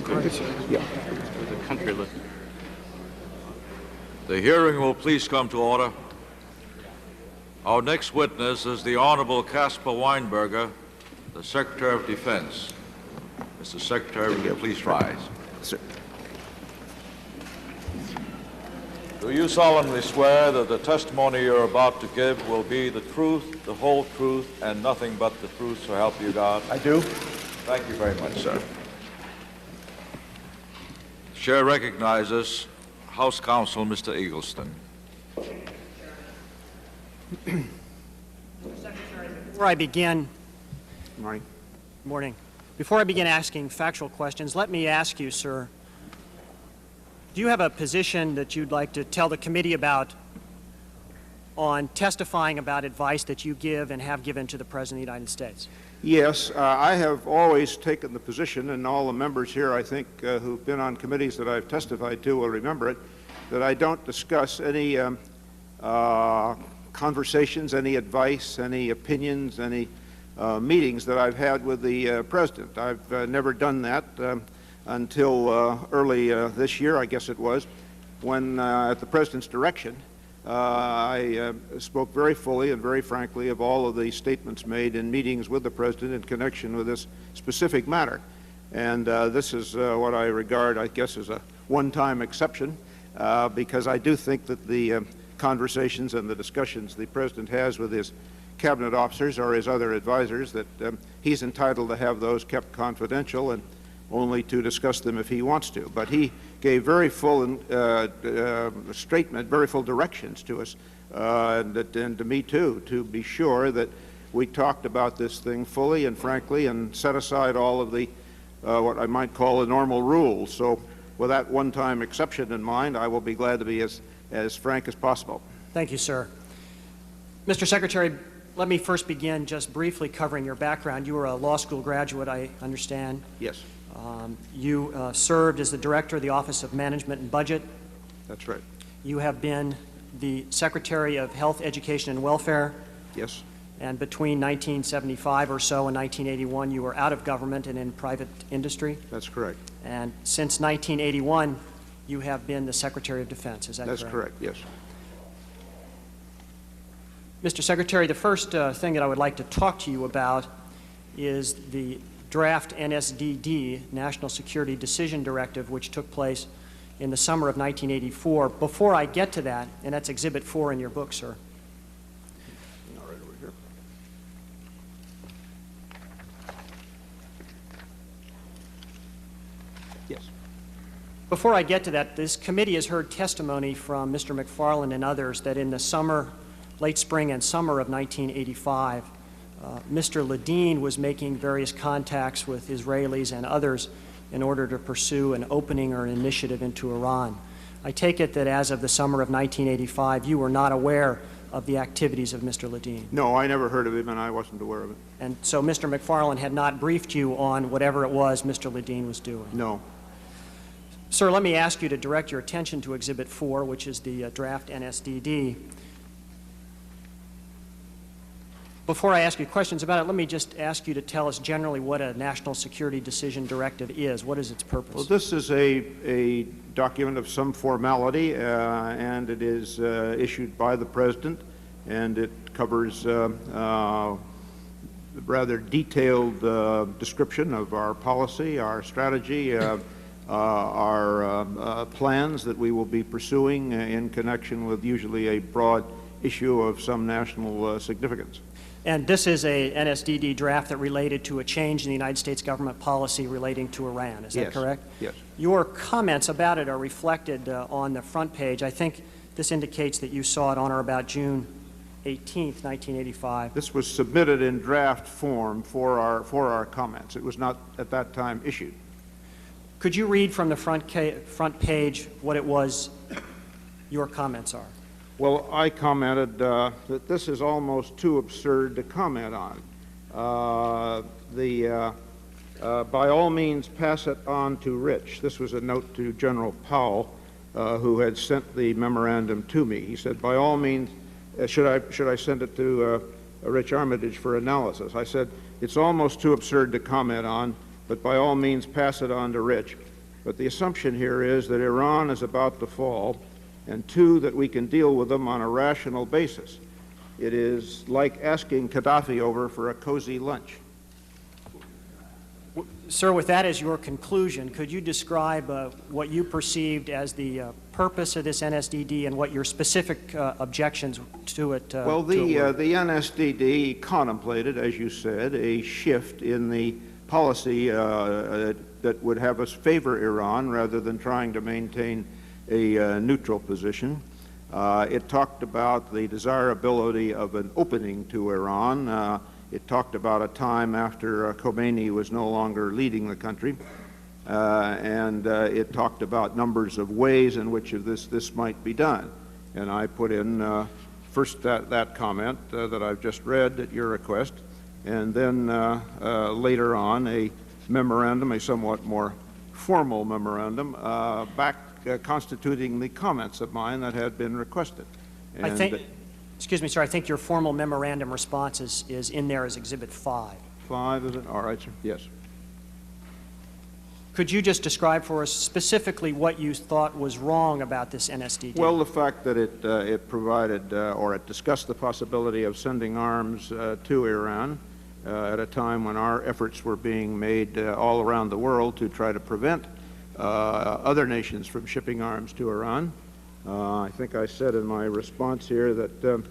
Yeah. The country list. The hearing will please come to order. Our next witness is the Honorable Casper Weinberger, the Secretary of Defense. Mr. Secretary, will you please rise? Sir. Do you solemnly swear that the testimony you're about to give will be the truth, the whole truth, and nothing but the truth, so help you God? I do. Thank you very much, sir. The chair recognizes House Counsel Mr. Eagleston. Before I begin, Morning. Before I begin asking factual questions, let me ask you, sir, do you have a position that you'd like to tell the committee about on testifying about advice that you give and have given to the President of the United States? Yes, I have always taken the position, and all the members here, I think, who've been on committees that I've testified to will remember it, that I don't discuss any conversations, any advice, any opinions, any meetings that I've had with the President. I've never done that until early this year, I guess it was, when at the President's direction, I spoke very fully and very frankly of all of the statements made in meetings with the President in connection with this specific matter. And this is what I regard, I guess, as a one-time exception, because I do think that the conversations and the discussions the President has with his cabinet officers or his other advisors, that he's entitled to have those kept confidential and only to discuss them if he wants to. But he gave very full statement, very full directions to us, and to me too, to be sure that we talked about this thing fully and frankly and set aside all of the what I might call the normal rules. So with that one-time exception in mind, I will be glad to be as frank as possible. Thank you, sir. Mr. Secretary, let me first begin just briefly covering your background. You were a law school graduate, I understand. Yes. You served as the Director of the Office of Management and Budget. That's right. You have been the Secretary of Health, Education, and Welfare. Yes. And between 1975 or so and 1981, you were out of government and in private industry. That's correct. And since 1981, you have been the Secretary of Defense. Is that correct? That's correct, yes. Mr. Secretary, the first thing that I would like to talk to you about is the draft NSDD, National Security Decision Directive, which took place in the summer of 1984. Before I get to that, and that's Exhibit 4 in your book, sir. All right, over here. Yes. Before I get to that, this committee has heard testimony from Mr. McFarland and others that in the summer, late spring and summer of 1985, Mr. Ledeen was making various contacts with Israelis and others in order to pursue an opening or an initiative into Iran. I take it that as of the summer of 1985, you were not aware of the activities of Mr. Ledeen. No, I never heard of him, and I wasn't aware of it. And so Mr. McFarland had not briefed you on whatever it was Mr. Ledeen was doing. No. Sir, let me ask you to direct your attention to Exhibit 4, which is the draft NSDD. Before I ask you questions about it, let me just ask you to tell us generally what a National Security Decision Directive is. What is its purpose? Well, this is a document of some formality, and it is issued by the President, and it covers rather detailed description of our policy, our strategy, our plans that we will be pursuing in connection with usually a broad issue of some national significance. And this is a NSDD draft that related to a change in the United States government policy relating to Iran. Is that correct? Yes. Your comments about it are reflected on the front page. I think this indicates that you saw it on or about June 18th, 1985. This was submitted in draft form for our comments. It was not at that time issued. Could you read from the front page what it was your comments are? Well, I commented that this is almost too absurd to comment on. By all means, pass it on to Rich. This was a note to General Powell, who had sent the memorandum to me. He said, by all means, should I send it to Rich Armitage for analysis? I said, it's almost too absurd to comment on, but by all means, pass it on to Rich. But the assumption here is that Iran is about to fall, and two, that we can deal with them on a rational basis. It is like asking Gaddafi over for a cozy lunch. Sir, with that as your conclusion, could you describe what you perceived as the purpose of this NSDD and what your specific objections to it Well, the NSDD contemplated, as you said, a shift in the policy that would have us favor Iran rather than trying to maintain a neutral position. It talked about the desirability of an opening to Iran. It talked about a time after Khomeini was no longer leading the country, and it talked about numbers of ways in which this might be done. And I put in first that comment that I've just read at your request, and then later on a memorandum, a somewhat more formal memorandum, constituting the comments of mine that had been requested. And excuse me, sir, I think your formal memorandum response is in there as Exhibit 5. 5, is it? All right, sir. Yes. Could you just describe for us specifically what you thought was wrong about this NSDD? Well, the fact that it provided or it discussed the possibility of sending arms to Iran at a time when our efforts were being made all around the world to try to prevent other nations from shipping arms to Iran. I think I said in my response here that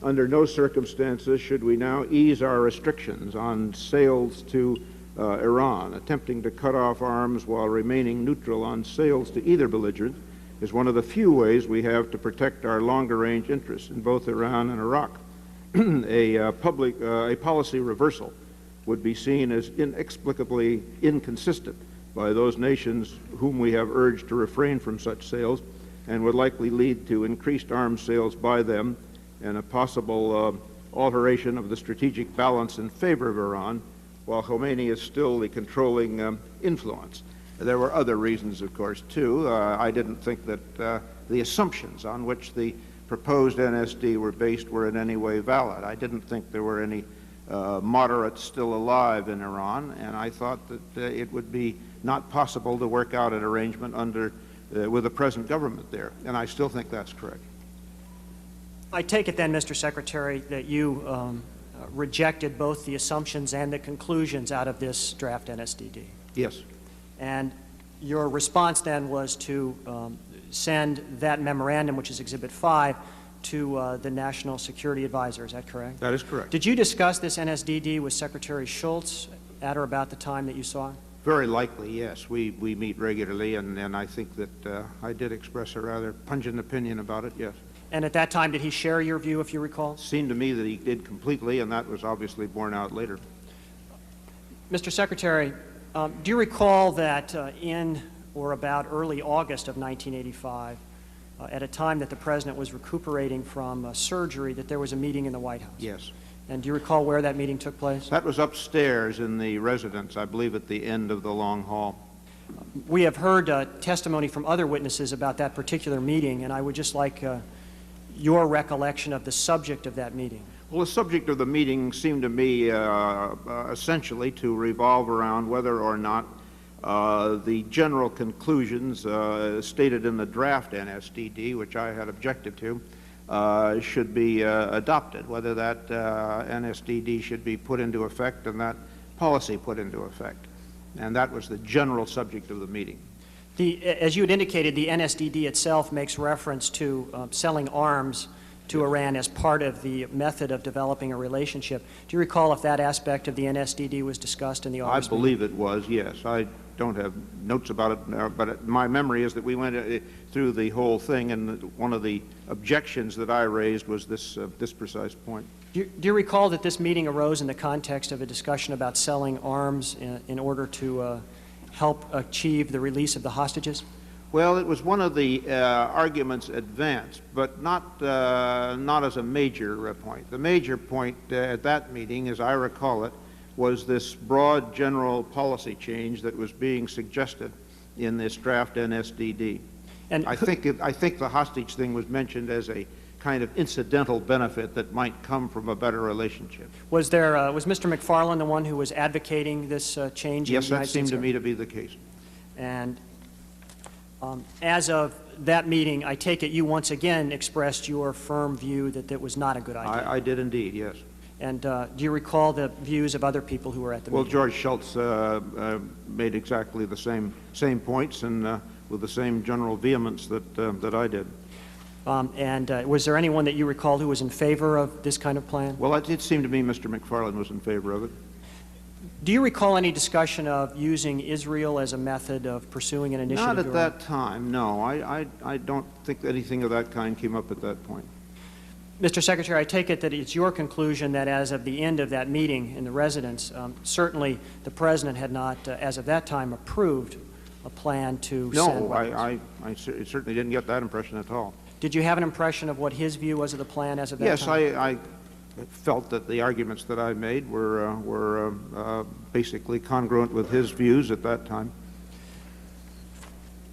under no circumstances should we now ease our restrictions on sales to Iran. Attempting to cut off arms while remaining neutral on sales to either belligerent is one of the few ways we have to protect our longer-range interests in both Iran and Iraq. A policy reversal would be seen as inexplicably inconsistent by those nations whom we have urged to refrain from such sales, and would likely lead to increased arms sales by them and a possible alteration of the strategic balance in favor of Iran, while Khomeini is still the controlling influence. There were other reasons, of course, too. I didn't think that the assumptions on which the proposed NSD were based were in any way valid. I didn't think there were any moderates still alive in Iran, and I thought that it would be not possible to work out an arrangement with the present government there, and I still think that's correct. I take it then, Mr. Secretary, that you rejected both the assumptions and the conclusions out of this draft NSDD. Yes. And your response then was to send that memorandum, which is Exhibit 5, to the National Security Advisor. Is that correct? That is correct. Did you discuss this NSDD with Secretary Shultz at or about the time that you saw it? Very likely, yes. We meet regularly, and I think that I did express a rather pungent opinion about it, yes. And at that time, did he share your view, if you recall? It seemed to me that he did completely, and that was obviously borne out later. Mr. Secretary, do you recall that in or about early August of 1985, at a time that the President was recuperating from surgery, that there was a meeting in the White House? Yes. And do you recall where that meeting took place? That was upstairs in the residence, I believe at the end of the long hall. We have heard testimony from other witnesses about that particular meeting, and I would just like your recollection of the subject of that meeting. Well, the subject of the meeting seemed to me essentially to revolve around whether or not the general conclusions stated in the draft NSDD, which I had objected to, should be adopted, whether that NSDD should be put into effect and that policy put into effect. And that was the general subject of the meeting. As you had indicated, the NSDD itself makes reference to selling arms to Iran as part of the method of developing a relationship. Do you recall if that aspect of the NSDD was discussed in the August meeting? I believe it was, yes. I don't have notes about it, but my memory is that we went through the whole thing, and one of the objections that I raised was this precise point. Do you recall that this meeting arose in the context of a discussion about selling arms in order to help achieve the release of the hostages? Well, it was one of the arguments advanced, but not as a major point. The major point at that meeting, as I recall it, was this broad general policy change that was being suggested in this draft NSDD. And I think the hostage thing was mentioned as a kind of incidental benefit that might come from a better relationship. Was Mr. McFarland the one who was advocating this change? Yes, that seemed to me to be the case. And as of that meeting, I take it you once again expressed your firm view that that was not a good idea. I did indeed, yes. And do you recall the views of other people who were at the Well, meeting? George Schultz made exactly the same points and with the same general vehemence that I did. Was there anyone that you recalled who was in favor of this kind of plan? Well, it seemed to me Mr. McFarland was in favor of it. Do you recall any discussion of using Israel as a method of pursuing an initiative? Not at that time, no. I don't think anything of that kind came up at that point. Mr. Secretary, I take it that it's your conclusion that as of the end of that meeting in the residence, certainly the President had not, as of that time, approved a plan to send weapons. No, I certainly didn't get that impression at all. Did you have an impression of what his view was of the plan as of that Yes, time? I felt that the arguments that I made were basically congruent with his views at that time.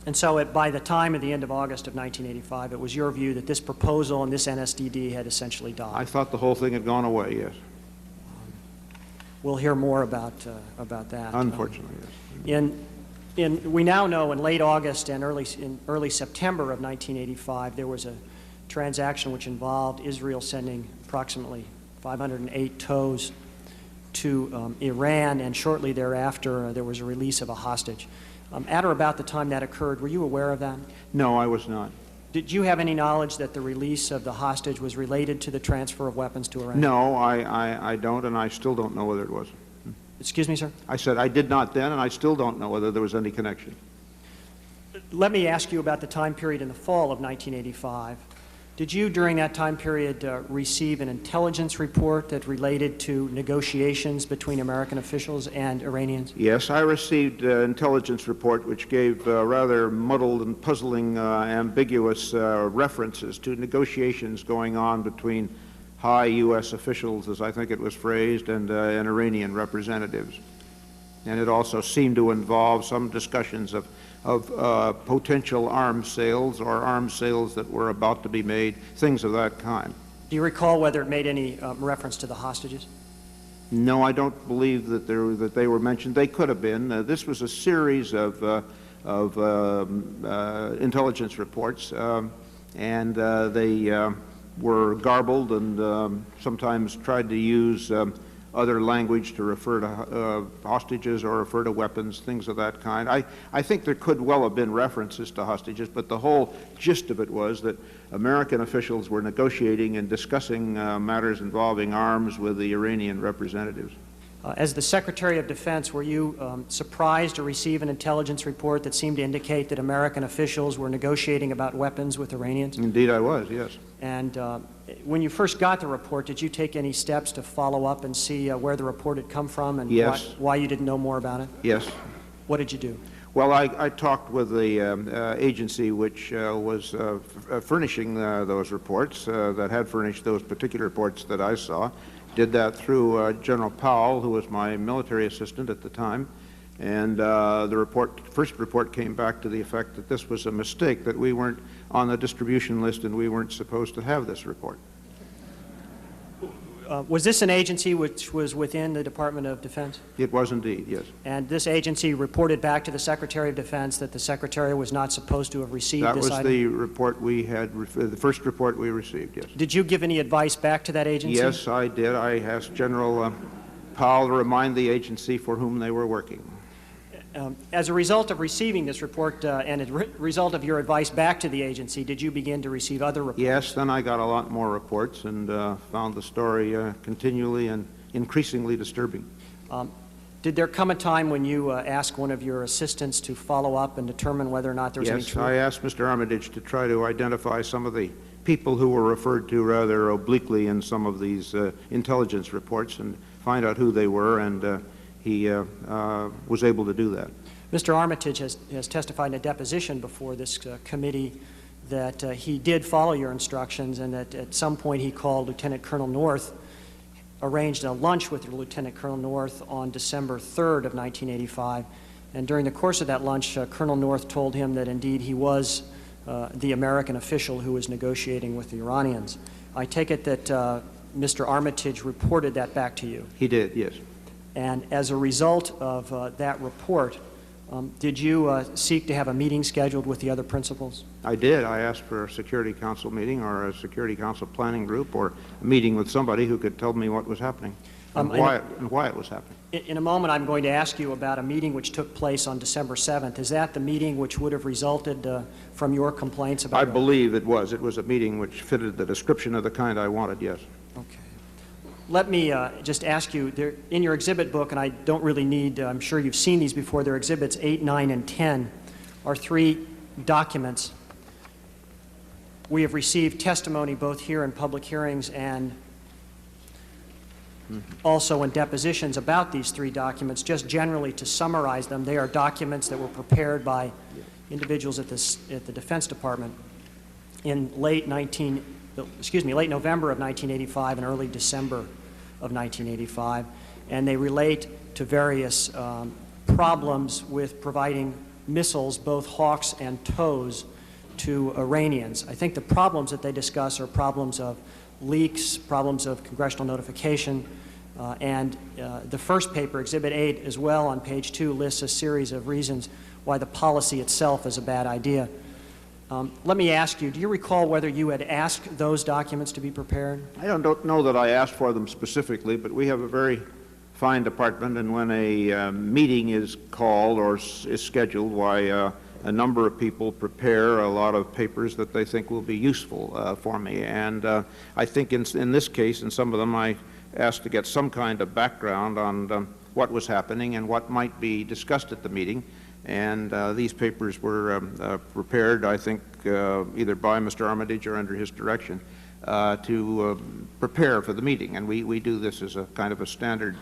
And so by the time of the end of August of 1985, it was your view that this proposal and this NSDD had essentially died? I thought the whole thing had gone away, yes. We'll hear more about that. Unfortunately, yes. We now know in late August and early September of 1985, there was a transaction which involved Israel sending approximately 508 tows to Iran, and shortly thereafter there was a release of a hostage. At or about the time that occurred, were you aware of that? No, I was not. Did you have any knowledge that the release of the hostage was related to the transfer of weapons to Iran? No, I don't, and I still don't know whether it was. Excuse me, sir? I said I did not then, and I still don't know whether there was any connection. Let me ask you about the time period in the fall of 1985. Did you, during that time period, receive an intelligence report that related to negotiations between American officials and Iranians? Yes, I received an intelligence report which gave rather muddled and puzzling, ambiguous references to negotiations going on between high U.S. officials, as I think it was phrased, and Iranian representatives. And it also seemed to involve some discussions of potential arms sales or arms sales that were about to be made, things of that kind. Do you recall whether it made any reference to the hostages? No, I don't believe that they were mentioned. They could have been. This was a series of intelligence reports, and they were garbled and sometimes tried to use other language to refer to hostages or refer to weapons, things of that kind. I think there could well have been references to hostages, but the whole gist of it was that American officials were negotiating and discussing matters involving arms with the Iranian representatives. As the Secretary of Defense, were you surprised to receive an intelligence report that seemed to indicate that American officials were negotiating about weapons with Iranians? Indeed I was, yes. And when you first got the report, did you take any steps to follow up and see where the report had come from and yes. why you didn't know more about it? Yes. What did you do? Well, I talked with the agency which was furnishing those reports, that had furnished those particular reports that I saw. Did that through General Powell, who was my military assistant at the time, and the first report came back to the effect that this was a mistake, that we weren't on the distribution list and we weren't supposed to have this report. Was this an agency which was within the Department of Defense? It was indeed, yes. And this agency reported back to the Secretary of Defense that the Secretary was not supposed to have received this item? That was the report we had, the first report we received, yes. Did you give any advice back to that agency? Yes, I did. I asked General Powell to remind the agency for whom they were working. As a result of receiving this report and as a result of your advice back to the agency, did you begin to receive other reports? Yes, then I got a lot more reports and found the story continually and increasingly disturbing. Did there come a time when you asked one of your assistants to follow up and determine whether or not there was any truth? Yes, I asked Mr. Armitage to try to identify some of the people who were referred to rather obliquely in some of these intelligence reports and find out who they were, and he was able to do that. Mr. Armitage has testified in a deposition before this committee that he did follow your instructions and that at some point he called Lieutenant Colonel North, arranged a lunch with Lieutenant Colonel North on December 3rd of 1985. And during the course of that lunch, Colonel North told him that indeed he was the American official who was negotiating with the Iranians. I take it that Mr. Armitage reported that back to you. He did, yes. And as a result of that report, Did you seek to have a meeting scheduled with the other principals? I did. I asked for a Security Council meeting or a Security Council planning group or a meeting with somebody who could tell me what was happening and why it was happening. In a moment, I'm going to ask you about a meeting which took place on December 7th. Is that the meeting which would have resulted from your complaints about... I believe it was. It was a meeting which fitted the description of the kind I wanted, yes. Okay. Let me just ask you, there, in your exhibit book, and I don't really need, I'm sure you've seen these before, they're exhibits 8, 9, and 10, are 3 documents. We have received testimony both here in public hearings and also in depositions about these 3 documents. Just generally to summarize them, they are documents that were prepared by individuals at the Defense Department in late November of 1985 and early December of 1985, and they relate to various problems with providing missiles, both Hawks and TOWs, to Iranians. I think the problems that they discuss are problems of leaks, problems of congressional notification, and the first paper, Exhibit 8, as well on page 2, lists a series of reasons why the policy itself is a bad idea. Let me ask you, do you recall whether you had asked those documents to be prepared? I don't know that I asked for them specifically, but we have a very fine department, and when a meeting is called or is scheduled, why a number of people prepare a lot of papers that they think will be useful for me. And I think in this case, in some of them, I asked to get some kind of background on what was happening and what might be discussed at the meeting. And these papers were prepared, I think, either by Mr. Armitage or under his direction to prepare for the meeting. And we do this as a kind of a standard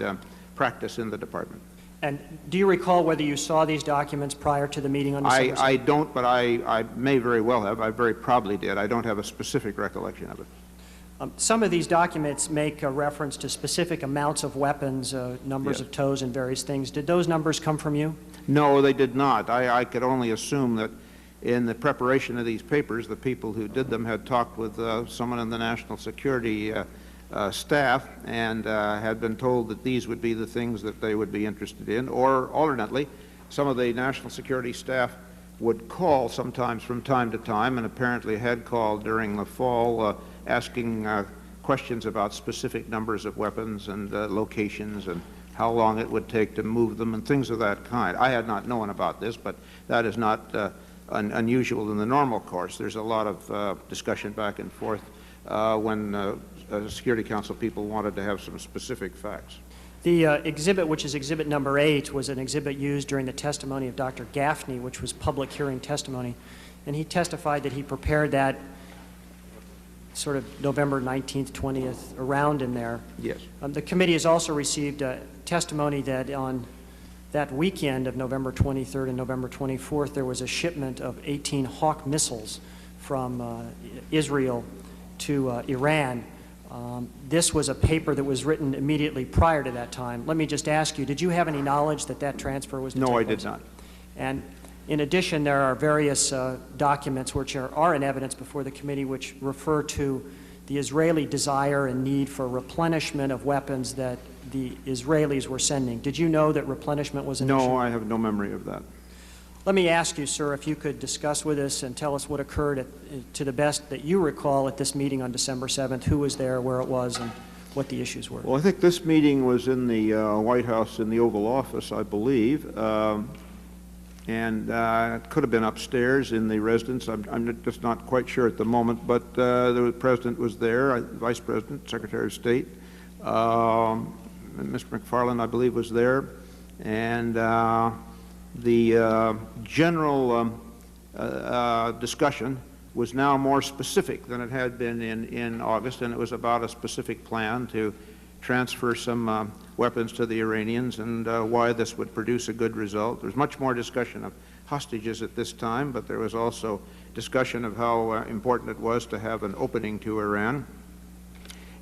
practice in the department. And do you recall whether you saw these documents prior to the meeting on December 7th? I don't, but I may very well have. I very probably did. I don't have a specific recollection of it. Some of these documents make a reference to specific amounts of weapons, numbers of TOWs and various things. Did those numbers come from you? No, they did not. I could only assume that in the preparation of these papers, the people who did them had talked with someone in the national security staff and had been told that these would be the things that they would be interested in, or alternately, some of the national security staff would call sometimes from time to time, and apparently had called during the fall asking questions about specific numbers of weapons and locations and how long it would take to move them and things of that kind. I had not known about this, but that is not unusual in the normal course. There's a lot of discussion back and forth when Security Council people wanted to have some specific facts. The exhibit, which is exhibit number 8, was an exhibit used during the testimony of Dr. Gaffney, which was public hearing testimony, and he testified that he prepared that sort of November 19th, 20th, around in there. Yes. The committee has also received testimony that on that weekend of November 23rd and November 24th, there was a shipment of 18 Hawk missiles from Israel to Iran. This was a paper that was written immediately prior to that time. Let me just ask you, did you have any knowledge that that transfer was to take place? No, I did not. And in addition, there are various documents which are in evidence before the committee which refer to the Israeli desire and need for replenishment of weapons that the Israelis were sending. Did you know that replenishment was an issue? No, I have no memory of that. Let me ask you, sir, if you could discuss with us and tell us what occurred to the best that you recall at this meeting on December 7th, who was there, where it was, and what the issues were. Well, I think this meeting was in the White House in the Oval Office, I believe, and it could have been upstairs in the residence. I'm just not quite sure at the moment, but the President was there, Vice President, Secretary of State, Mr. McFarland, I believe, was there, and the general discussion was now more specific than it had been in August, and it was about a specific plan to transfer some weapons to the Iranians and why this would produce a good result. There was much more discussion of hostages at this time, but there was also discussion of how important it was to have an opening to Iran.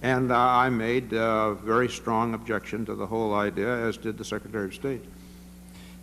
And I made a very strong objection to the whole idea, as did the Secretary of State.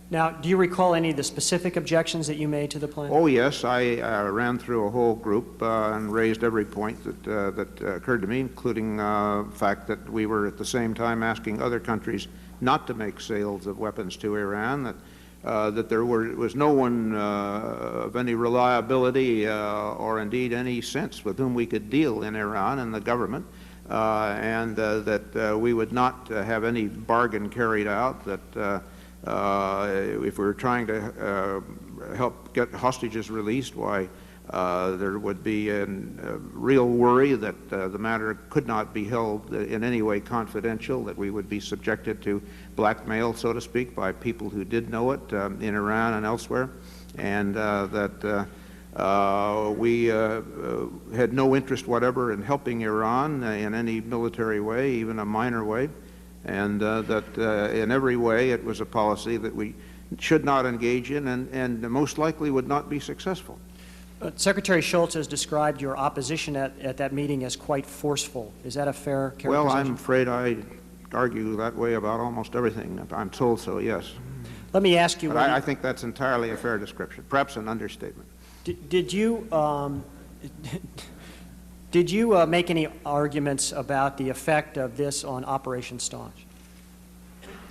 Now, do you recall any of the specific objections that you made to the plan? Oh, yes. I ran through a whole group and raised every point that occurred to me, including the fact that we were at the same time asking other countries not to make sales of weapons to Iran, that that there was no one of any reliability or indeed any sense with whom we could deal in Iran and the government, and that we would not have any bargain carried out, that if we were trying to help get hostages released, why there would be a real worry that the matter could not be held in any way confidential, that we would be subjected to blackmail, so to speak, by people who did know it in Iran and elsewhere, and that we had no interest whatever in helping Iran in any military way, even a minor way, and that in every way it was a policy that we should not engage in and most likely would not be successful. Secretary Shultz has described your opposition at that meeting as quite forceful. Is that a fair characterization? Well, I'm afraid I argue that way about almost everything. I'm told so, yes. Let me ask you... But I think that's entirely a fair description, perhaps an understatement. Did you make any arguments about the effect of this on Operation Staunch?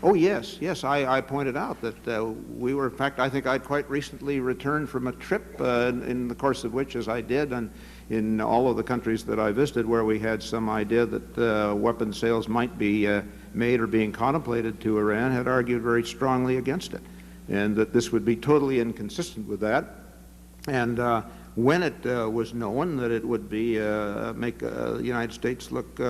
Oh, yes, yes. I pointed out that we were, in fact, I think I'd quite recently returned from a trip in the course of which, as I did, and in all of the countries that I visited where we had some idea that weapons sales might be made or being contemplated to Iran, had argued very strongly against it, and that this would be totally inconsistent with that. And when it was known that it would be make the United States look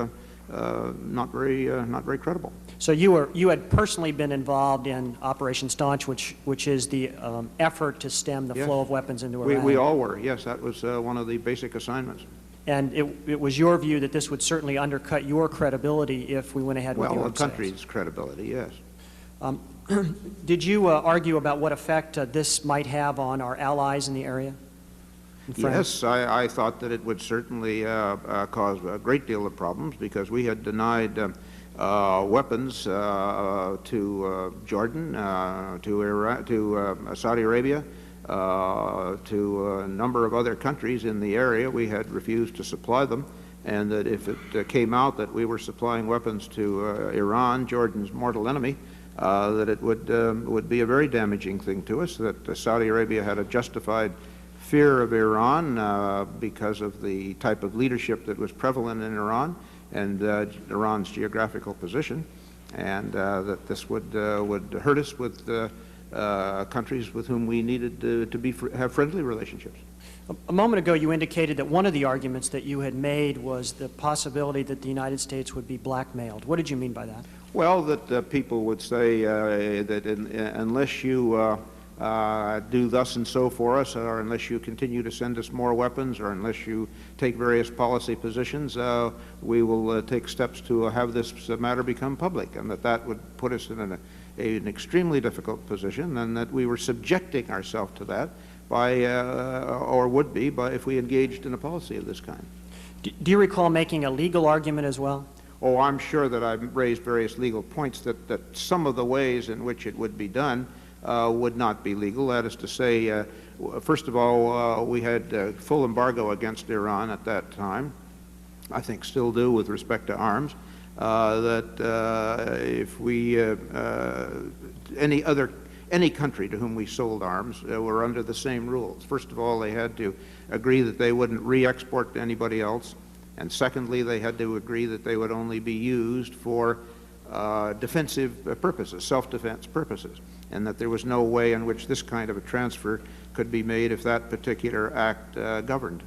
not very credible. So you had personally been involved in Operation Staunch, which is the effort to stem the flow of weapons into Iran. We all were, yes. That was one of the basic assignments. And it was your view that this would certainly undercut your credibility if we went ahead with the arms sales. Well, the country's credibility, yes. Did you argue about what effect this might have on our allies in the area? Yes, I thought that it would certainly cause a great deal of problems because we had denied weapons to Jordan, to Iraq, to Saudi Arabia, to a number of other countries in the area. We had refused to supply them, and that if it came out that we were supplying weapons to Iran, Jordan's mortal enemy, that it would be a very damaging thing to us, that Saudi Arabia had a justified fear of Iran because of the type of leadership that was prevalent in Iran and Iran's geographical position, and that this would hurt us with countries with whom we needed to have friendly relationships. A moment ago you indicated that one of the arguments that you had made was the possibility that the United States would be blackmailed. What did you mean by that? Well, that people would say that unless you do thus and so for us, or unless you continue to send us more weapons, or unless you take various policy positions, we will take steps to have this matter become public, and that would put us in an extremely difficult position, and that we were subjecting ourselves to that by, or would be, by if we engaged in a policy of this kind. Do you recall making a legal argument as well? Oh, I'm sure that I've raised various legal points that some of the ways in which it would be done would not be legal. That is to say, first of all, we had full embargo against Iran at that time, I think still do with respect to arms, that if we, any country to whom we sold arms were under the same rules. First of all, they had to agree that they wouldn't re-export to anybody else, and secondly, they had to agree that they would only be used for defensive purposes, self-defense purposes, and that there was no way in which this kind of a transfer could be made if that particular act governed.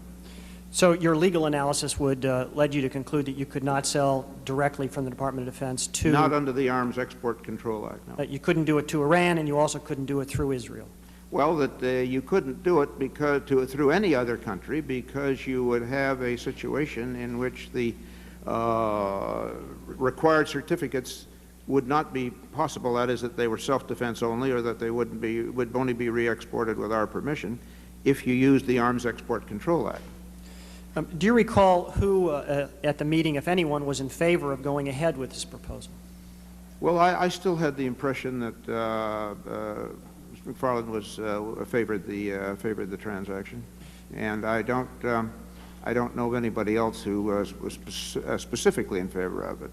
So your legal analysis would lead you to conclude that you could not sell directly from the Department of Defense to... Not under the Arms Export Control Act, no. That you couldn't do it to Iran, and you also couldn't do it through Israel. Well, that you couldn't do it through any other country because you would have a situation in which the required certificates would not be possible, that is, that they were self-defense only, or that they would only be re-exported with our permission if you used the Arms Export Control Act. Do you recall who at the meeting, if anyone, was in favor of going ahead with this proposal? Well, I still had the impression that Mr. McFarland was favored the transaction, and I don't know of anybody else who was specifically in favor of it.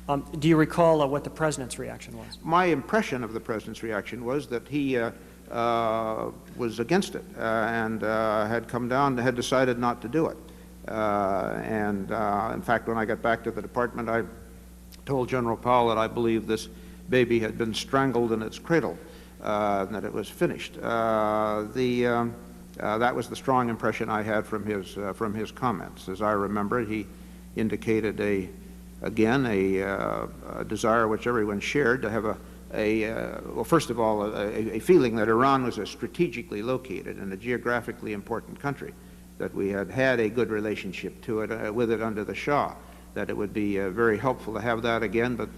Do you recall what the President's reaction was? My impression of the President's reaction was that he was against it and had come down, had decided not to do it. In fact, when I got back to the department, I told General Powell that I believed this baby had been strangled in its cradle, and that it was finished. That was the strong impression I had from his comments. As I remember it, he indicated again a desire which everyone shared to have well, first of all, a feeling that Iran was a strategically located and a geographically important country, that we had had a good relationship to it with it under the Shah, that it would be very helpful to have that again, but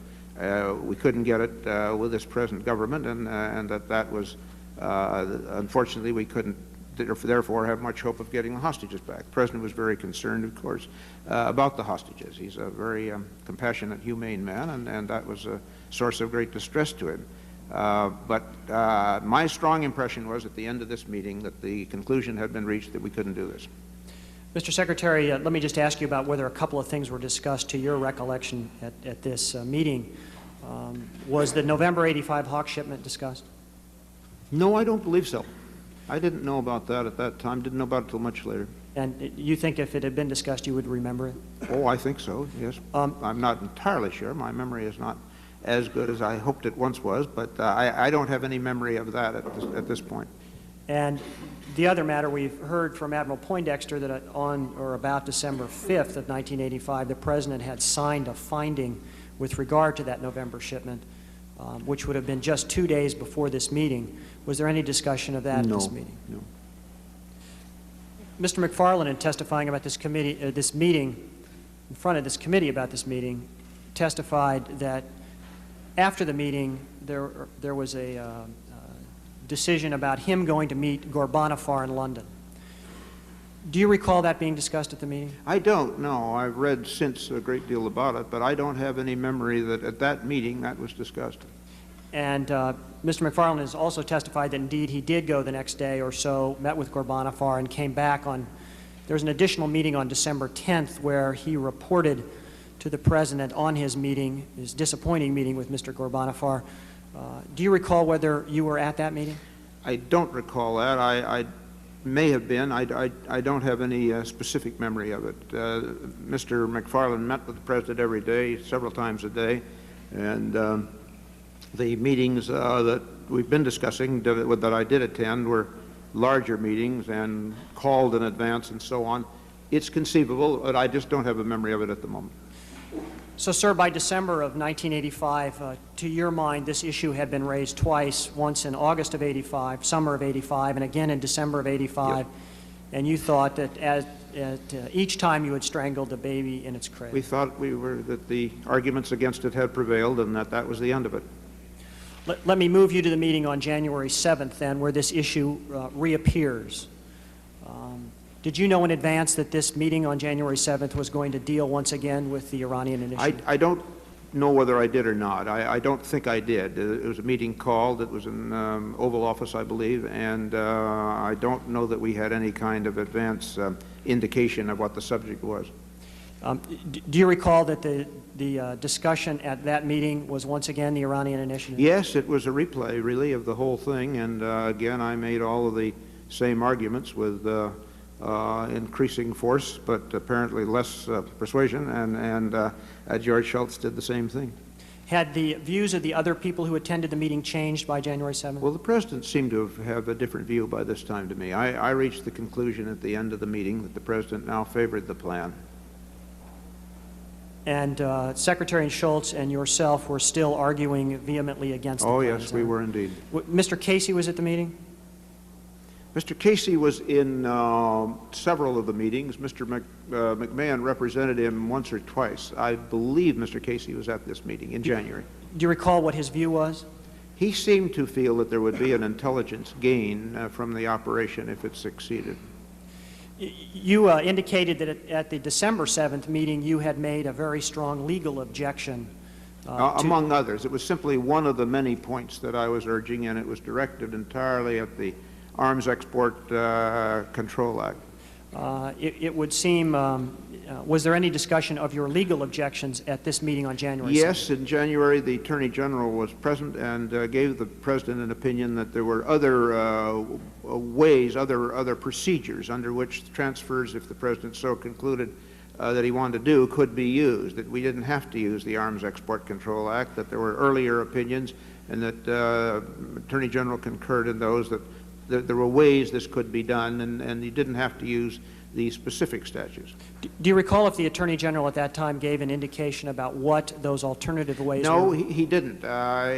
we couldn't get it with this present government, and that was unfortunately we couldn't therefore have much hope of getting the hostages back. The President was very concerned, of course, about the hostages. He's a very compassionate, humane man, and that was a source of great distress to him. But my strong impression was at the end of this meeting that the conclusion had been reached that we couldn't do this. Mr. Secretary, let me just ask you about whether a couple of things were discussed to your recollection at this meeting. Was the November '85 hawk shipment discussed? No, I don't believe so. I didn't know about that at that time, didn't know about it until much later. And you think if it had been discussed, you would remember it? Oh, I think so, yes. I'm not entirely sure. My memory is not as good as I hoped it once was, but I don't have any memory of that at this point. And the other matter, we've heard from Admiral Poindexter that on or about December 5th of 1985, the President had signed a finding with regard to that November shipment, which would have been just 2 days before this meeting. Was there any discussion of that at this meeting? No. Mr. McFarland, in testifying about this meeting, in front of this committee about this meeting, testified that after the meeting, there was a decision about him going to meet Ghorbanifar in London. Do you recall that being discussed at the meeting? I don't know. I've read since a great deal about it, but I don't have any memory that at that meeting that was discussed. And Mr. McFarland has also testified that indeed he did go the next day or so, met with Ghorbanifar, and came back on, there was an additional meeting on December 10th where he reported to the President on his meeting, his disappointing meeting with Mr. Ghorbanifar. Do you recall whether you were at that meeting? I don't recall that. I may have been. I don't have any specific memory of it. Mr. McFarland met with the President every day, several times a day, and the meetings that we've been discussing that I did attend were larger meetings and called in advance and so on. It's conceivable, but I just don't have a memory of it at the moment. So, sir, by December of 1985, to your mind, this issue had been raised twice, once in August of '85, summer of '85, and again in December of '85, yes. And you thought that each time you had strangled the baby in its cradle. We thought that the arguments against it had prevailed and that was the end of it. Let me move you to the meeting on January 7th, then, where this issue reappears. Did you know in advance that this meeting on January 7th was going to deal once again with the Iranian initiative? I don't know whether I did or not. I don't think I did. It was a meeting called. It was in Oval Office, I believe, and I don't know that we had any kind of advance indication of what the subject was. Do you recall that the discussion at that meeting was once again the Iranian initiative? Yes, it was a replay, really, of the whole thing, and again, I made all of the same arguments with increasing force, but apparently less persuasion, and George Shultz did the same thing. Had the views of the other people who attended the meeting changed by January 7th? Well, the President seemed to have a different view by this time to me. I reached the conclusion at the end of the meeting that the President now favored the plan. And Secretary Shultz and yourself were still arguing vehemently against the plan? Oh, yes, we were indeed. Mr. Casey was at the meeting? Mr. Casey was in several of the meetings. Mr. McMahon represented him once or twice. I believe Mr. Casey was at this meeting in January. Do you recall what his view was? He seemed to feel that there would be an intelligence gain from the operation if it succeeded. You indicated that at the December 7th meeting you had made a very strong legal objection. Among others. It was simply one of the many points that I was urging, and it was directed entirely at the Arms Export Control Act. It would seem Was there any discussion of your legal objections at this meeting on January 7th? Yes, in January, the Attorney General was present and gave the President an opinion that there were other ways, other procedures under which transfers, if the President so concluded that he wanted to do, could be used, that we didn't have to use the Arms Export Control Act, that there were earlier opinions, and that Attorney General concurred in those, that there were ways this could be done, and you didn't have to use the specific statutes. Do you recall if the Attorney General at that time gave an indication about what those alternative ways were? No, he didn't.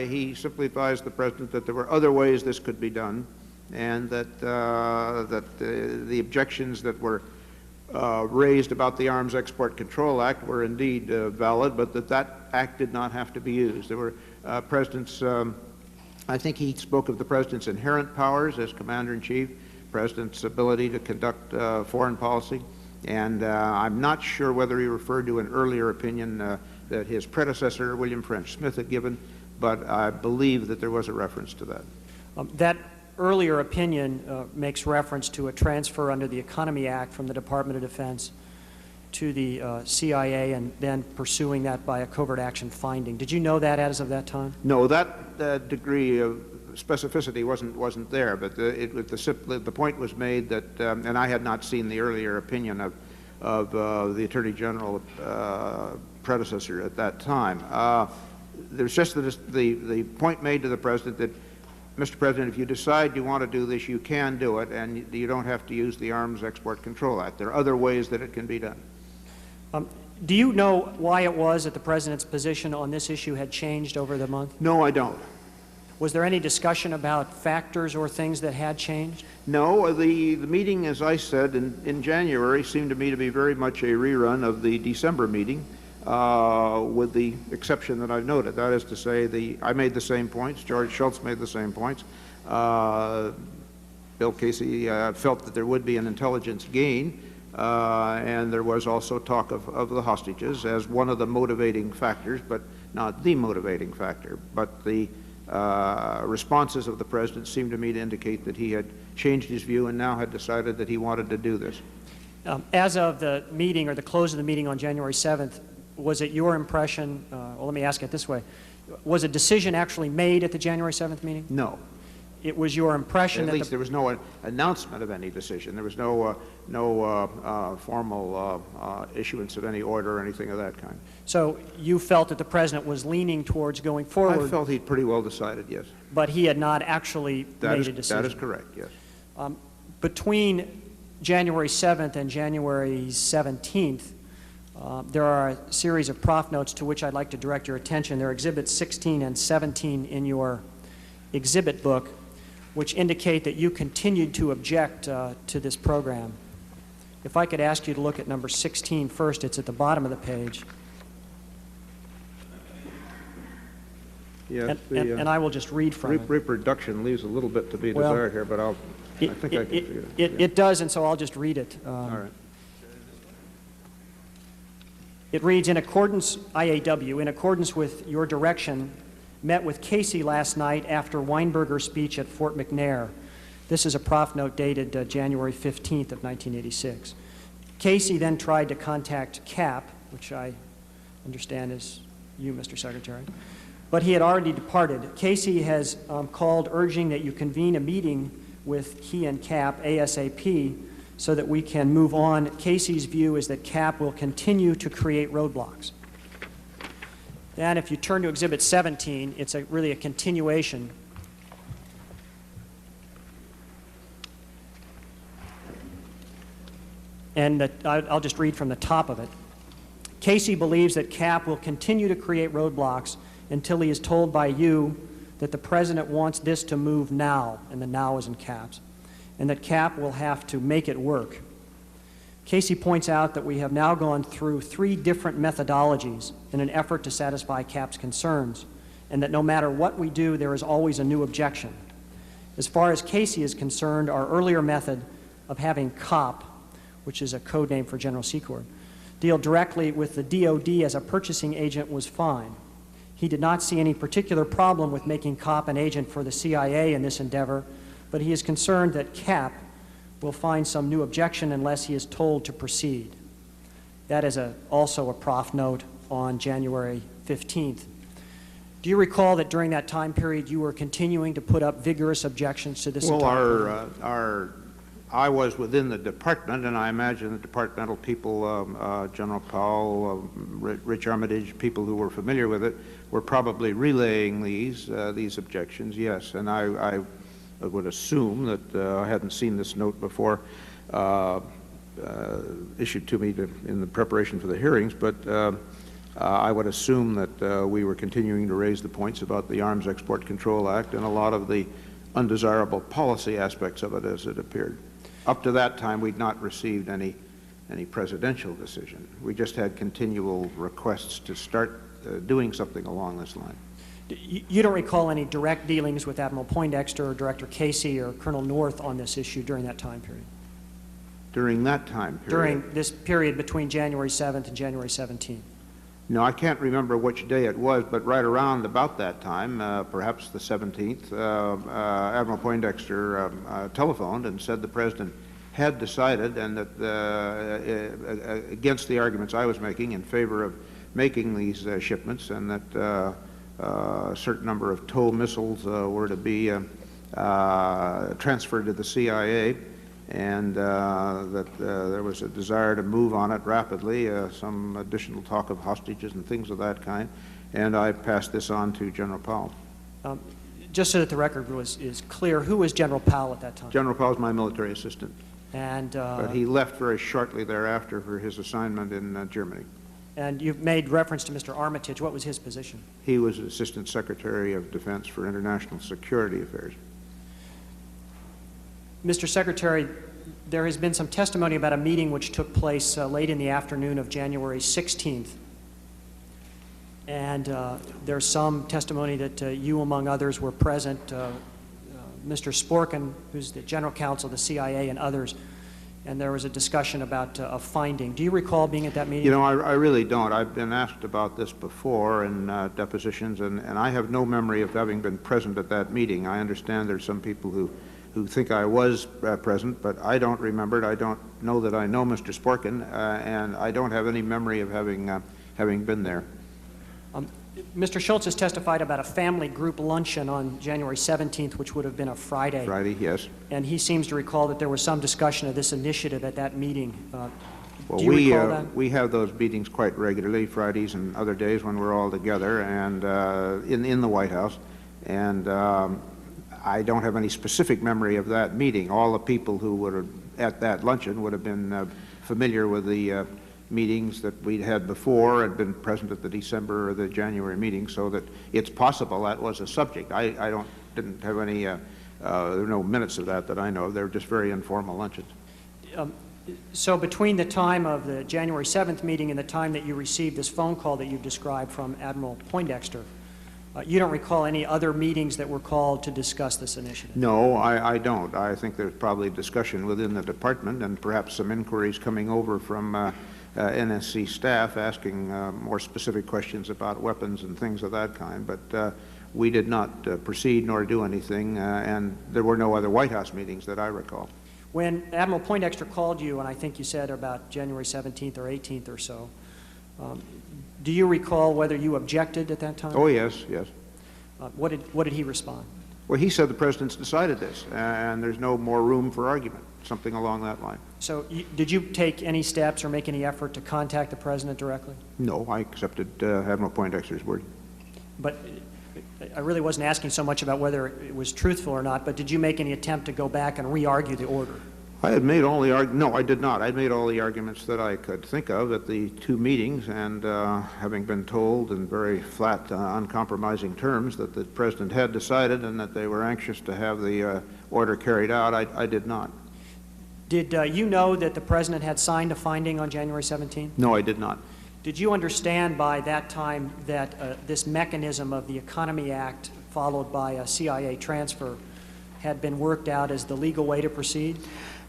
He simply advised the President that there were other ways this could be done, and that, the objections that were raised about the Arms Export Control Act were indeed valid, but that act did not have to be used. There were President's, I think he spoke of the President's inherent powers as Commander-in-Chief, President's ability to conduct foreign policy, and I'm not sure whether he referred to an earlier opinion that his predecessor, William French Smith, had given, but I believe that there was a reference to that. That earlier opinion makes reference to a transfer under the Economy Act from the Department of Defense to the CIA and then pursuing that by a covert action finding. Did you know that as of that time? No, that degree of specificity wasn't there, but the point was made that, and I had not seen the earlier opinion of the Attorney General predecessor at that time. There's just the point made to the President that, Mr. President, if you decide you want to do this, you can do it, and you don't have to use the Arms Export Control Act. There are other ways that it can be done. Do you know why it was that the President's position on this issue had changed over the month? No, I don't. Was there any discussion about factors or things that had changed? No, the meeting, as I said, in January seemed to me to be very much a rerun of the December meeting, with the exception that I've noted. That is to say, I made the same points, George Shultz made the same points. Bill Casey felt that there would be an intelligence gain, and there was also talk of the hostages as one of the motivating factors, but not the motivating factor. But the responses of the President seemed to me to indicate that he had changed his view and now had decided that he wanted to do this. As of the meeting or the close of the meeting on January 7th, was it your impression, well, let me ask it this way, was a decision actually made at the January 7th meeting? No. It was your impression that at least there was no announcement of any decision. There was no formal issuance of any order or anything of that kind. So you felt that the President was leaning towards going forward? I felt he'd pretty well decided, yes. But he had not actually made a decision? That is correct, yes. Between January 7th and January 17th, there are a series of prof notes to which I'd like to direct your attention. They're Exhibits 16 and 17 in your exhibit book, which indicate that you continued to object to this program. If I could ask you to look at number 16 first, it's at the bottom of the page. Yes, and I will just read from it. Reproduction leaves a little bit to be desired here, but I think I can figure it. It does, and so I'll just read it. All right. It reads, in accordance, IAW, in accordance with your direction, met with Casey last night after Weinberger's speech at Fort McNair. This is a prof note dated January 15th of 1986. Casey then tried to contact CAP, which I understand is you, Mr. Secretary, but he had already departed. Casey has called urging that you convene a meeting with he and CAP ASAP so that we can move on. Casey's view is that CAP will continue to create roadblocks. And if you turn to Exhibit 17, it's really a continuation. And I'll just read from the top of it. Casey believes that CAP will continue to create roadblocks until he is told by you that the President wants this to move now, and the now is in caps, and that CAP will have to make it work. Casey points out that we have now gone through 3 different methodologies in an effort to satisfy CAP's concerns, and that no matter what we do, there is always a new objection. As far as Casey is concerned, our earlier method of having COP, which is a code name for General Secord, deal directly with the DOD as a purchasing agent was fine. He did not see any particular problem with making COP an agent for the CIA in this endeavor, but he is concerned that CAP will find some new objection unless he is told to proceed. That is also a prof note on January 15th. Do you recall that during that time period you were continuing to put up vigorous objections to this? Well, I was within the department, and I imagine the departmental people, General Powell, Rich Armitage, people who were familiar with it, were probably relaying these objections, yes. And I would assume that I hadn't seen this note before issued to me in the preparation for the hearings, but I would assume that we were continuing to raise the points about the Arms Export Control Act and a lot of the undesirable policy aspects of it as it appeared. Up to that time, we'd not received any presidential decision. We just had continual requests to start doing something along this line. You don't recall any direct dealings with Admiral Poindexter or Director Casey or Colonel North on this issue during that time period? During that time period? During this period between January 7th and January 17th? No, I can't remember which day it was, but right around about that time, perhaps the 17th, Admiral Poindexter telephoned and said the President had decided, and that against the arguments I was making in favor of making these shipments, and that a certain number of TOW missiles were to be transferred to the CIA, and that there was a desire to move on it rapidly, some additional talk of hostages and things of that kind, and I passed this on to General Powell. Just so that the record is clear, who was General Powell at that time? General Powell was my military assistant, and but he left very shortly thereafter for his assignment in Germany. And you've made reference to Mr. Armitage. What was his position? He was Assistant Secretary of Defense for International Security Affairs. Mr. Secretary, there has been some testimony about a meeting which took place late in the afternoon of January 16th. And there's some testimony that you, among others, were present. Mr. Sporkin, who's the General Counsel of the CIA, and others. And there was a discussion about a finding. Do you recall being at that meeting? You know, I really don't. I've been asked about this before in depositions, and I have no memory of having been present at that meeting. I understand there's some people who think I was present, but I don't remember it. I don't know that I know Mr. Sporkin, and I don't have any memory of having been there. Mr. Schultz has testified about a family group luncheon on January 17th, which would have been a Friday. Friday, yes. And he seems to recall that there was some discussion of this initiative at that meeting. Well, do you recall that? We have those meetings quite regularly, Fridays and other days when we're all together, and in the White House. And I don't have any specific memory of that meeting. All the people who were at that luncheon would have been familiar with the meetings that we'd had before, had been present at the December or the January meeting, so that it's possible that was a subject. I didn't have any, there were no minutes of that I know of. They were just very informal luncheons. So between the time of the January 7th meeting and the time that you received this phone call that you've described from Admiral Poindexter, you don't recall any other meetings that were called to discuss this initiative? No, I don't. I think there's probably discussion within the department and perhaps some inquiries coming over from NSC staff asking more specific questions about weapons and things of that kind, but we did not proceed nor do anything, and there were no other White House meetings that I recall. When Admiral Poindexter called you, and I think you said about January 17th or 18th or so, do you recall whether you objected at that time? Oh, yes, yes. What did he respond? Well, he said the President's decided this, and there's no more room for argument, something along that line. So did you take any steps or make any effort to contact the President directly? No, I accepted Admiral Poindexter's word. But I really wasn't asking so much about whether it was truthful or not, but did you make any attempt to go back and re-argue the order? I had made all the no, I did not. I made all the arguments that I could think of at the two meetings, and having been told in very flat, uncompromising terms that the President had decided and that they were anxious to have the order carried out, I did not. Did you know that the President had signed a finding on January 17th? No, I did not. Did you understand by that time that this mechanism of the Economy Act, followed by a CIA transfer, had been worked out as the legal way to proceed?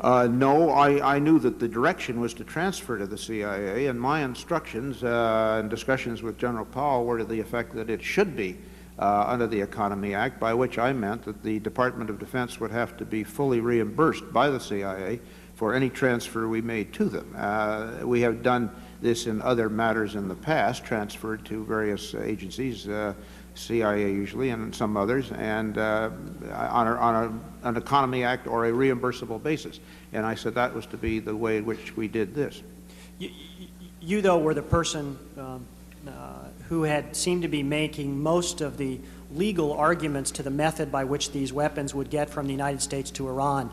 No, I knew that the direction was to transfer to the CIA, and my instructions and discussions with General Powell were to the effect that it should be under the Economy Act, by which I meant that the Department of Defense would have to be fully reimbursed by the CIA for any transfer we made to them. We have done this in other matters in the past, transferred to various agencies, CIA usually, and some others, and on an Economy Act or a reimbursable basis. And I said that was to be the way in which we did this. You though, were the person who had seemed to be making most of the legal arguments to the method by which these weapons would get from the United States to Iran.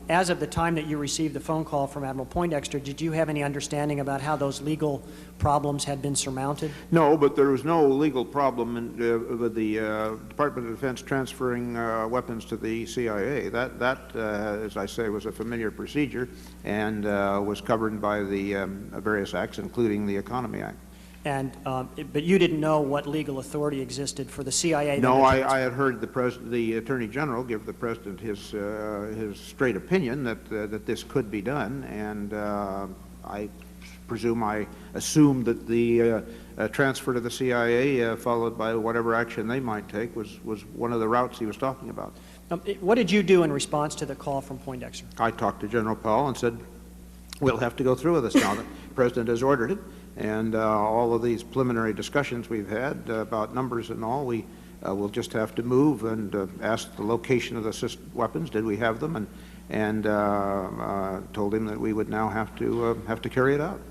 As of the time that you received the phone call from Admiral Poindexter, did you have any understanding about how those legal problems had been surmounted? No, but there was no legal problem with the Department of Defense transferring weapons to the CIA. That as I say, was a familiar procedure and was covered by the various acts, including the Economy Act. And, but you didn't know what legal authority existed for the CIA? No, I had heard the Attorney General give the President his straight opinion that this could be done, and I assumed that the transfer to the CIA, followed by whatever action they might take, was one of the routes he was talking about. What did you do in response to the call from Poindexter? I talked to General Powell and said, we'll have to go through with this now. The President has ordered it. And all of these preliminary discussions we've had about numbers and all, we will just have to move and ask the location of the weapons. Did we have them? And told him that we would now have to carry it out.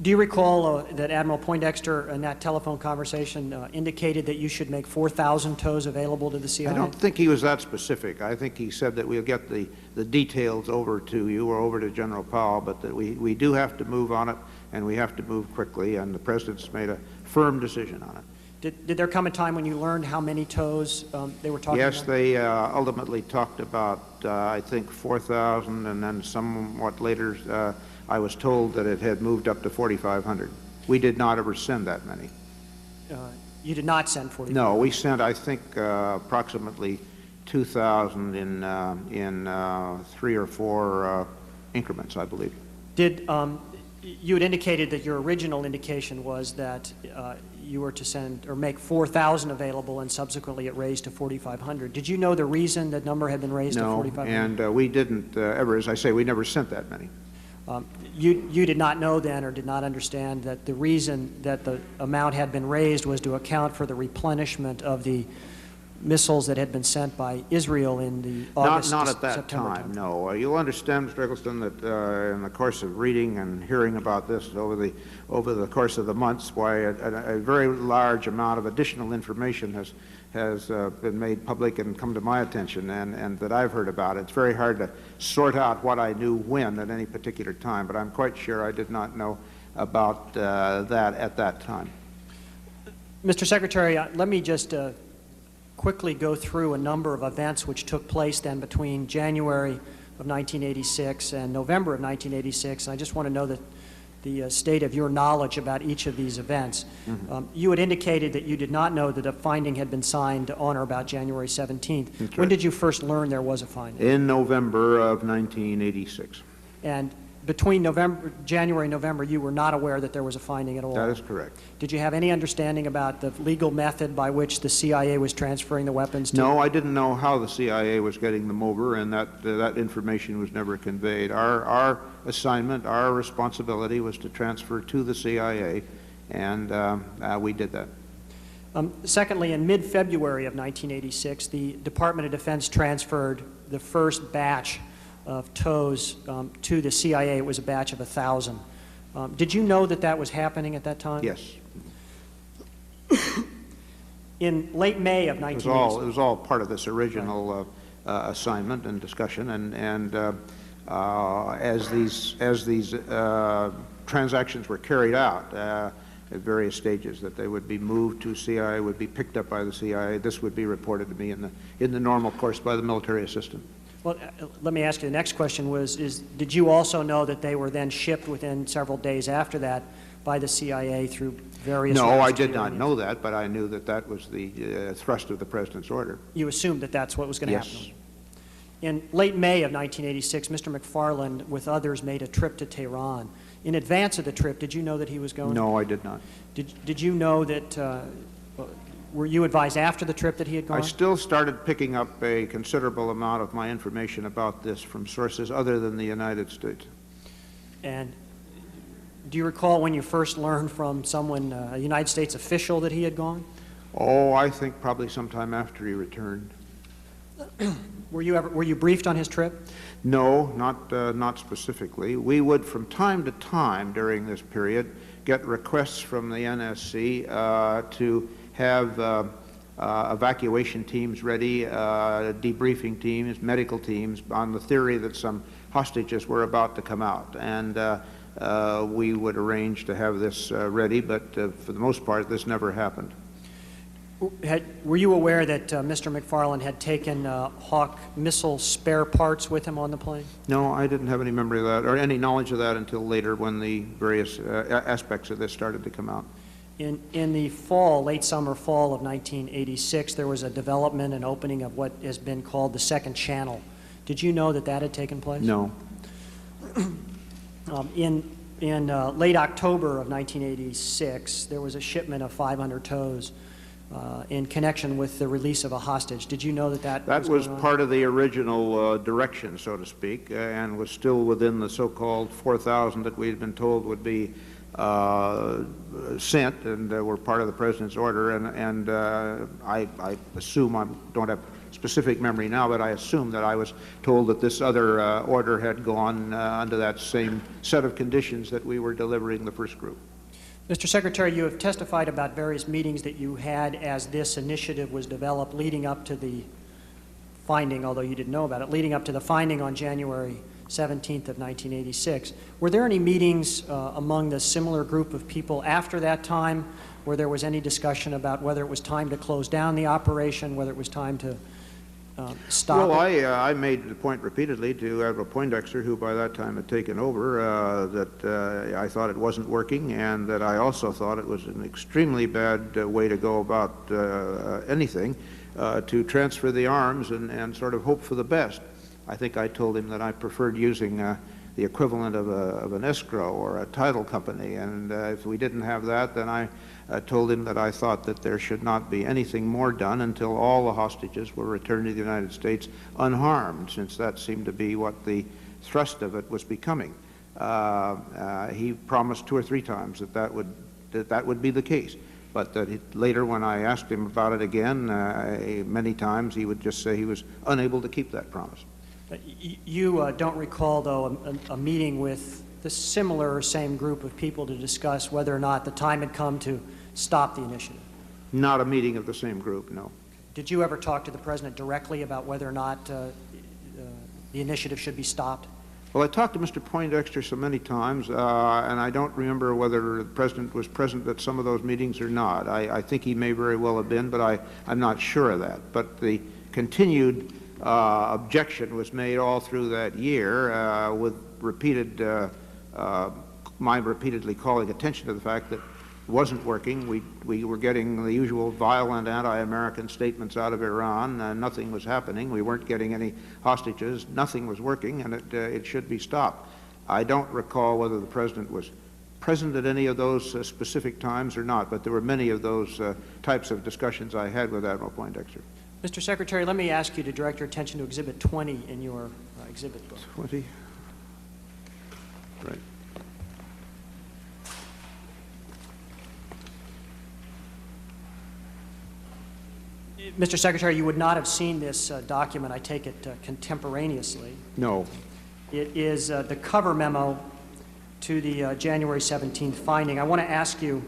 Do you recall that Admiral Poindexter in that telephone conversation indicated that you should make 4,000 tows available to the CIA? I don't think he was that specific. I think he said that we'll get the details over to you or over to General Powell, but that we do have to move on it, and we have to move quickly, and the President's made a firm decision on it. Did there come a time when you learned how many tows they were talking about? Yes, they ultimately talked about, I think, 4,000, and then somewhat later I was told that it had moved up to 4,500. We did not ever send that many. You did not send 4,500? No, we sent, I think, approximately 2,000 in 3 or 4 increments, I believe. Did you had indicated that your original indication was that you were to send or make 4,000 available, and subsequently it raised to 4,500. Did you know the reason that number had been raised to 4,500? No, and we didn't ever, as I say, we never sent that many. You did not know then, or did not understand, that the reason that the amount had been raised was to account for the replenishment of the missiles that had been sent by Israel in the August Not at that September time, no. You'll understand, Mr. Eggleston, that in the course of reading and hearing about this over the course of the months, why a very large amount of additional information has been made public and come to my attention, and that I've heard about. It's very hard to sort out what I knew when at any particular time, but I'm quite sure I did not know about that at that time. Mr. Secretary, let me just quickly go through a number of events which took place then between January of 1986 and November of 1986. And I just want to know the state of your knowledge about each of these events. You had indicated that you did not know that a finding had been signed on or about January 17th. That's when right. did you first learn there was a finding? In November of 1986. And between January and November, you were not aware that there was a finding at all? That is correct. Did you have any understanding about the legal method by which the CIA was transferring the weapons to? No, I didn't know how the CIA was getting them over, and that information was never conveyed. Our assignment, our responsibility was to transfer to the CIA, and we did that. Secondly, in mid-February of 1986, the Department of Defense transferred the first batch of tows to the CIA. It was a batch of 1,000. Did you know that that was happening at that time? Yes. In late May of 1986. It was all part of this original assignment and discussion, and as these transactions were carried out at various stages, that they would be moved to CIA, would be picked up by the CIA. This would be reported to me in the normal course by the military assistant. Well, let me ask you, the next question was, did you also know that they were then shipped within several days after that by the CIA through various... No, I did not know that, but I knew that that was the thrust of the President's order. You assumed that that's what was going to happen? Yes. In late May of 1986, Mr. McFarland, with others, made a trip to Tehran. In advance of the trip, did you know that he was going? No, I did not. Did you know that were you advised after the trip that he had gone? I still started picking up a considerable amount of my information about this from sources other than the United States. And do you recall when you first learned from someone, a United States official, that he had gone? Oh, I think probably sometime after he returned. Were you briefed on his trip? No, not specifically. We would, from time to time during this period, get requests from the NSC to have evacuation teams ready, debriefing teams, medical teams, on the theory that some hostages were about to come out. And we would arrange to have this ready, but for the most part, this never happened. Were you aware that Mr. McFarland had taken Hawk missile spare parts with him on the plane? No, I didn't have any memory of that or any knowledge of that until later when the various aspects of this started to come out. In the fall, late summer, fall of 1986, there was a development and opening of what has been called the second channel. Did you know that that had taken place? No. In late October of 1986, there was a shipment of 500 tows in connection with the release of a hostage. Did you know that That was part of the original direction, so to speak, and was still within the so-called 4,000 that we had been told would be sent, and were part of the President's order. And I assume, I don't have specific memory now, but I assume that I was told that this other order had gone under that same set of conditions that we were delivering the first group. Mr. Secretary, you have testified about various meetings that you had as this initiative was developed leading up to the finding, although you didn't know about it, leading up to the finding on January 17th of 1986. Were there any meetings among the similar group of people after that time where there was any discussion about whether it was time to close down the operation, whether it was time to stop Well, it? I made the point repeatedly to Admiral Poindexter, who by that time had taken over, that I thought it wasn't working, and that I also thought it was an extremely bad way to go about anything, to transfer the arms and sort of hope for the best. I think I told him that I preferred using the equivalent of an escrow or a title company, and if we didn't have that, then I told him that I thought that there should not be anything more done until all the hostages were returned to the United States unharmed, since that seemed to be what the thrust of it was becoming. He promised 2 or 3 times that would be the case, but that later, when I asked him about it again, many times he would just say he was unable to keep that promise. You don't recall, though, a meeting with the similar or same group of people to discuss whether or not the time had come to stop the initiative? Not a meeting of the same group, no. Did you ever talk to the President directly about whether or not the initiative should be stopped? Well, I talked to Mr. Poindexter so many times, and I don't remember whether the President was present at some of those meetings or not. I think he may very well have been, but I'm not sure of that. But the continued objection was made all through that year with my repeatedly calling attention to the fact that it wasn't working. We were getting the usual violent anti-American statements out of Iran. Nothing was happening. We weren't getting any hostages. Nothing was working, and it should be stopped. I don't recall whether the President was present at any of those specific times or not, but there were many of those types of discussions I had with Admiral Poindexter. Mr. Secretary, let me ask you to direct your attention to Exhibit 20 in your exhibit book. 20? Right. Mr. Secretary, you would not have seen this document, I take it, contemporaneously. No. It is the cover memo to the January 17th finding. I want to ask you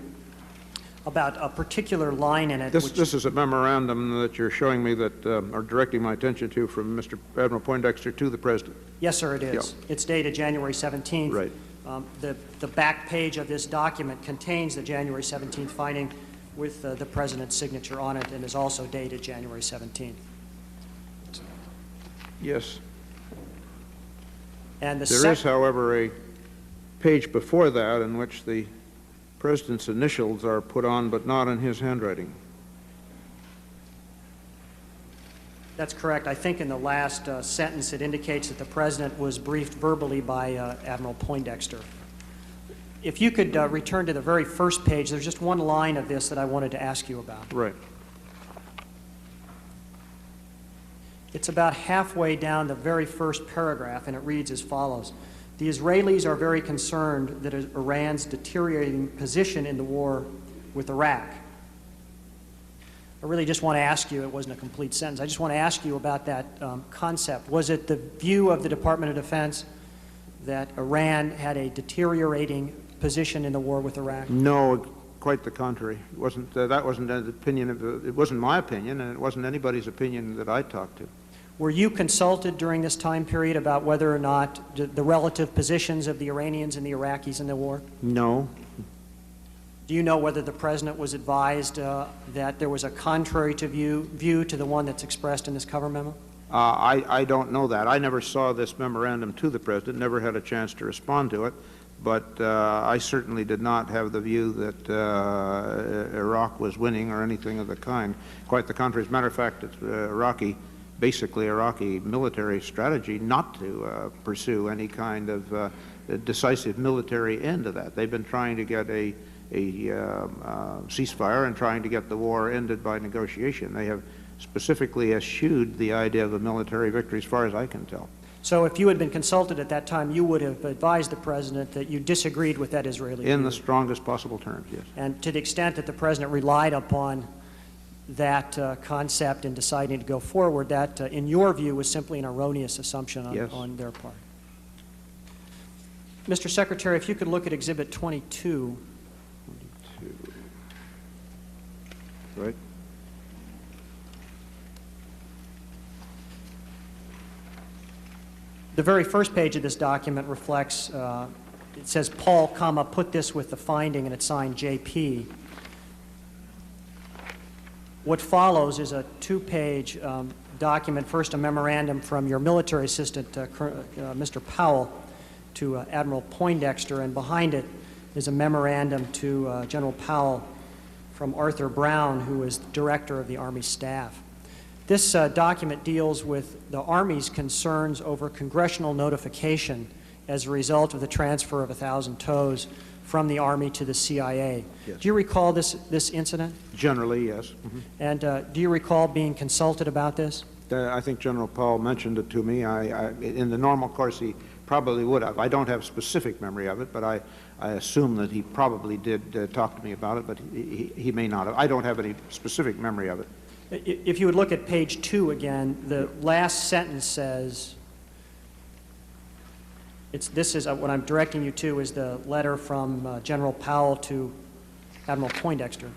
about a particular line in it. This is a memorandum that you're showing me that, or directing my attention to, from Mr. Admiral Poindexter to the President. Yes, sir, it is. Yeah. It's dated January 17th. Right. The back page of this document contains the January 17th finding with the President's signature on it, and is also dated January 17th. Yes. And There is, however, a page before that in which the President's initials are put on, but not in his handwriting. That's correct. I think in the last sentence it indicates that the President was briefed verbally by Admiral Poindexter. If you could return to the very first page, there's just one line of this that I wanted to ask you about. Right. It's about halfway down the very first paragraph, and it reads as follows. The Israelis are very concerned that Iran's deteriorating position in the war with Iraq. I really just want to ask you, it wasn't a complete sentence, I just want to ask you about that concept. Was it the view of the Department of Defense that Iran had a deteriorating position in the war with Iraq? No, quite the contrary. It wasn't, that wasn't an opinion it wasn't my opinion, and it wasn't anybody's opinion that I talked to. Were you consulted during this time period about whether or not the relative positions of the Iranians and the Iraqis in the war? No. Do you know whether the President was advised that there was a contrary to view to the one that's expressed in this cover memo? I don't know that. I never saw this memorandum to the President, never had a chance to respond to it, but I certainly did not have the view that Iraq was winning or anything of the kind. Quite the contrary. As a matter of fact, it's basically Iraqi military strategy not to pursue any kind of decisive military end to that. They've been trying to get a ceasefire and trying to get the war ended by negotiation. They have specifically eschewed the idea of a military victory, as far as I can tell. So if you had been consulted at that time, you would have advised the President that you disagreed with that Israeli view? In the strongest possible terms, yes. And to the extent that the President relied upon that concept in deciding to go forward, that, in your view, was simply an erroneous assumption on their part. Mr. Secretary, if you could look at Exhibit 22. Right. The very first page of this document reflects, it says, Paul, comma, put this with the finding, and it's signed JP. What follows is a two-page document, first a memorandum from your military assistant, Mr. Powell, to Admiral Poindexter, and behind it is a memorandum to General Powell from Arthur Brown, who is director of the Army staff. This document deals with the Army's concerns over congressional notification as a result of the transfer of 1,000 TOWs from the Army to the CIA. Yes. Do you recall this incident? Generally, yes. Mm-hmm. And do you recall being consulted about this? I think General Powell mentioned it to me. In the normal course, he probably would have. I don't have specific memory of it, but I assume that he probably did talk to me about it, but he may not have. I don't have any specific memory of it. If you would look at page 2 again, the last sentence says, this is what I'm directing you to is the letter from General Powell to Admiral Poindexter.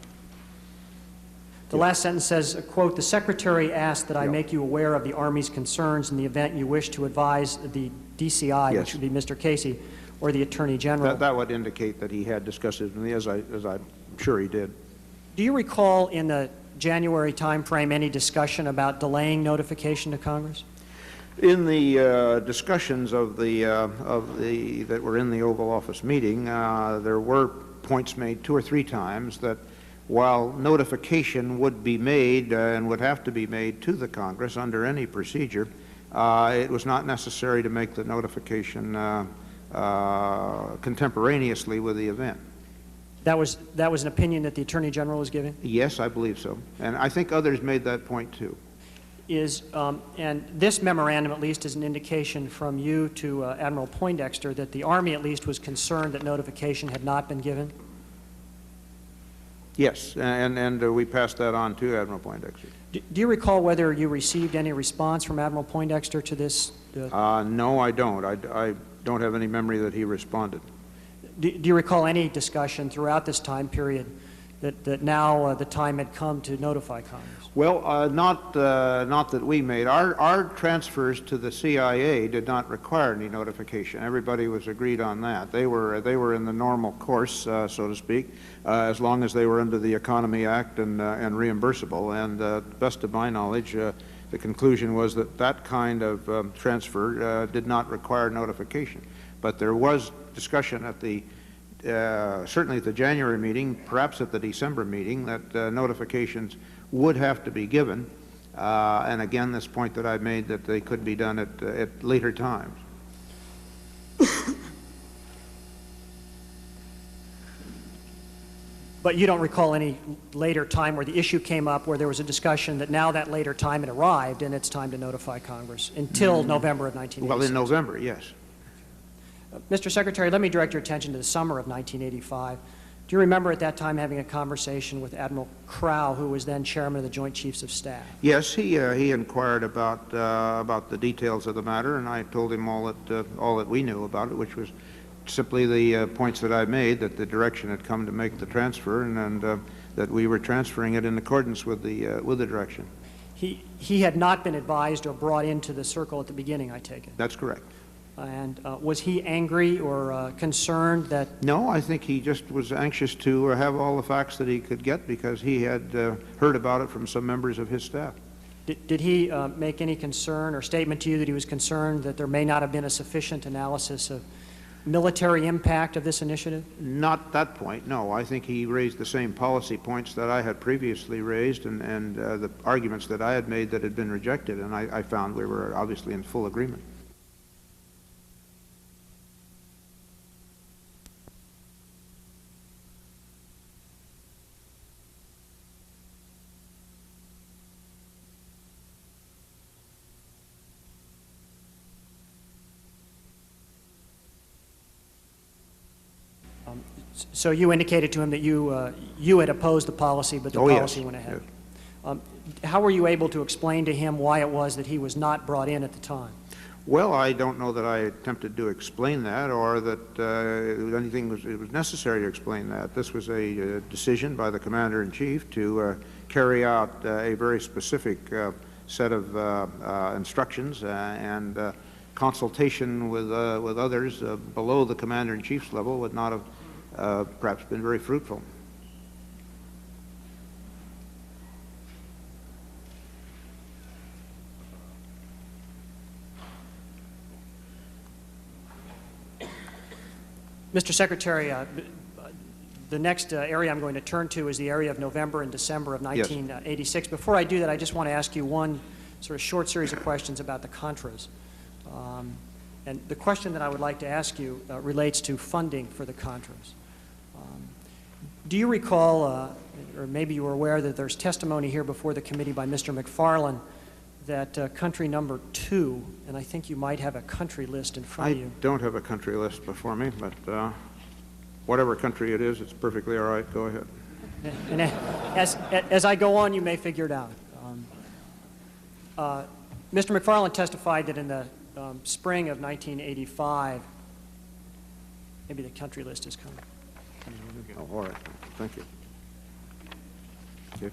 The last sentence says, quote, the Secretary asked that I make you aware of the Army's concerns in the event you wish to advise the DCI, which would be Mr. Casey, or the Attorney General. That would indicate that he had discussed it with me, as I'm sure he did. Do you recall in the January time frame any discussion about delaying notification to Congress? In the discussions that were in the Oval Office meeting, there were points made 2 or 3 times that while notification would be made and would have to be made to the Congress under any procedure, it was not necessary to make the notification contemporaneously with the event. That was an opinion that the Attorney General was giving? Yes, I believe so. And I think others made that point too. And this memorandum at least is an indication from you to Admiral Poindexter that the Army at least was concerned that notification had not been given? Yes, and we passed that on to Admiral Poindexter. Do you recall whether you received any response from Admiral Poindexter to this? No, I don't. I don't have any memory that he responded. Do you recall any discussion throughout this time period that now the time had come to notify Congress? Well, not that we made. Our transfers to the CIA did not require any notification. Everybody was agreed on that. They were in the normal course, so to speak, as long as they were under the Economy Act and reimbursable. And to the best of my knowledge, the conclusion was that that kind of transfer did not require notification. But there was discussion at the certainly at the January meeting, perhaps at the December meeting, that notifications would have to be given. And again, this point that I made that they could be done at later times. But you don't recall any later time where the issue came up where there was a discussion that now that later time had arrived and it's time to notify Congress until November of 1986? Well, in November, yes. Mr. Secretary, let me direct your attention to the summer of 1985. Do you remember at that time having a conversation with Admiral Crow, who was then chairman of the Joint Chiefs of Staff? Yes, he inquired about the details of the matter, and I told him all that we knew about it, which was simply the points that I made, that the direction had come to make the transfer, and that we were transferring it in accordance with the direction. He had not been advised or brought into the circle at the beginning, I take it? That's correct. And was he angry or concerned that... No, I think he just was anxious to have all the facts that he could get because he had heard about it from some members of his staff. Did he make any concern or statement to you that he was concerned that there may not have been a sufficient analysis of military impact of this initiative? Not that point, no. I think he raised the same policy points that I had previously raised and the arguments that I had made that had been rejected, and I found we were obviously in full agreement. So you indicated to him that you had opposed the policy, but the policy went ahead. Yes. How were you able to explain to him why it was that he was not brought in at the time? Well, I don't know that I attempted to explain that or that it was necessary to explain that. This was a decision by the Commander-in-Chief to carry out a very specific set of instructions and consultation with others below the Commander-in-Chief's level would not have perhaps been very fruitful. Mr. Secretary, the next area I'm going to turn to is the area of November and December of 1986. Yes. Before I do that, I just want to ask you one sort of short series of questions about the Contras. And the question that I would like to ask you relates to funding for the Contras. Do you recall, or maybe you were aware, that there's testimony here before the committee by Mr. McFarland that country number 2, and I think you might have a country list in front of you. I don't have a country list before me, but whatever country it is, it's perfectly all right. Go ahead. And as I go on, you may figure it out. Mr. McFarland testified that in the spring of 1985, maybe the country list is coming. Oh, all right. Thank you. Okay.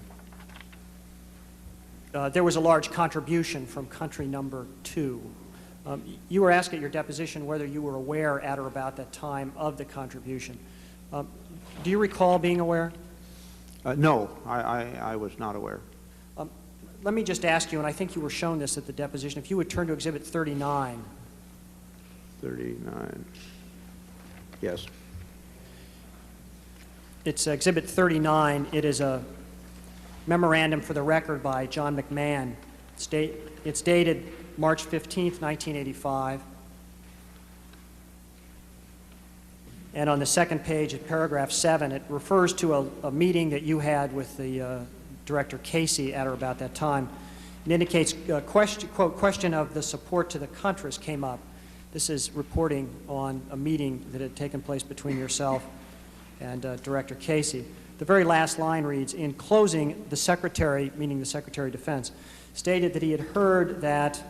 There was a large contribution from country number 2. You were asked at your deposition whether you were aware at or about that time of the contribution. Do you recall being aware? No, I was not aware. Let me just ask you, and I think you were shown this at the deposition, if you would turn to Exhibit 39. 39. Yes. It's Exhibit 39. It is a memorandum for the record by John McMahon. It's dated March 15th, 1985. And on the second page at paragraph 7, it refers to a meeting that you had with the Director Casey at or about that time. It indicates, quote, question of the support to the Contras came up. This is reporting on a meeting that had taken place between yourself and Director Casey. The very last line reads, in closing, the Secretary, meaning the Secretary of Defense, stated that he had heard that,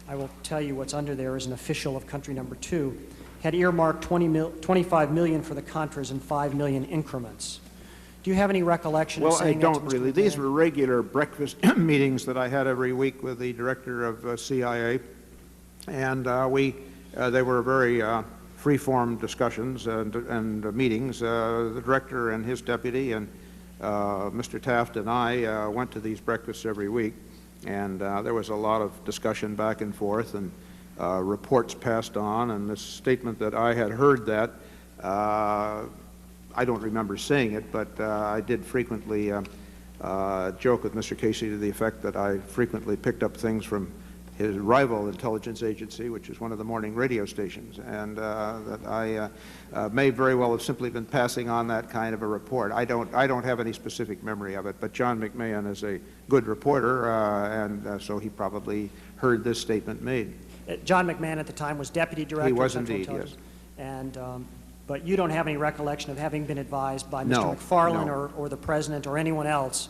I will tell you what's under there as an official of country number 2, had earmarked $25 million for the Contras in $5 million increments. Do you have any recollection of saying that? Well, I don't really. These were regular breakfast meetings that I had every week with the Director of CIA, and they were very free-form discussions and meetings. The Director and his deputy and Mr. Taft and I went to these breakfasts every week, and there was a lot of discussion back and forth and reports passed on, and this statement that I had heard that, I don't remember saying it, but I did frequently joke with Mr. Casey to the effect that I frequently picked up things from his rival intelligence agency, which is one of the morning radio stations, and that I may very well have simply been passing on that kind of a report. I don't have any specific memory of it, but John McMahon is a good reporter, and so he probably heard this statement made. John McMahon at the time was deputy director. He was of Central indeed, Intelligence. yes. And but you don't have any recollection of having been advised by Mr. No, McFarlane no. or the president or anyone else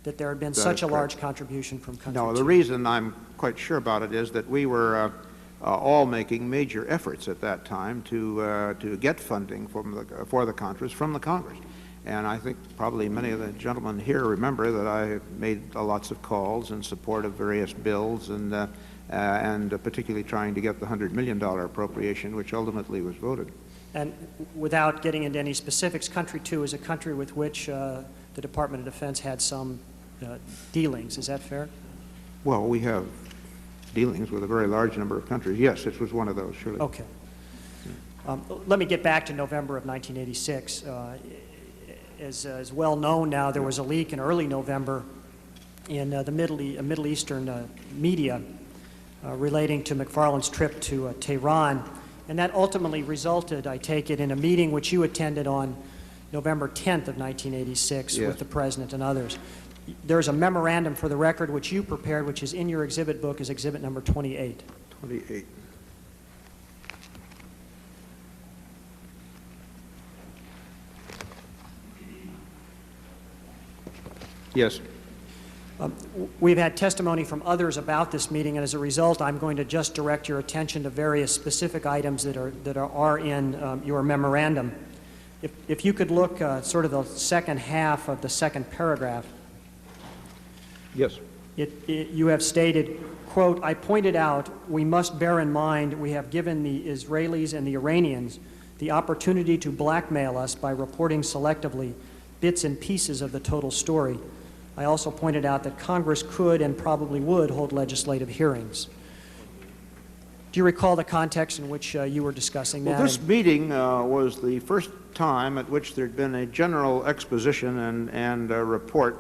that there had been That such is a large correct. contribution from country No, the two? reason I'm quite sure about it is that we were all making major efforts at that time to get funding for the Contras from the Congress. And I think probably many of the gentlemen here remember that I made lots of calls in support of various bills and particularly trying to get the $100 million appropriation, which ultimately was voted. And without getting into any specifics, country two is a country with which the Department of Defense had some dealings. Is that fair? Well, we have dealings with a very large number of countries. Yes, this was one of those, surely. Okay. Let me get back to November of 1986. As well known now, there was a leak in early November in the Middle Eastern media relating to McFarlane's trip to Tehran, and that ultimately resulted, I take it, in a meeting which you attended on November 10th of 1986 Yes. with the President and others. There's a memorandum for the record which you prepared, which is in your exhibit book as exhibit number 28. 28. Yes. We've had testimony from others about this meeting, and as a result, I'm going to just direct your attention to various specific items that are in your memorandum. If you could look sort of the second half of the second paragraph. Yes. You have stated, quote, "I pointed out we must bear in mind we have given the Israelis and the Iranians the opportunity to blackmail us by reporting selectively bits and pieces of the total story. I also pointed out that Congress could and probably would hold legislative hearings." Do you recall the context in which you were discussing that? Well, this meeting was the first time at which there had been a general exposition and a report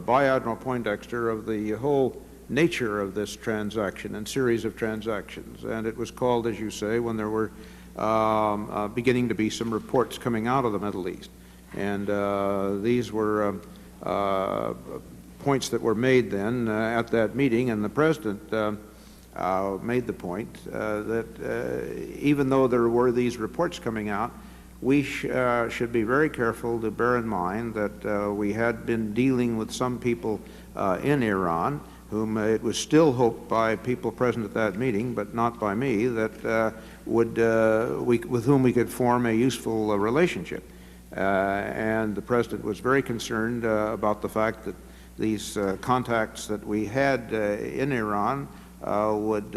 by Admiral Poindexter of the whole nature of this transaction and series of transactions. And it was called, as you say, when there were beginning to be some reports coming out of the Middle East. And these were points that were made then at that meeting, and the President made the point that even though there were these reports coming out, we should be very careful to bear in mind that we had been dealing with some people in Iran whom it was still hoped by people present at that meeting, but not by me, that with whom we could form a useful relationship. And the President was very concerned about the fact that these contacts that we had in Iran would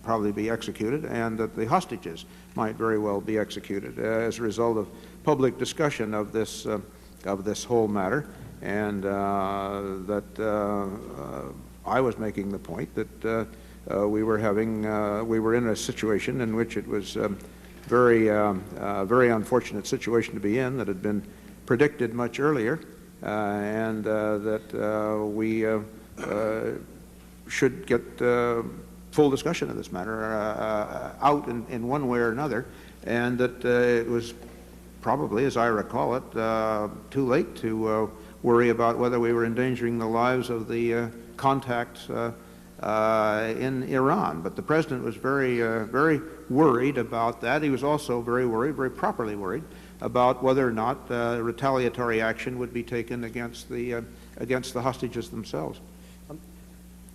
probably be executed, and that the hostages might very well be executed as a result of public discussion of this whole matter, and that I was making the point that we were in a situation in which it was very unfortunate situation to be in, that had been predicted much earlier, and that we should get full discussion of this matter out in one way or another, and that it was probably, as I recall it, too late to worry about whether we were endangering the lives of the contacts in Iran. But the President was very worried about that. He was also very worried, very properly worried, about whether or not retaliatory action would be taken against the hostages themselves.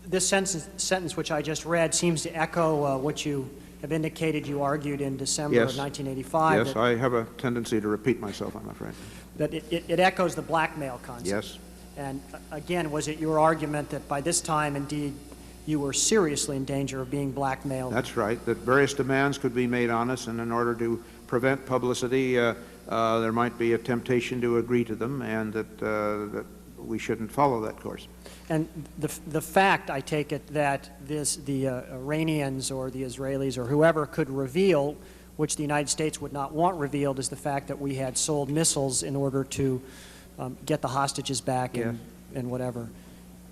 This sentence which I just read seems to echo what you have indicated you argued in December of 1985. Yes, I have a tendency to repeat myself, I'm afraid. That it echoes the blackmail concept. Yes. And again, was it your argument that by this time, indeed, you were seriously in danger of being blackmailed? That's right, that various demands could be made on us, and in order to prevent publicity, there might be a temptation to agree to them, and that we shouldn't follow that course. And the fact, I take it, that the Iranians or the Israelis or whoever could reveal, which the United States would not want revealed, is the fact that we had sold missiles in order to get the hostages back, Yes. and whatever.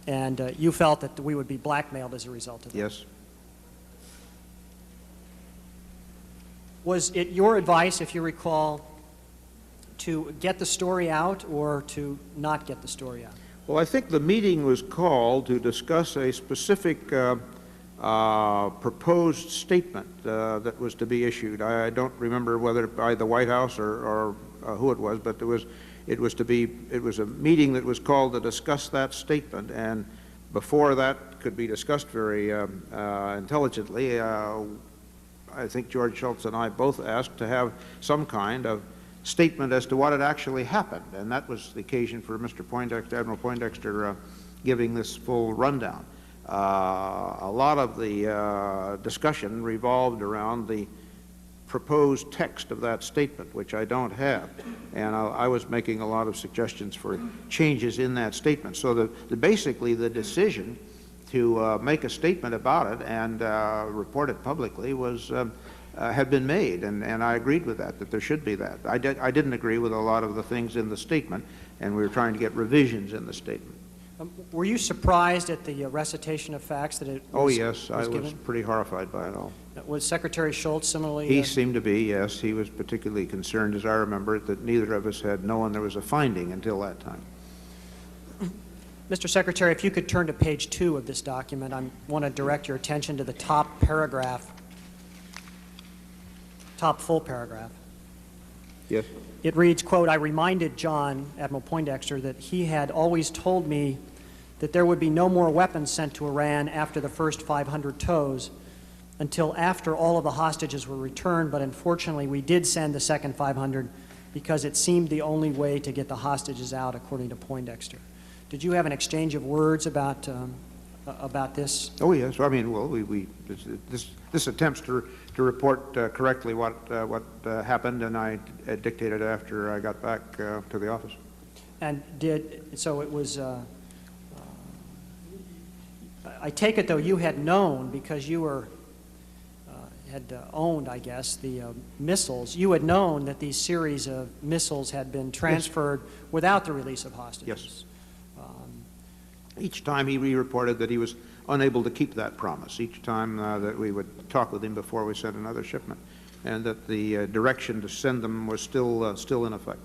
and you felt that we would be blackmailed as a result of that. Yes. Was it your advice, if you recall, to get the story out or to not get the story out? Well, I think the meeting was called to discuss a specific proposed statement that was to be issued. I don't remember whether by the White House or who it was, but it was a meeting that was called to discuss that statement, and before that could be discussed very intelligently, I think George Shultz and I both asked to have some kind of statement as to what had actually happened, and that was the occasion for Mr. Poindexter, Admiral Poindexter, giving this full rundown. A lot of the discussion revolved around the proposed text of that statement, which I don't have, and I was making a lot of suggestions for changes in that statement. So basically the decision to make a statement about it and report it publicly was had been made, and I agreed with that there should be that. I didn't agree with a lot of the things in the statement, and we were trying to get revisions in the statement. Were you surprised at the recitation of facts that it was? Oh yes, I was given? pretty horrified by it all. Was Secretary Shultz similarly? He seemed to be, yes. He was particularly concerned, as I remember it, that neither of us had known there was a finding until that time. Mr. Secretary, if you could turn to page 2 of this document, I want to direct your attention to the top paragraph, top full paragraph. Yes. It reads, quote, "I reminded John, Admiral Poindexter, that he had always told me that there would be no more weapons sent to Iran after the first 500 tows until after all of the hostages were returned, but unfortunately we did send the second 500 because it seemed the only way to get the hostages out, according to Poindexter." Did you have an exchange of words about this? Oh yes. I mean, well, this attempts to report correctly what happened, and I dictated after I got back to the office. And so it was, I take it though you had known, because you were, had owned, I guess, the missiles, you had known that these series of missiles had been transferred without the release of hostages. Yes. Each time he reported that he was unable to keep that promise, each time that we would talk with him before we sent another shipment, and that the direction to send them was still in effect.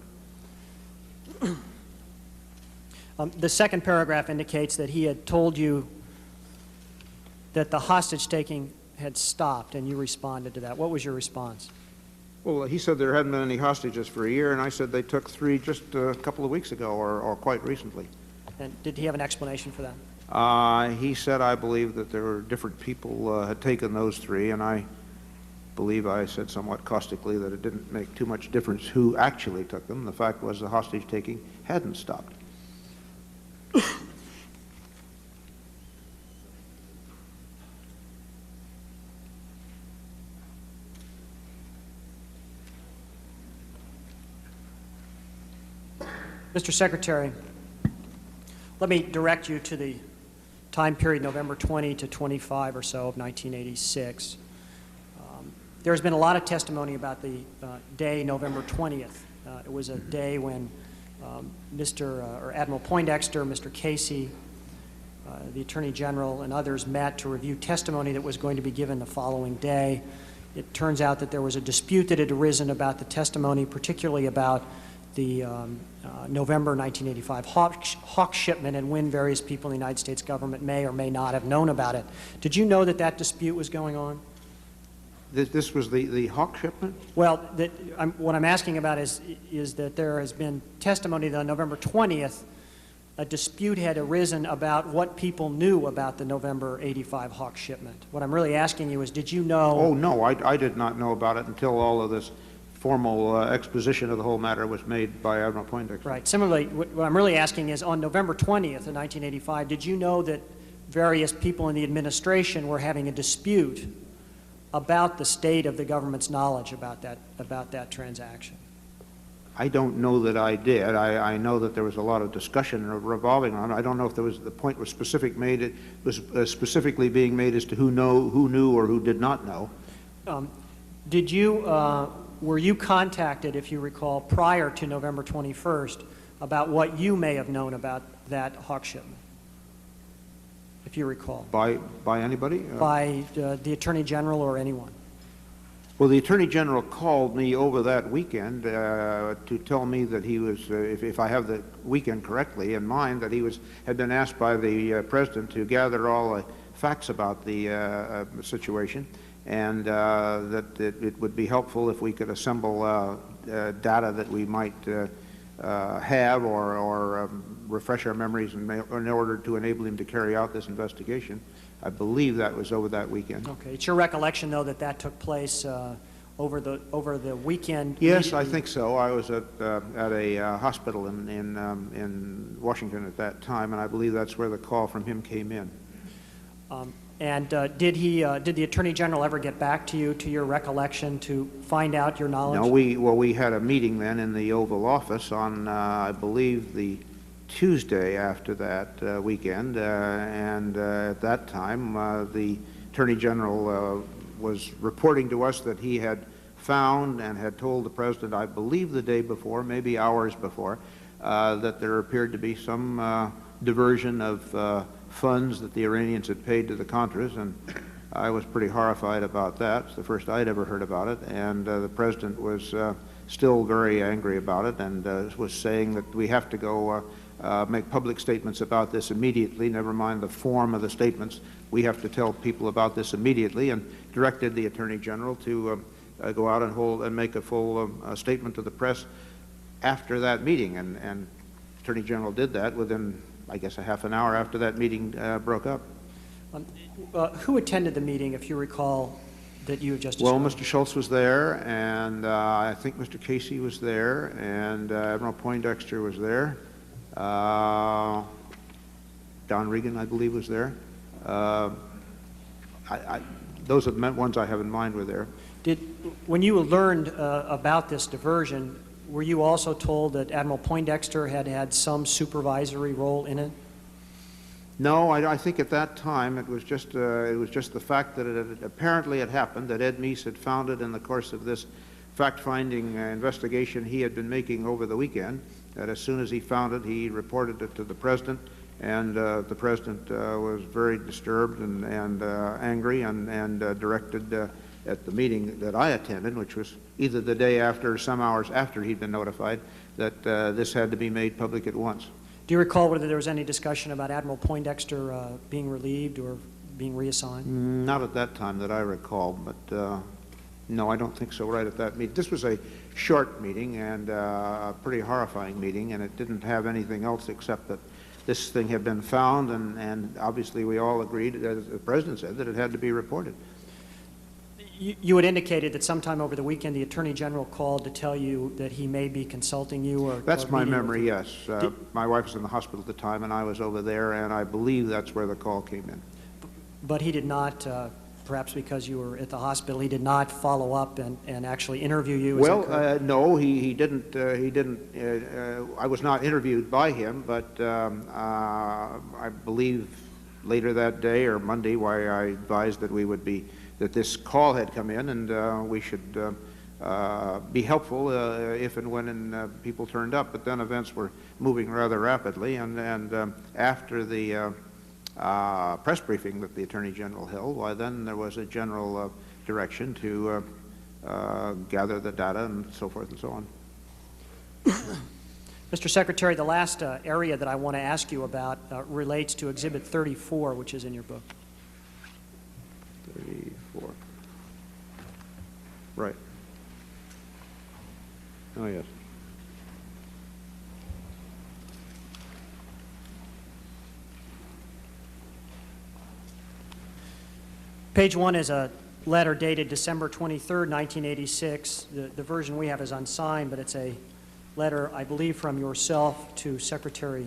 The second paragraph indicates that he had told you that the hostage-taking had stopped, and you responded to that. What was your response? Well, he said there hadn't been any hostages for a year, and I said they took 3 just a couple of weeks ago, or quite recently. And did he have an explanation for that? He said, I believe that there were different people had taken those 3, and I believe I said somewhat caustically that it didn't make too much difference who actually took them. The fact was the hostage-taking hadn't stopped. Mr. Secretary, let me direct you to the time period November 20 to 25 or so of 1986. There's been a lot of testimony about the day November 20th. It was a day when Admiral Poindexter, Mr. Casey, the Attorney General, and others met to review testimony that was going to be given the following day. It turns out that there was a dispute that had arisen about the testimony, particularly about the November 1985 Hawk shipment and when various people in the United States government may or may not have known about it. Did you know that that dispute was going on? This was the Hawk shipment? Well, what I'm asking about is that there has been testimony that on November 20th, a dispute had arisen about what people knew about the November 85 Hawk shipment. What I'm really asking you is, did you know? Oh, no, I did not know about it until all of this formal exposition of the whole matter was made by Admiral Poindexter. Right. Similarly, what I'm really asking is, on November 20th of 1985, did you know that various people in the administration were having a dispute about the state of the government's knowledge about that transaction? I don't know that I did. I know that there was a lot of discussion revolving on it. I don't know if the point was specifically being made as to who knew or who did not know. Were you contacted, if you recall, prior to November 21st about what you may have known about that Hawk shipment? if you recall, By anybody? by the Attorney General or anyone. Well, the Attorney General called me over that weekend to tell me that he was, if I have the weekend correctly in mind, that he had been asked by the President to gather all the facts about the situation, and that it would be helpful if we could assemble data that we might have or refresh our memories in order to enable him to carry out this investigation. I believe that was over that weekend. Okay. It's your recollection, though, that took place over the weekend? Yes, I think so. I was at a hospital in Washington at that time, and I believe that's where the call from him came in. And did the Attorney General ever get back to you, to your recollection, to find out your knowledge? No, we had a meeting then in the Oval Office on, I believe, the Tuesday after that weekend, and at that time the Attorney General was reporting to us that he had found and had told the President, I believe the day before, maybe hours before, that there appeared to be some diversion of funds that the Iranians had paid to the Contras, and I was pretty horrified about that. It's the first I'd ever heard about it, and the President was still very angry about it, and was saying that we have to go make public statements about this immediately, never mind the form of the statements. We have to tell people about this immediately, and directed the Attorney General to go out and make a full statement to the press after that meeting, and Attorney General did that within, I guess, a half an hour after that meeting broke up. Who attended the meeting, if you recall, that you had just described? Well, Mr. Schultz was there, and I think Mr. Casey was there, and Admiral Poindexter was there. Don Regan, I believe, was there. Those are the ones I have in mind were there. When you learned about this diversion, were you also told that Admiral Poindexter had had some supervisory role in it? No, I think at that time it was just the fact that it apparently had happened, that Ed Meese had found it in the course of this fact-finding investigation he had been making over the weekend, that as soon as he found it, he reported it to the President, and the President was very disturbed and angry, and directed at the meeting that I attended, which was either the day after or some hours after he'd been notified, that this had to be made public at once. Do you recall whether there was any discussion about Admiral Poindexter being relieved or being reassigned? Not at that time that I recall, but no, I don't think so right at that meeting. This was a short meeting and a pretty horrifying meeting, and it didn't have anything else except that this thing had been found, and obviously we all agreed, as the President said, that it had to be reported. You had indicated that sometime over the weekend the Attorney General called to tell you that he may be consulting you or That's my meeting memory, with you. yes. My wife was in the hospital at the time, and I was over there, and I believe that's where the call came in. But he did not, perhaps because you were at the hospital, he did not follow up and actually interview you? Well, no, he didn't. I was not interviewed by him, but I believe later that day or Monday, why I advised that this call had come in, and we should be helpful if and when people turned up. But then events were moving rather rapidly, and after the press briefing that the Attorney General held, why then there was a general direction to gather the data and so forth and so on. Mr. Secretary, the last area that I want to ask you about relates to Exhibit 34, which is in your book. 34. Right. Oh, yes. Page 1 is a letter dated December 23rd, 1986. The version we have is unsigned, but it's a letter, I believe, from yourself to Secretary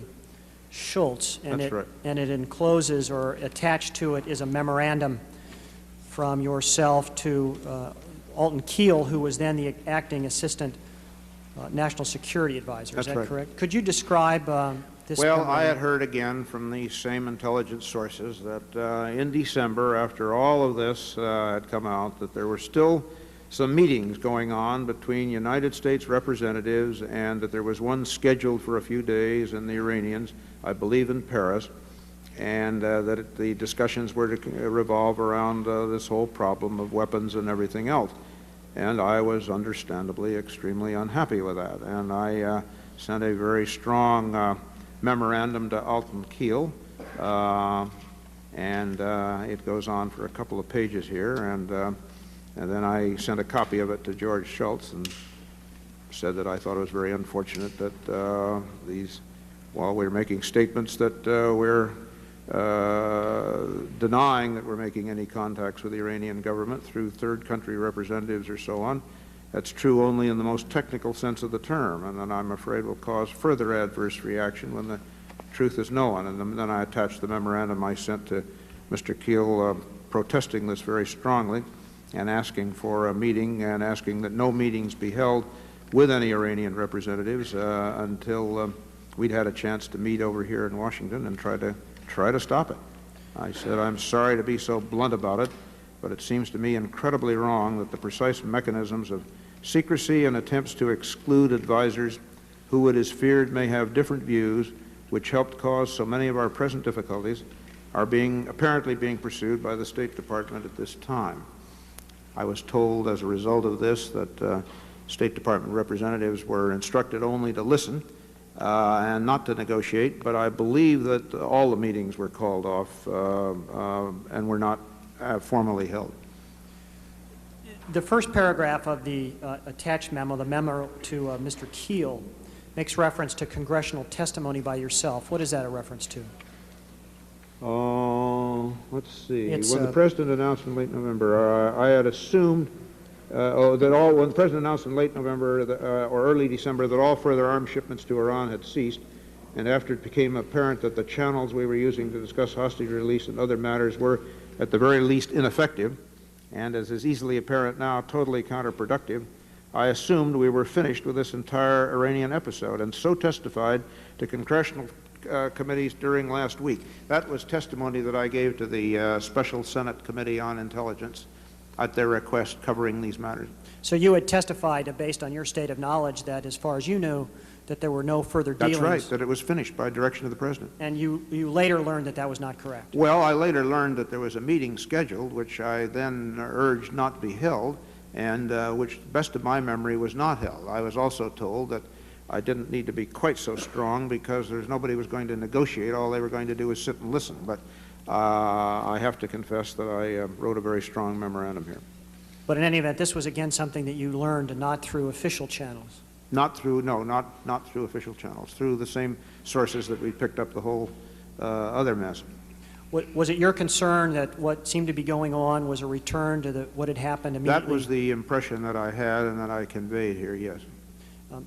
Schultz. And That's right. And it encloses, or attached to it, is a memorandum from yourself to Alton Keel, who was then the acting assistant national security advisor. That's Is that right. correct? Could you describe this? Well, I memorandum? had heard again from these same intelligence sources that in December, after all of this had come out, that there were still some meetings going on between United States representatives, and that there was one scheduled for a few days, and the Iranians, I believe in Paris, and that the discussions were to revolve around this whole problem of weapons and everything else. And I was understandably extremely unhappy with that. And I sent a very strong memorandum to Alton Keel, and it goes on for a couple of pages here. And then I sent a copy of it to George Schultz and said that I thought it was very unfortunate that while we're making statements that we're denying that we're making any contacts with the Iranian government through third country representatives or so on. That's true only in the most technical sense of the term, and then I'm afraid will cause further adverse reaction when the truth is known. And then I attached the memorandum I sent to Mr. Keel protesting this very strongly and asking for a meeting and asking that no meetings be held with any Iranian representatives until we'd had a chance to meet over here in Washington and try to stop it. I said, I'm sorry to be so blunt about it, but it seems to me incredibly wrong that the precise mechanisms of secrecy and attempts to exclude advisors who it is feared may have different views, which helped cause so many of our present difficulties, are apparently being pursued by the State Department at this time. I was told as a result of this that State Department representatives were instructed only to listen and not to negotiate, but I believe that all the meetings were called off and were not formally held. The first paragraph of the attached memo, the memo to Mr. Keel, makes reference to congressional testimony by yourself. What is that a reference to? Let's see. It's, when the President announced in late November, I had assumed when the President announced in late November or early December that all further arms shipments to Iran had ceased, and after it became apparent that the channels we were using to discuss hostage release and other matters were, at the very least, ineffective, and as is easily apparent now, totally counterproductive, I assumed we were finished with this entire Iranian episode, and so testified to congressional committees during last week. That was testimony that I gave to the Special Senate Committee on Intelligence at their request covering these matters. So you had testified, based on your state of knowledge, that as far as you knew, that there were no further dealings. That's right, that it was finished by direction of the President. And you later learned that that was not correct. Well, I later learned that there was a meeting scheduled, which I then urged not be held, and which, best of my memory, was not held. I was also told that I didn't need to be quite so strong because nobody was going to negotiate. All they were going to do was sit and listen. But I have to confess that I wrote a very strong memorandum here. But in any event, this was again something that you learned not through official channels. Not through official channels, through the same sources that we picked up the whole other mess. Was it your concern that what seemed to be going on was a return to what had happened immediately? That was the impression that I had and that I conveyed here, yes.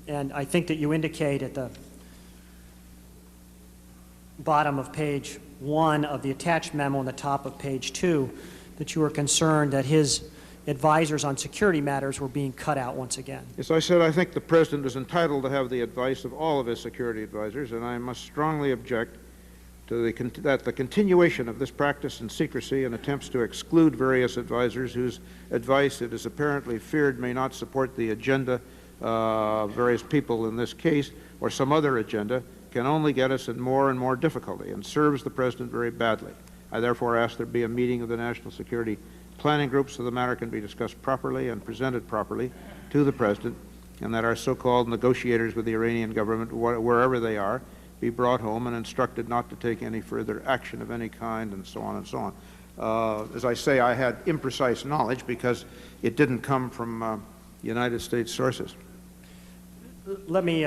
And I think that you indicate at the bottom of page 1 of the attached memo and the top of page 2 that you were concerned that his advisors on security matters were being cut out once again. Yes, I said I think the President is entitled to have the advice of all of his security advisors, and I must strongly object to that the continuation of this practice in secrecy and attempts to exclude various advisors whose advice it is apparently feared may not support the agenda of various people in this case or some other agenda can only get us in more and more difficulty and serves the President very badly. I therefore ask there be a meeting of the National Security Planning Group so the matter can be discussed properly and presented properly to the President, and that our so-called negotiators with the Iranian government, wherever they are, be brought home and instructed not to take any further action of any kind, and so on and so on. As I say, I had imprecise knowledge because it didn't come from United States sources. Let me,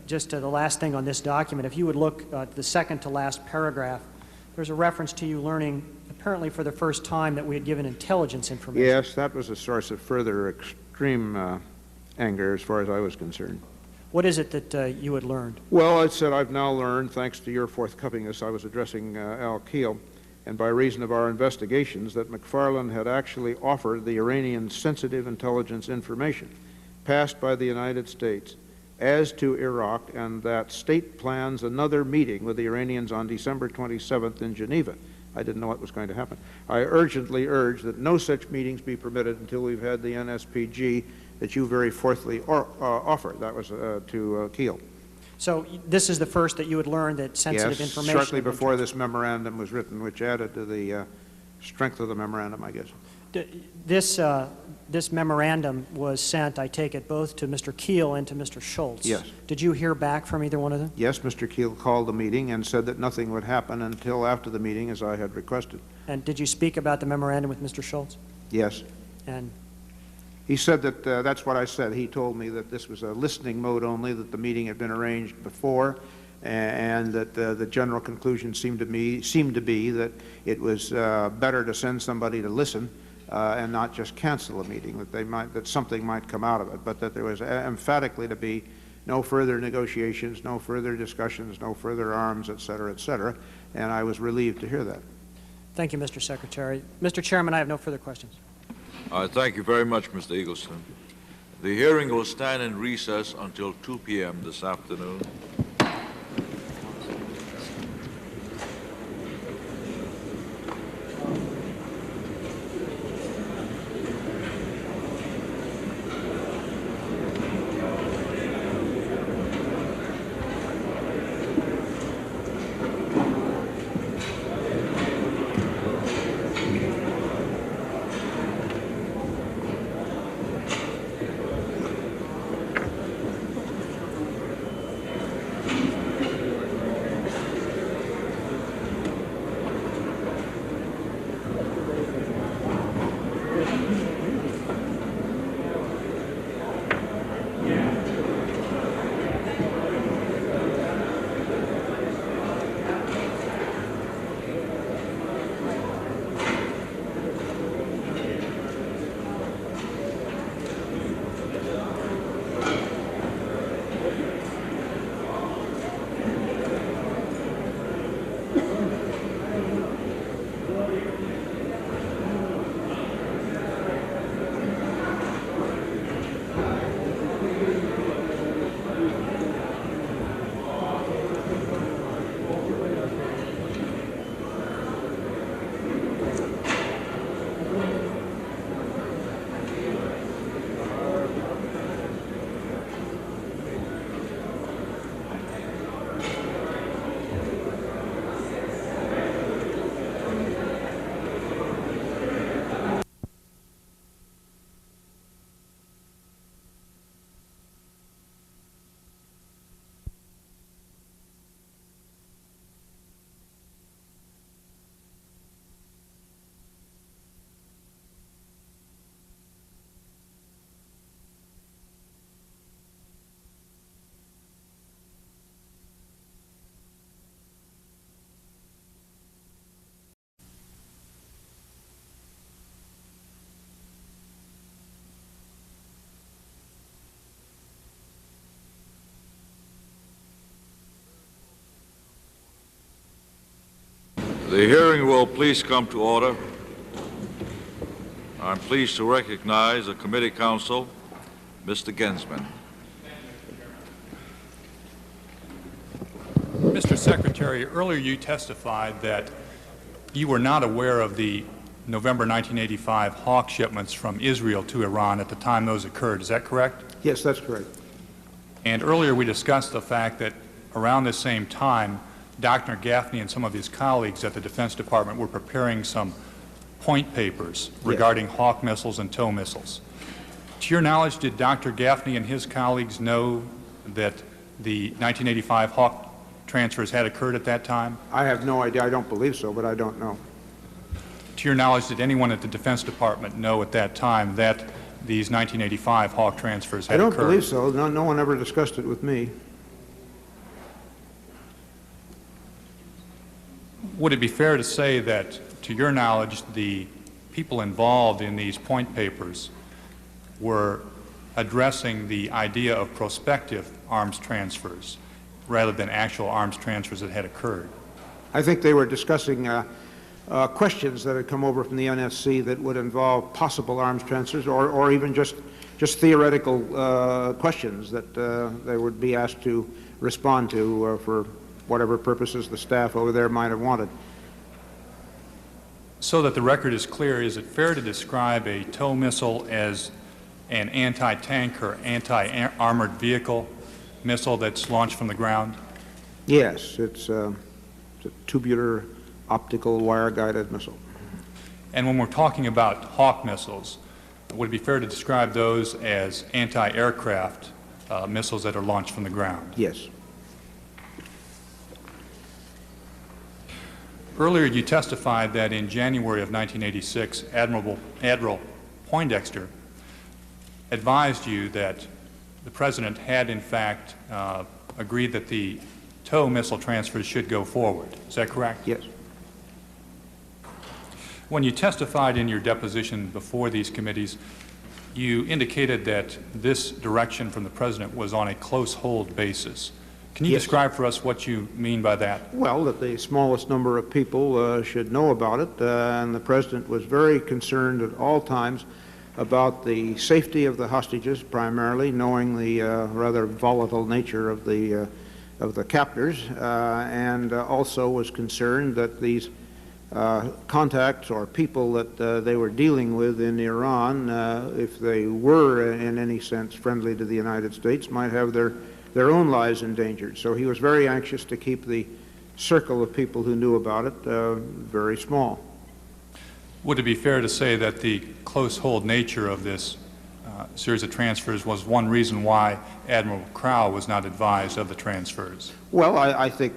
just to the last thing on this document, if you would look at the second to last paragraph, there's a reference to you learning, apparently for the first time, that we had given intelligence information. Yes, that was a source of further extreme anger as far as I was concerned. What is it that you had learned? Well, I said I've now learned, thanks to your forthcomingness, I was addressing Al Keel, and by reason of our investigations, that McFarland had actually offered the Iranian sensitive intelligence information passed by the United States as to Iraq, and that state plans another meeting with the Iranians on December 27th in Geneva. I didn't know what was going to happen. I urgently urge that no such meetings be permitted until we've had the NSPG that you very forthly offered. That was to Keel. So this is the first that you had learned that sensitive Yes, information... shortly had been before this memorandum was written, which added to the strength of the memorandum, I guess. This memorandum was sent, I take it, both to Mr. Keel and to Mr. Schultz. Yes. Did you hear back from either one of them? Yes, Mr. Keel called the meeting and said that nothing would happen until after the meeting, as I had requested. And did you speak about the memorandum with Mr. Schultz? Yes. And He said that, that's what I said. He told me that this was a listening mode only, that the meeting had been arranged before, and that the general conclusion seemed to be that it was better to send somebody to listen and not just cancel a meeting, that something might come out of it, but that there was emphatically to be no further negotiations, no further discussions, no further arms, et cetera, and I was relieved to hear that. thank you, Mr. Secretary. Mr. Chairman, I have no further questions. Thank you very much, Mr. Eagleston. The hearing will stand in recess until 2 p.m. this afternoon. The hearing will please come to order. I'm pleased to recognize the committee counsel, Mr. Gensman. Mr. Secretary, earlier you testified that you were not aware of the November 1985 hawk shipments from Israel to Iran at the time those occurred. Is that correct? Yes, that's correct. And earlier we discussed the fact that around the same time, Dr. Gaffney and some of his colleagues at the Defense Department were preparing some point papers regarding hawk missiles and tow missiles. To your knowledge, did Dr. Gaffney and his colleagues know that the 1985 hawk transfers had occurred at that time? I have no idea. I don't believe so, but I don't know. To your knowledge, did anyone at the Defense Department know at that time that these 1985 hawk transfers had occurred? I don't believe so. No one ever discussed it with me. Would it be fair to say that, to your knowledge, the people involved in these point papers were addressing the idea of prospective arms transfers rather than actual arms transfers that had occurred? I think they were discussing questions that had come over from the NSC that would involve possible arms transfers or even just theoretical questions that they would be asked to respond to for whatever purposes the staff over there might have wanted. So that the record is clear, is it fair to describe a tow missile as an anti-tank or anti-armored vehicle missile that's launched from the ground? Yes, it's a tubular optical wire-guided missile. And when we're talking about Hawk missiles, would it be fair to describe those as anti-aircraft missiles that are launched from the ground? Yes. Earlier, you testified that in January of 1986, Admiral Poindexter advised you that the President had, in fact, agreed that the TOW missile transfers should go forward. Is that correct? Yes. When you testified in your deposition before these committees, you indicated that this direction from the President was on a close hold basis. Can you Yes. describe for us what you mean by that? Well, that the smallest number of people should know about it, and the President was very concerned at all times about the safety of the hostages, primarily, knowing the rather volatile nature of the captors, and also was concerned that these contacts or people that they were dealing with in Iran, if they were in any sense friendly to the United States, might have their own lives endangered. So he was very anxious to keep the circle of people who knew about it very small. Would it be fair to say that the close hold nature of this series of transfers was one reason why Admiral Crowe was not advised of the transfers? Well, I think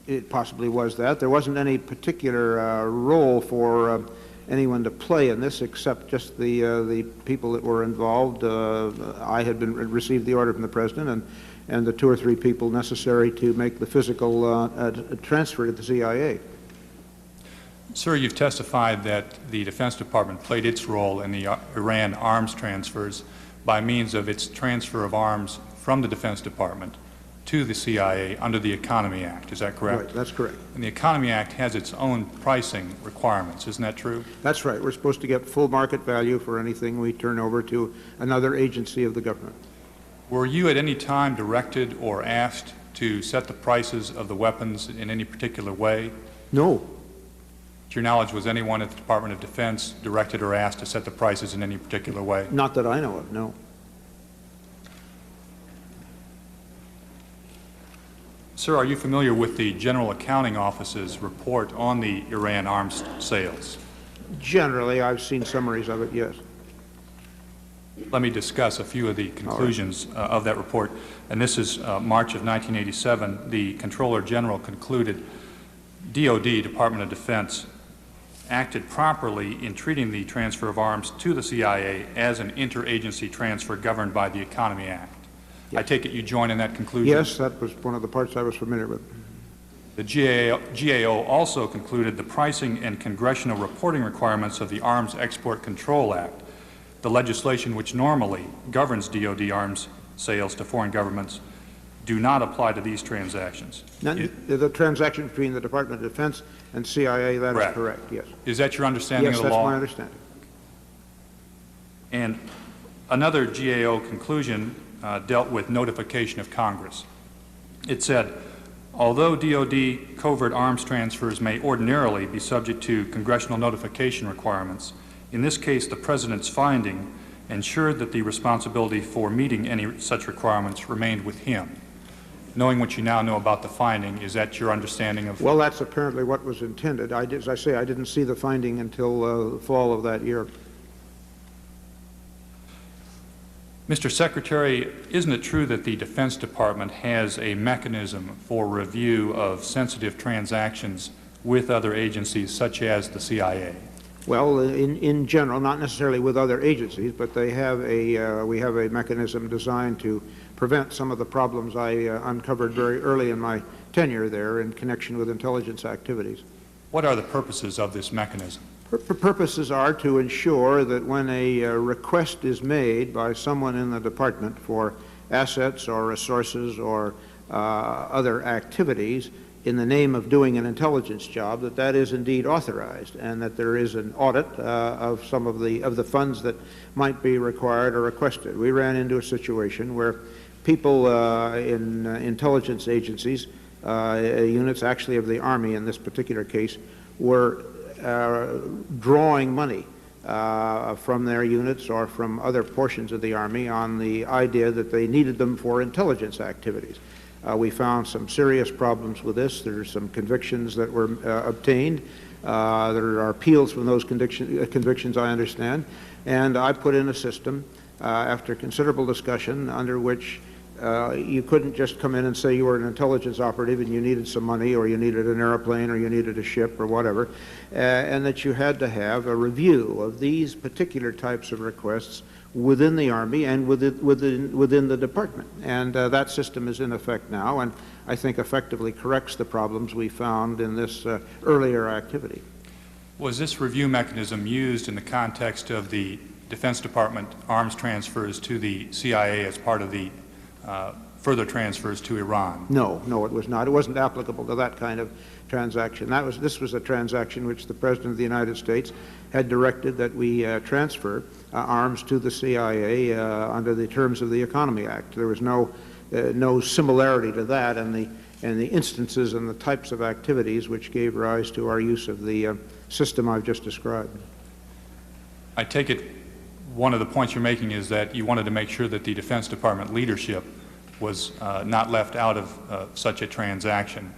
it possibly was that. There wasn't any particular role for anyone to play in this except just the people that were involved. I had received the order from the President, and the 2 or 3 people necessary to make the physical transfer to the CIA. Sir, you've testified that the Defense Department played its role in the Iran arms transfers by means of its transfer of arms from the Defense Department to the CIA under the Economy Act. Is that correct? Right, that's correct. And the Economy Act has its own pricing requirements. Isn't that true? That's right. We're supposed to get full market value for anything we turn over to another agency of the government. Were you at any time directed or asked to set the prices of the weapons in any particular way? No. To your knowledge, was anyone at the Department of Defense directed or asked to set the prices in any particular way? Not that I know of, no. Sir, are you familiar with the General Accounting Office's report on the Iran arms sales? Generally, I've seen summaries of it, yes. Let me discuss a few of the conclusions of that report. And this is March of 1987. The Comptroller General concluded DOD, Department of Defense, acted properly in treating the transfer of arms to the CIA as an interagency transfer governed by the Economy Act. Yes. I take it you join in that conclusion? Yes, that was one of the parts I was familiar with. The GAO also concluded the pricing and congressional reporting requirements of the Arms Export Control Act, the legislation which normally governs DOD arms sales to foreign governments, do not apply to these transactions. Now, the transaction between the Department of Defense and CIA, that is correct, yes. Is that your understanding of the law? Yes, that's my understanding. And another GAO conclusion dealt with notification of Congress. It said, although DOD covert arms transfers may ordinarily be subject to congressional notification requirements, in this case the President's finding ensured that the responsibility for meeting any such requirements remained with him. Knowing what you now know about the finding, is that your understanding of? Well, that's apparently what was intended. As I say, I didn't see the finding until the fall of that year. Mr. Secretary, isn't it true that the Defense Department has a mechanism for review of sensitive transactions with other agencies such as the CIA? Well, in general, not necessarily with other agencies, but they have we have a mechanism designed to prevent some of the problems I uncovered very early in my tenure there in connection with intelligence activities. What are the purposes of this mechanism? Purposes are to ensure that when a request is made by someone in the department for assets or resources or other activities in the name of doing an intelligence job, that is indeed authorized, and that there is an audit of some of the funds that might be required or requested. We ran into a situation where people in intelligence agencies, units actually of the Army in this particular case, were drawing money from their units or from other portions of the Army on the idea that they needed them for intelligence activities. We found some serious problems with this. There are some convictions that were obtained. There are appeals from those convictions, I understand. And I put in a system after considerable discussion under which you couldn't just come in and say you were an intelligence operative and you needed some money or you needed an airplane or you needed a ship or whatever, and that you had to have a review of these particular types of requests within the Army and within the department. And that system is in effect now, and I think effectively corrects the problems we found in this earlier activity. Was this review mechanism used in the context of the Defense Department arms transfers to the CIA as part of the further transfers to Iran? No, it was not. It wasn't applicable to that kind of transaction. This was a transaction which the President of the United States had directed that we transfer arms to the CIA under the terms of the Economy Act. There was no similarity to that and the instances and the types of activities which gave rise to our use of the system I've just described. I take it one of the points you're making is that you wanted to make sure that the Defense Department leadership was not left out of such a transaction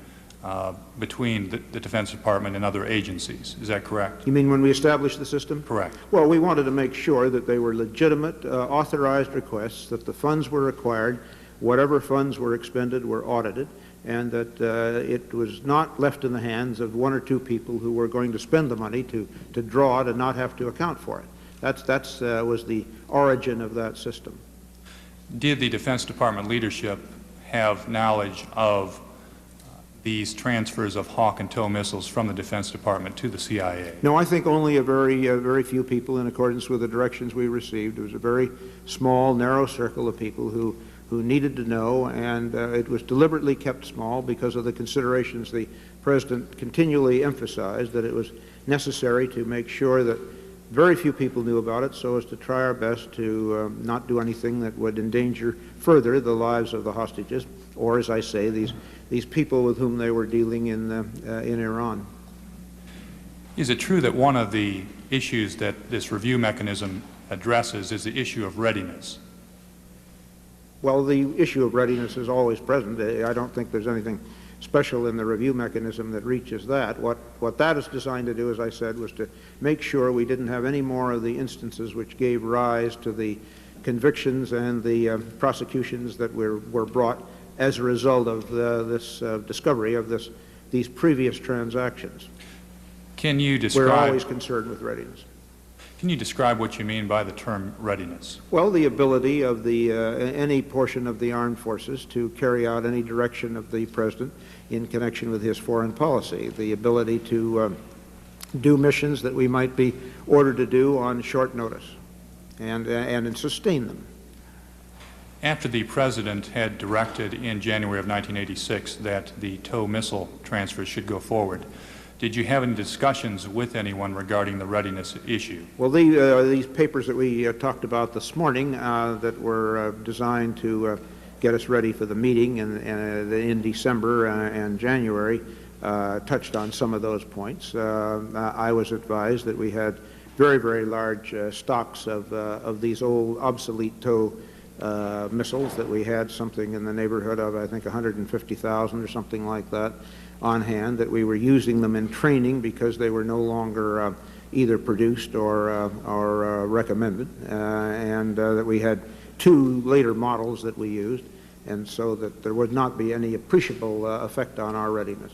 between the Defense Department and other agencies. Is that correct? You mean when we established the system? Correct. Well, we wanted to make sure that they were legitimate, authorized requests, that the funds were required, whatever funds were expended were audited, and that it was not left in the hands of one or two people who were going to spend the money to draw it and not have to account for it. That was the origin of that system. Did the Defense Department leadership have knowledge of these transfers of Hawk and TOW missiles from the Defense Department to the CIA? No, I think only a very few people in accordance with the directions we received. It was a very small, narrow circle of people who needed to know, and it was deliberately kept small because of the considerations the President continually emphasized, that it was necessary to make sure that very few people knew about it, so as to try our best to not do anything that would endanger further the lives of the hostages, or, as I say, these people with whom they were dealing in Iran. Is it true that one of the issues that this review mechanism addresses is the issue of readiness? Well, the issue of readiness is always present. I don't think there's anything special in the review mechanism that reaches that. What that is designed to do, as I said, was to make sure we didn't have any more of the instances which gave rise to the convictions and the prosecutions that were brought as a result of this discovery of these previous transactions. Can you describe? We're always concerned with readiness. Can you describe what you mean by the term readiness? Well, the ability of any portion of the armed forces to carry out any direction of the President in connection with his foreign policy, the ability to do missions that we might be ordered to do on short notice and sustain them. After the President had directed in January of 1986 that the TOW missile transfers should go forward, did you have any discussions with anyone regarding the readiness issue? Well, these papers that we talked about this morning that were designed to get us ready for the meeting in December and January touched on some of those points. I was advised that we had very large stocks of these old obsolete TOW missiles, that we had something in the neighborhood of, I think, 150,000 or something like that on hand, that we were using them in training because they were no longer either produced or recommended, and that we had two later models that we used, and so that there would not be any appreciable effect on our readiness.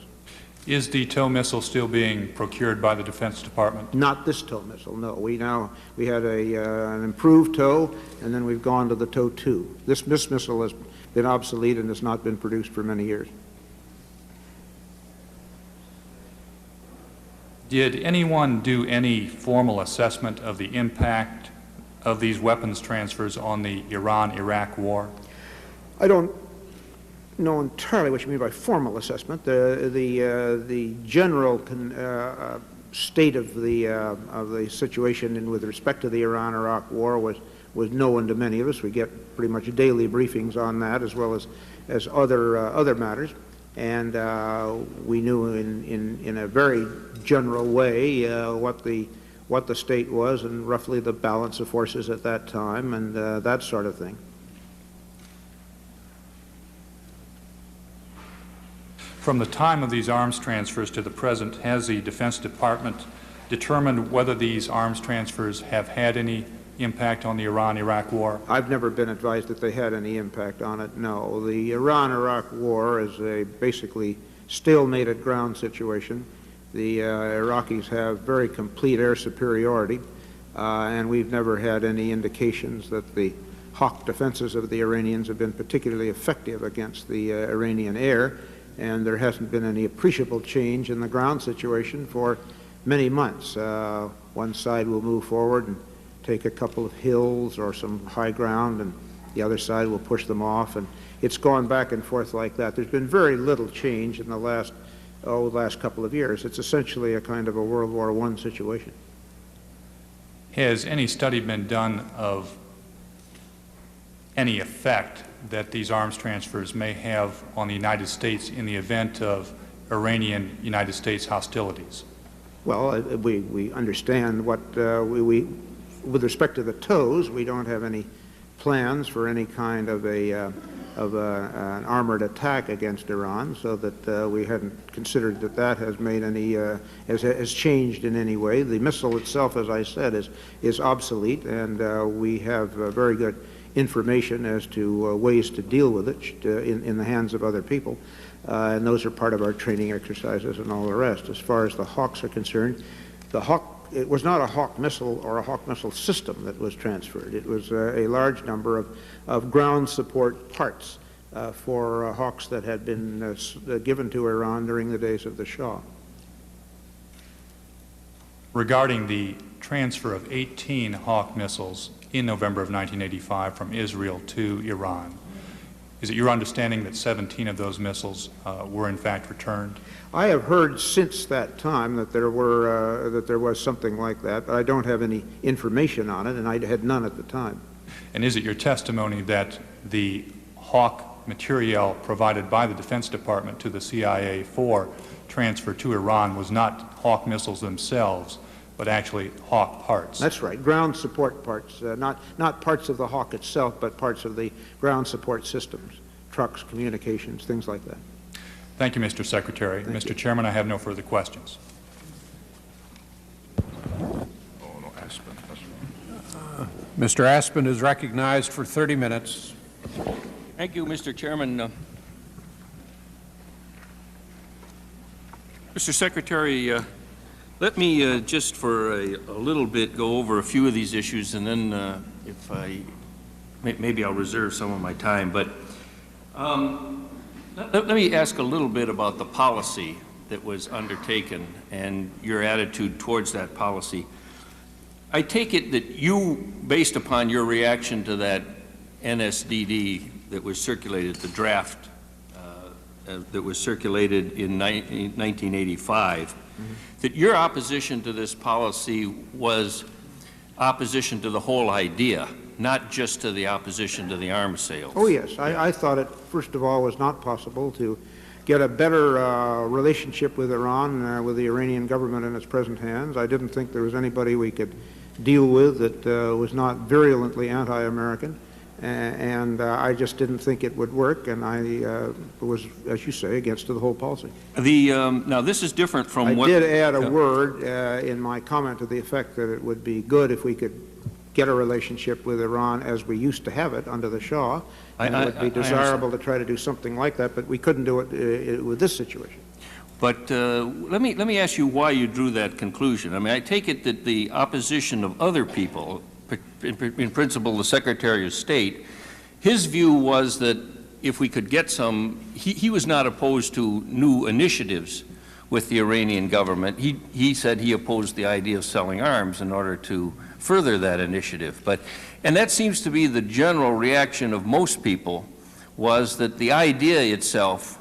Is the TOW missile still being procured by the Defense Department? Not this TOW missile, no. We had an improved TOW, and then we've gone to the TOW 2. This missile has been obsolete and has not been produced for many years. Did anyone do any formal assessment of the impact of these weapons transfers on the Iran-Iraq war? I don't know entirely what you mean by formal assessment. The general state of the situation with respect to the Iran-Iraq war was known to many of us. We get pretty much daily briefings on that, as well as other matters. And we knew in a very general way what what the state was and roughly the balance of forces at that time and that sort of thing. From the time of these arms transfers to the present, has the Defense Department determined whether these arms transfers have had any impact on the Iran-Iraq war? I've never been advised that they had any impact on it, no. The Iran-Iraq war is a basically stalemated ground situation. The Iraqis have very complete air superiority, and we've never had any indications that the Hawk defenses of the Iranians have been particularly effective against the Iranian air, and there hasn't been any appreciable change in the ground situation for many months. One side will move forward and take a couple of hills or some high ground, and the other side will push them off, and it's gone back and forth like that. There's been very little change in the last couple of years. It's essentially a kind of a World War I situation. Has any study been done of any effect that these arms transfers may have on the United States in the event of Iranian-United States hostilities? Well, we understand what with respect to the tows, we don't have any plans for any kind of an armored attack against Iran, so that we hadn't considered that that has made any has changed in any way. The missile itself, as I said, is obsolete, and we have very good information as to ways to deal with it in the hands of other people, and those are part of our training exercises and all the rest. As far as the Hawks are concerned, it was not a Hawk missile or a Hawk missile system that was transferred. It was a large number of ground support parts for Hawks that had been given to Iran during the days of the Shah. Regarding the transfer of 18 Hawk missiles in November of 1985 from Israel to Iran, is it your understanding that 17 of those missiles were in fact returned? I have heard since that time that there was something like that, but I don't have any information on it, and I had none at the time. And is it your testimony that the Hawk materiel provided by the Defense Department to the CIA for transfer to Iran was not Hawk missiles themselves, but actually Hawk parts? That's right, ground support parts, not parts of the Hawk itself, but parts of the ground support systems, trucks, communications, things like that. Thank you, Mr. Secretary. Mr. Chairman, I have no further questions. Mr. Aspen is recognized for 30 minutes. Thank you, Mr. Chairman. Mr. Secretary, let me just for a little bit go over a few of these issues, and then maybe I'll reserve some of my time. But let me ask a little bit about the policy that was undertaken and your attitude towards that policy. I take it that you, based upon your reaction to that NSDD that was circulated, the draft that was circulated in 1985, that your opposition to this policy was opposition to the whole idea, not just to the opposition to the arms sales. Oh, yes. I thought it, first of all, was not possible to get a better relationship with Iran, with the Iranian government in its present hands. I didn't think there was anybody we could deal with that was not virulently anti-American, and I just didn't think it would work, and I was, as you say, against the whole policy. Now, this is different from what... I did add a word in my comment to the effect that it would be good if we could get a relationship with Iran as we used to have it under the Shah, and it would be desirable to try to do something like that, but we couldn't do it with this situation. But let me ask you why you drew that conclusion. I mean, I take it that the opposition of other people, in principle the Secretary of State, his view was that if we could get some, he was not opposed to new initiatives with the Iranian government. He said he opposed the idea of selling arms in order to further that initiative. And that seems to be the general reaction of most people, was that the idea itself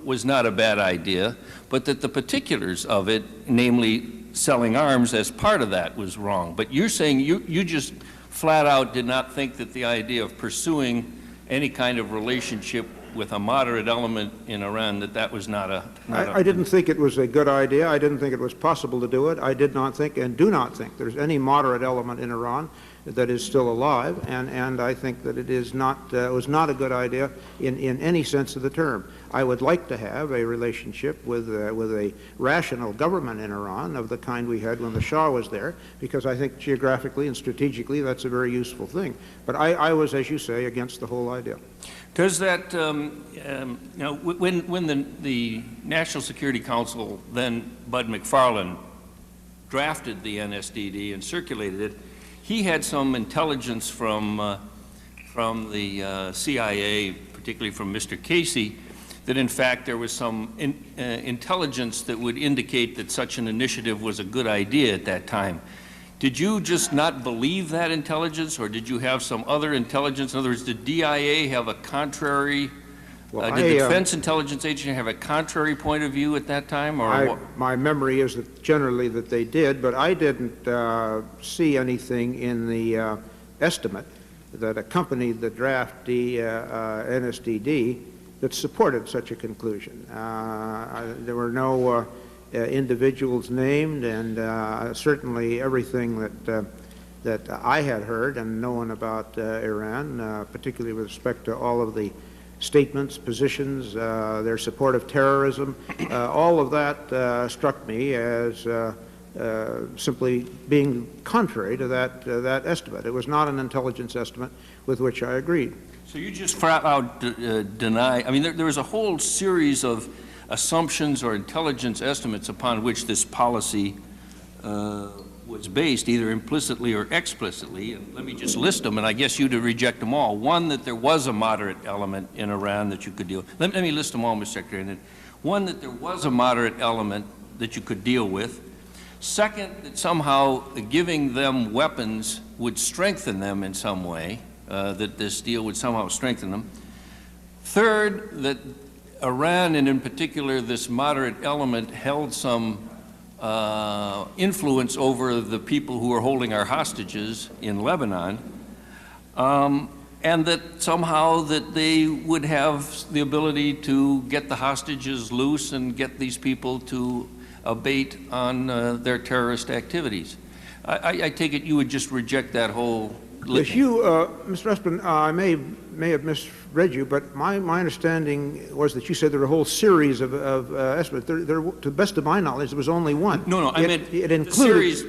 was not a bad idea, but that the particulars of it, namely selling arms as part of that, was wrong. But you're saying you just flat out did not think that the idea of pursuing any kind of relationship with a moderate element in Iran, that was not a... I didn't think it was a good idea. I didn't think it was possible to do it. I did not think and do not think there's any moderate element in Iran that is still alive, and I think that it is not, was not a good idea in any sense of the term. I would like to have a relationship with a rational government in Iran of the kind we had when the Shah was there, because I think geographically and strategically that's a very useful thing. But I was, as you say, against the whole idea. Does that, you know, when the National Security Council, then Bud McFarlane, drafted the NSDD and circulated it, he had some intelligence from the CIA, particularly from Mr. Casey, that in fact there was some intelligence that would indicate that such an initiative was a good idea at that time. Did you just not believe that intelligence, or did you have some other intelligence? In other words, did DIA have a contrary, did the Defense Intelligence Agency have a contrary point of view at that time? Or my memory is that generally that they did, but I didn't see anything in the estimate that accompanied the draft NSDD that supported such a conclusion. There were no individuals named, and certainly everything that I had heard and known about Iran, particularly with respect to all of the statements, positions, their support of terrorism, all of that struck me as simply being contrary to that estimate. It was not an intelligence estimate with which I agreed. So you just flat out deny, I mean, there was a whole series of assumptions or intelligence estimates upon which this policy was based, either implicitly or explicitly, and let me just list them, and I guess you'd reject them all. One, that there was a moderate element in Iran that you could deal with. Let me list them all, Mr. Secretary. One, that there was a moderate element that you could deal with. Second, that somehow giving them weapons would strengthen them in some way, that this deal would somehow strengthen them. Third, that Iran, and in particular this moderate element, held some influence over the people who are holding our hostages in Lebanon, and that somehow that they would have the ability to get the hostages loose and get these people to abate on their terrorist activities. I take it you would just reject that whole litany. Yes, you, Mr. Espin, I may have misread you, but my understanding was that you said there were a whole series of estimates. There, to the best of my knowledge, there was only one. No, I meant the series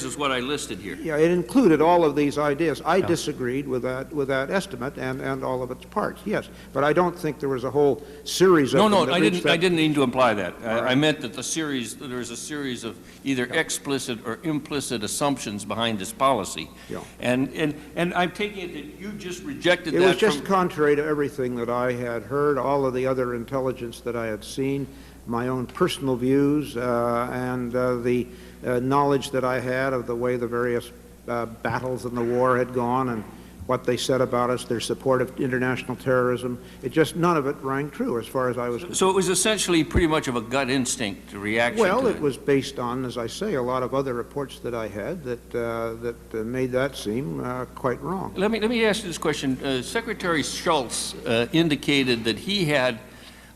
is what I listed here. Yeah, it included all of these ideas. I disagreed with that estimate and all of its parts. Yes, but I don't think there was a whole series of them. No, I didn't mean to imply that. I meant that there was a series of either explicit or implicit assumptions behind this policy. Yeah. And I'm taking it that you just rejected that. It was just contrary to everything that I had heard, all of the other intelligence that I had seen, my own personal views, and the knowledge that I had of the way the various battles in the war had gone and what they said about us, their support of international terrorism. It just, none of it rang true as far as I was concerned. So it was essentially pretty much of a gut instinct reaction to it. Well, it was based on, as I say, a lot of other reports that I had that made that seem quite wrong. Let me ask you this question. Secretary Schultz indicated that he had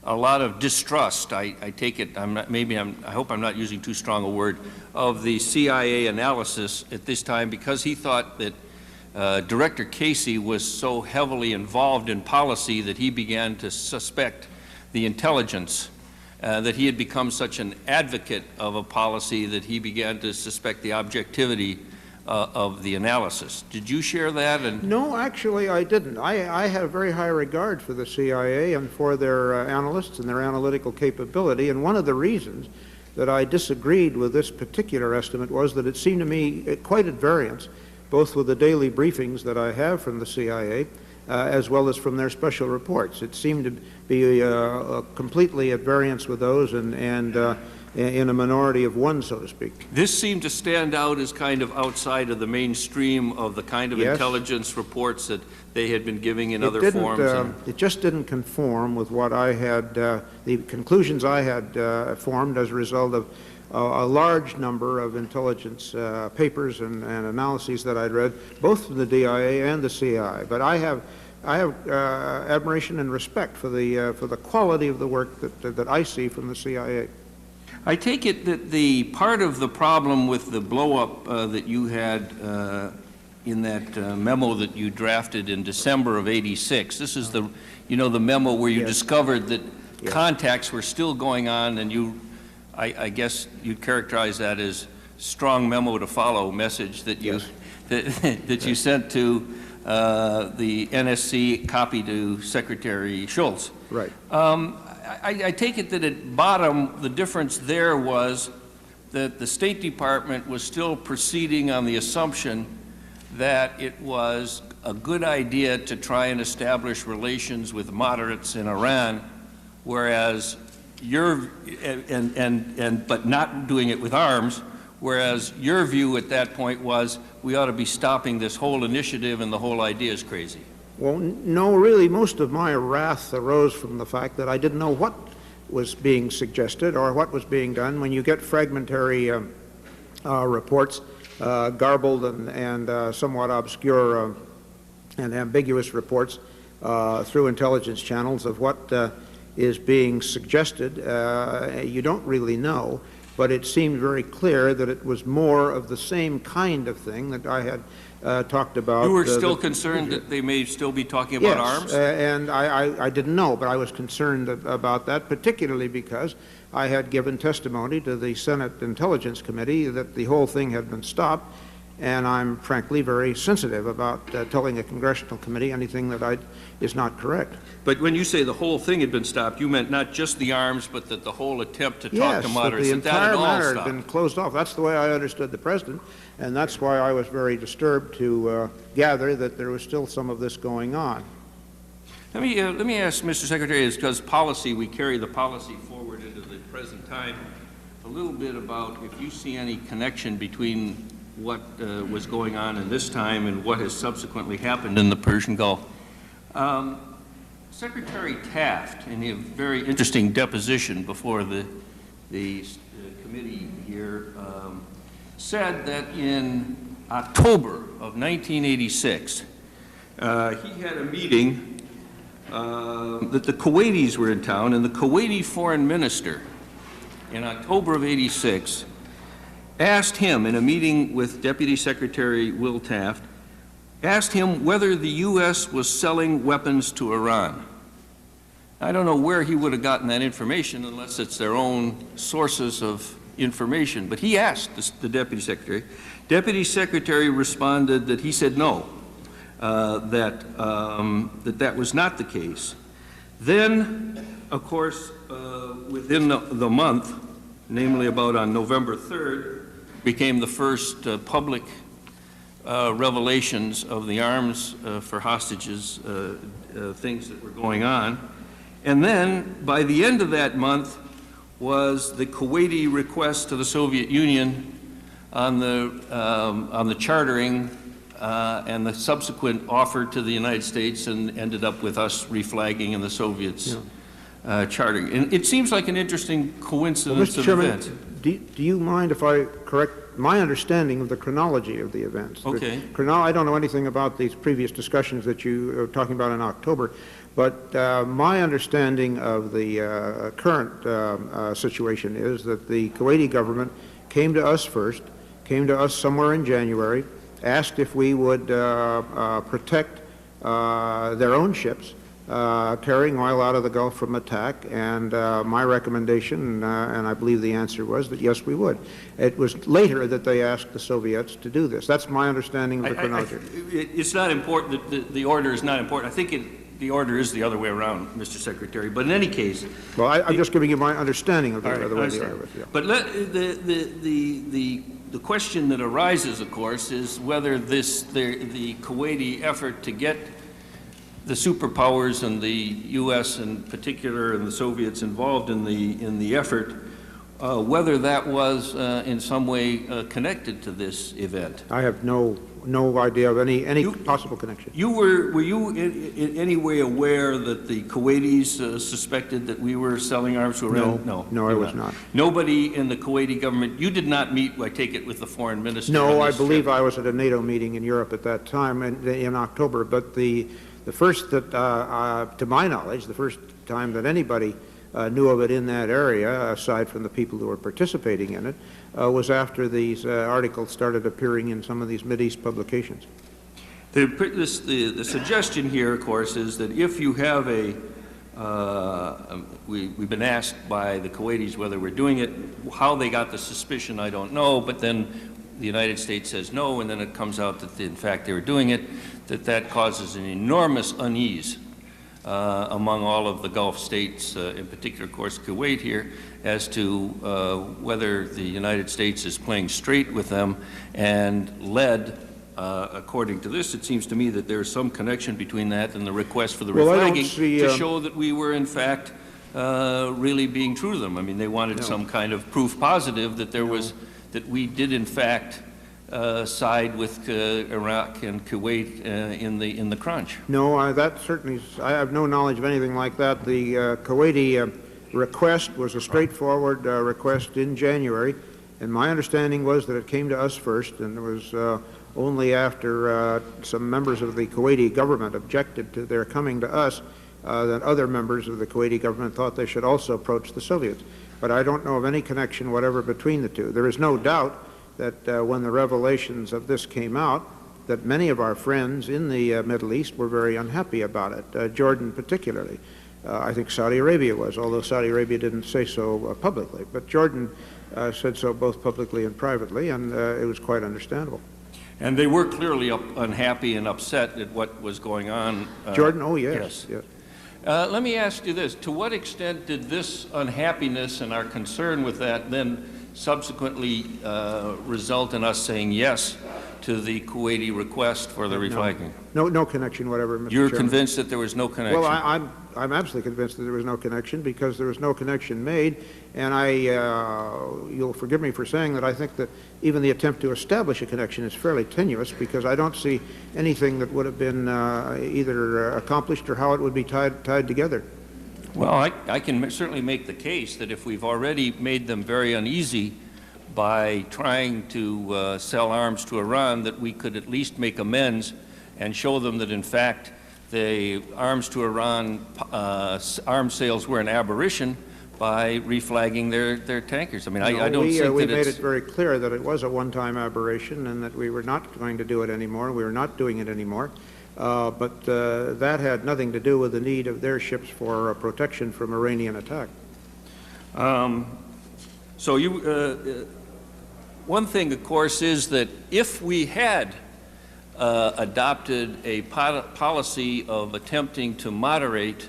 a lot of distrust, I take it, I hope I'm not using too strong a word, of the CIA analysis at this time, because he thought that Director Casey was so heavily involved in policy that he began to suspect the intelligence, that he had become such an advocate of a policy that he began to suspect the objectivity of the analysis. Did you share that? No, actually I didn't. I have very high regard for the CIA and for their analysts and their analytical capability, and one of the reasons that I disagreed with this particular estimate was that it seemed to me quite at variance both with the daily briefings that I have from the CIA as well as from their special reports. It seemed to be completely at variance with those and in a minority of one, so to speak. This seemed to stand out as kind of outside of the mainstream of the kind of intelligence reports that they had been giving in other forms. It just didn't conform with what I had, the conclusions I had formed as a result of a large number of intelligence papers and analyses that I'd read, both from the DIA and the CIA. But I have admiration and respect for the quality of the work that I see from the CIA. I take it that the part of the problem with the blow-up that you had in that memo that you drafted in December of '86, this is the, you know, the memo where you discovered that contacts were still going on, and you, I guess you'd characterize that as strong memo to follow message that you that you sent to the NSC, copy to Secretary Schultz. Right. I take it that at bottom, the difference there was that the State Department was still proceeding on the assumption that it was a good idea to try and establish relations with moderates in Iran, whereas but not doing it with arms, whereas your view at that point was we ought to be stopping this whole initiative and the whole idea is crazy. Well, no, really, most of my wrath arose from the fact that I didn't know what was being suggested or what was being done. When you get fragmentary reports, garbled and somewhat obscure and ambiguous reports through intelligence channels of what is being suggested, you don't really know. But it seemed very clear that it was more of the same kind of thing that I had talked about. You were still concerned that they may still be talking about arms? Yes, and I didn't know, but I was concerned about that, particularly because I had given testimony to the Senate Intelligence Committee that the whole thing had been stopped, and I'm frankly very sensitive about telling a congressional committee anything that is not correct. But when you say the whole thing had been stopped, you meant not just the arms, but that the whole attempt to talk to moderates, yes, the entire matter stopped. had been closed off. That's the way I understood the President, and that's why I was very disturbed to gather that there was still some of this going on. Let me ask, Mr. Secretary, because policy, we carry the policy forward into the present time, a little bit about if you see any connection between what was going on in this time and what has subsequently happened in the Persian Gulf. Secretary Taft, in a very interesting deposition before the committee here, said that in October of 1986, he had a meeting that the Kuwaitis were in town, and the Kuwaiti foreign minister in October of '86 asked him in a meeting with Deputy Secretary Will Taft, asked him whether the U.S. was selling weapons to Iran. I don't know where he would have gotten that information unless it's their own sources of information, but he asked the Deputy Secretary. Deputy Secretary responded that he said no, that was not the case. Then, of course, within the month, namely about on November 3rd, became the first public revelations of the arms for hostages, things that were going on. And then, by the end of that month, was the Kuwaiti request to the Soviet Union on the chartering and the subsequent offer to the United States, and ended up with us reflagging and the Soviets chartering. And it seems like an interesting coincidence of events. Do you mind if I correct my understanding of the chronology of the events? Okay. I don't know anything about these previous discussions that you were talking about in October, but my understanding of the current situation is that the Kuwaiti government came to us first, came to us somewhere in January, asked if we would protect their own ships carrying oil out of the Gulf from attack, and my recommendation, and I believe the answer was that yes, we would. It was later that they asked the Soviets to do this. That's my understanding of the chronology. It's not important, the order is not important. I think the order is the other way around, Mr. Secretary, but in any case... Well, I'm just giving you my understanding of the other way the order was. Yeah. But the question that arises, of course, is whether the Kuwaiti effort to get the superpowers and the U.S. in particular and the Soviets involved in the effort, whether that was in some way connected to this event. I have no idea of any possible connection. Were you in any way aware that the Kuwaitis suspected that we were selling arms to Iran? No, I was not. Nobody in the Kuwaiti government. You did not meet, I take it, with the foreign minister. No, I believe I was at a NATO meeting in Europe at that time in October, but the The first that, to my knowledge, the first time that anybody knew of it in that area, aside from the people who were participating in it, was after these articles started appearing in some of these Mideast publications. The suggestion here, of course, is that if you have we've been asked by the Kuwaitis whether we're doing it. How they got the suspicion, I don't know, but then the United States says no, and then it comes out that in fact they were doing it, that causes an enormous unease among all of the Gulf states, in particular, of course, Kuwait here, as to whether the United States is playing straight with them and led. According to this, it seems to me that there's some connection between that and the request for the reflagging to show that we were, in fact, really being true to them. I mean, they wanted some kind of proof positive that there was, that we did, in fact, side with Iraq and Kuwait in the crunch. No, that certainly, I have no knowledge of anything like that. The Kuwaiti request was a straightforward request in January, and my understanding was that it came to us first, and it was only after some members of the Kuwaiti government objected to their coming to us that other members of the Kuwaiti government thought they should also approach the Soviets. But I don't know of any connection whatever between the two. There is no doubt that when the revelations of this came out, that many of our friends in the Middle East were very unhappy about it, Jordan particularly. I think Saudi Arabia was, although Saudi Arabia didn't say so publicly. But Jordan said so both publicly and privately, and it was quite understandable. And they were clearly unhappy and upset at what was going on. Jordan? Oh, yes. Yes. Let me ask you this. To what extent did this unhappiness and our concern with that then subsequently result in us saying yes to the Kuwaiti request for the reflagging? No connection whatever, Mr. You're Chairman. convinced that there was no connection? Well, I'm absolutely convinced that there was no connection because there was no connection made, and you'll forgive me for saying that I think that even the attempt to establish a connection is fairly tenuous because I don't see anything that would have been either accomplished or how it would be tied together. Well, I can certainly make the case that if we've already made them very uneasy by trying to sell arms to Iran, that we could at least make amends and show them that, in fact, the arms to Iran arms sales were an aberration by reflagging their tankers. I mean, I don't think that we made it very clear that it was a one-time aberration and that we were not going to do it anymore. We were not doing it anymore. But that had nothing to do with the need of their ships for protection from Iranian attack. So one thing, of course, is that if we had adopted a policy of attempting to moderate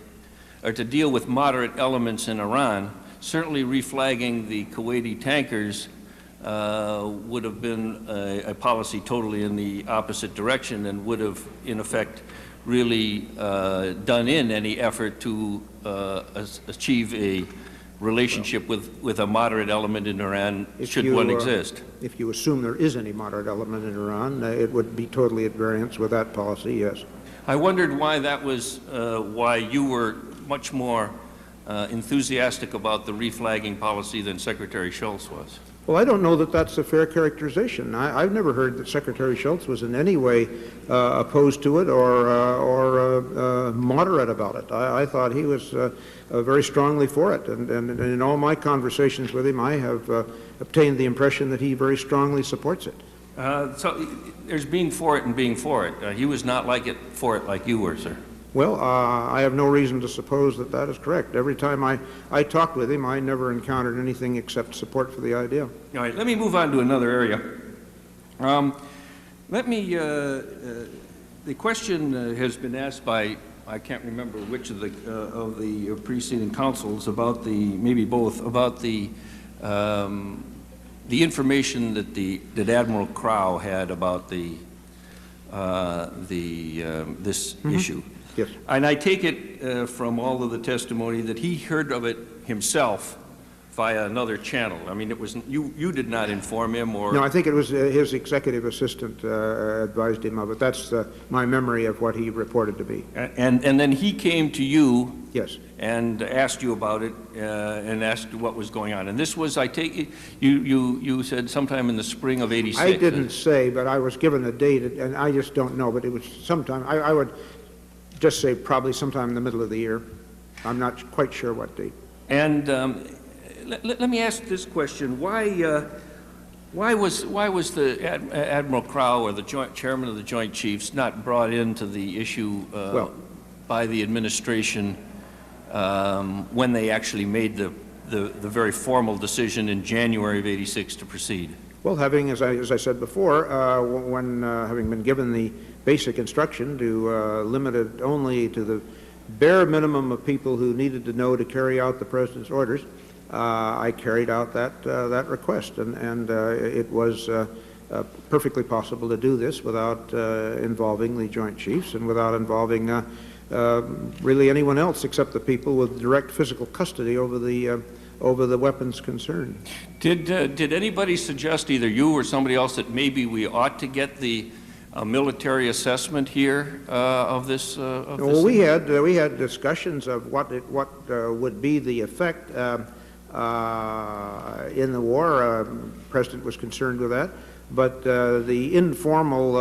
or to deal with moderate elements in Iran, certainly reflagging the Kuwaiti tankers would have been a policy totally in the opposite direction and would have, in effect, really done in any effort to achieve a relationship with a moderate element in Iran, should one exist. If you assume there is any moderate element in Iran, it would be totally at variance with that policy, yes. I wondered why that was, why you were much more enthusiastic about the reflagging policy than Secretary Shultz was. Well, I don't know that that's a fair characterization. I've never heard that Secretary Shultz was in any way opposed to it or moderate about it. I thought he was very strongly for it, and in all my conversations with him, I have obtained the impression that he very strongly supports it. So there's being for it and being for it. He was not for it like you were, sir. Well, I have no reason to suppose that that is correct. Every time I talked with him, I never encountered anything except support for the idea. All right, let me move on to another area. The question has been asked by, I can't remember which of the preceding councils, about maybe both, about the information that Admiral Crow had about this issue. Yes. And I take it from all of the testimony that he heard of it himself via another channel. I mean, it was you did not inform him, or no? I think it was his executive assistant advised him of it. That's my memory of what he reported to me. And then he came to you. Yes. And asked you about it and asked what was going on. And this was, I take it, you said sometime in the spring of '86. I didn't say, but I was given a date, and I just don't know. But it was sometime. I would just say probably sometime in the middle of the year. I'm not quite sure what date. And let me ask this question: Why was the Admiral Crowe or the chairman of the Joint Chiefs not brought into the issue by the administration when they actually made the very formal decision in January of '86 to proceed? Well, having, as I said before, having been given the basic instruction to limit it only to the bare minimum of people who needed to know to carry out the President's orders, I carried out that request, and it was perfectly possible to do this without involving the Joint Chiefs and without involving really anyone else except the people with direct physical custody over the weapons concerned. Did anybody suggest, either you or somebody else, that maybe we ought to get the military assessment here of this? Well, we had discussions of what would be the effect in the war. President was concerned with that, but the informal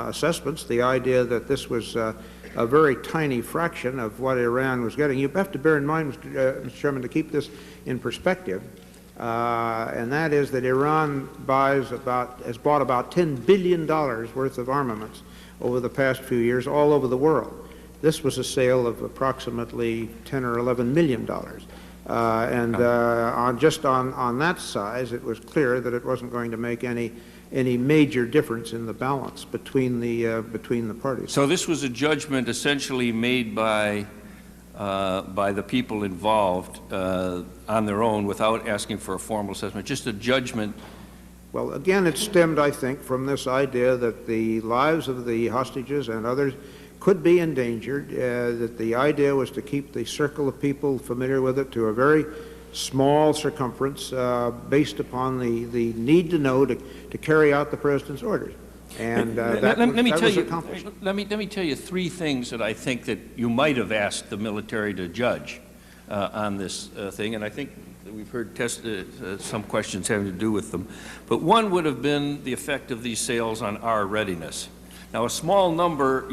assessments, the idea that this was a very tiny fraction of what Iran was getting. You have to bear in mind, Mr. Chairman, to keep this in perspective, and that is that Iran has bought about $10 billion worth of armaments over the past few years all over the world. This was a sale of approximately $10 or $11 million. Just on that size, it was clear that it wasn't going to make any major difference in the balance between the parties. So this was a judgment essentially made by the people involved on their own without asking for a formal assessment, just a judgment. Well, again, it stemmed, I think, from this idea that the lives of the hostages and others could be endangered, that the idea was to keep the circle of people familiar with it to a very small circumference based upon the need to know to carry out the President's orders. And that was accomplished. Let me tell you three things that I think that you might have asked the military to judge on this thing, and I think that we've heard some questions having to do with them. But one would have been the effect of these sales on our readiness. Now, a small number,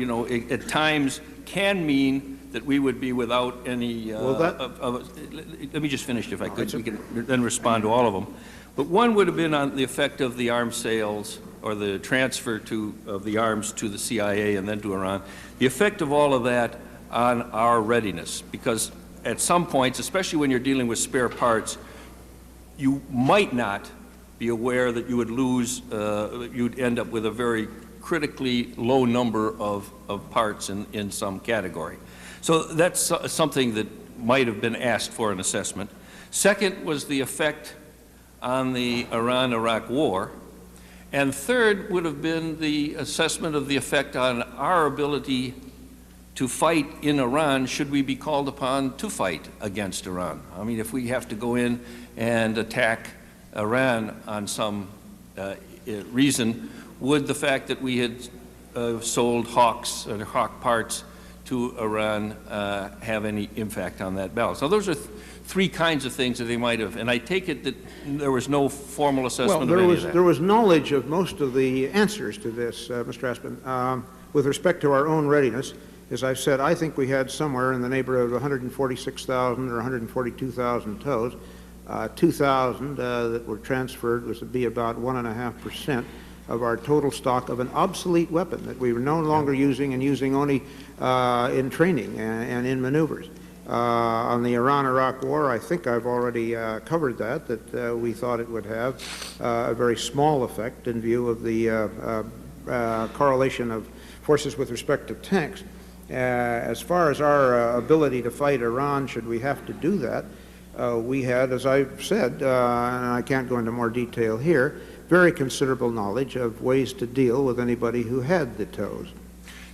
at times can mean that we would be without any. Let me just finish, if I could. We can then respond to all of them. But one would have been on the effect of the arms sales or the transfer of the arms to the CIA and then to Iran. The effect of all of that on our readiness, because at some points, especially when you're dealing with spare parts, you might not be aware that you would lose. You'd end up with a very critically low number of parts in some category. So that's something that might have been asked for an assessment. Second was the effect on the Iran-Iraq war. And third would have been the assessment of the effect on our ability to fight in Iran should we be called upon to fight against Iran. I mean, if we have to go in and attack Iran on some reason, would the fact that we had sold Hawks or Hawk parts to Iran have any impact on that balance? Now, those are three kinds of things that they might have, and I take it that there was no formal assessment of any of that. There was knowledge of most of the answers to this, Mr. Aspin. With respect to our own readiness, as I've said, I think we had somewhere in the neighborhood of 146,000 or 142,000 tows. 2,000 that were transferred was to be about 1.5% of our total stock of an obsolete weapon that we were no longer using and using only in training and in maneuvers. On the Iran-Iraq war, I think I've already covered that we thought it would have a very small effect in view of the correlation of forces with respect to tanks. As far as our ability to fight Iran, should we have to do that, we had, as I've said, and I can't go into more detail here, very considerable knowledge of ways to deal with anybody who had the tows.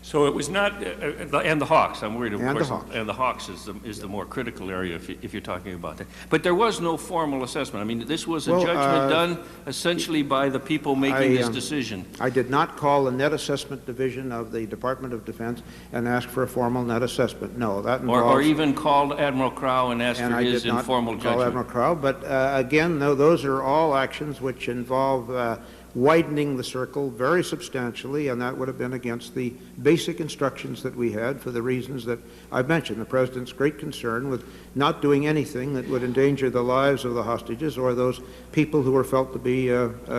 So it was not, and the Hawks, I'm worried, of course, and the Hawks is the more critical area if you're talking about that. But there was no formal assessment. I mean, this was a judgment done essentially by the people making this decision. I did not call the net assessment division of the Department of Defense and ask for a formal net assessment. No, that involves... Or even called Admiral Crowe and asked for his informal judgment. Call Admiral Crowe, but again, those are all actions which involve widening the circle very substantially, and that would have been against the basic instructions that we had for the reasons that I've mentioned. The President's great concern with not doing anything that would endanger the lives of the hostages or those people who were felt to be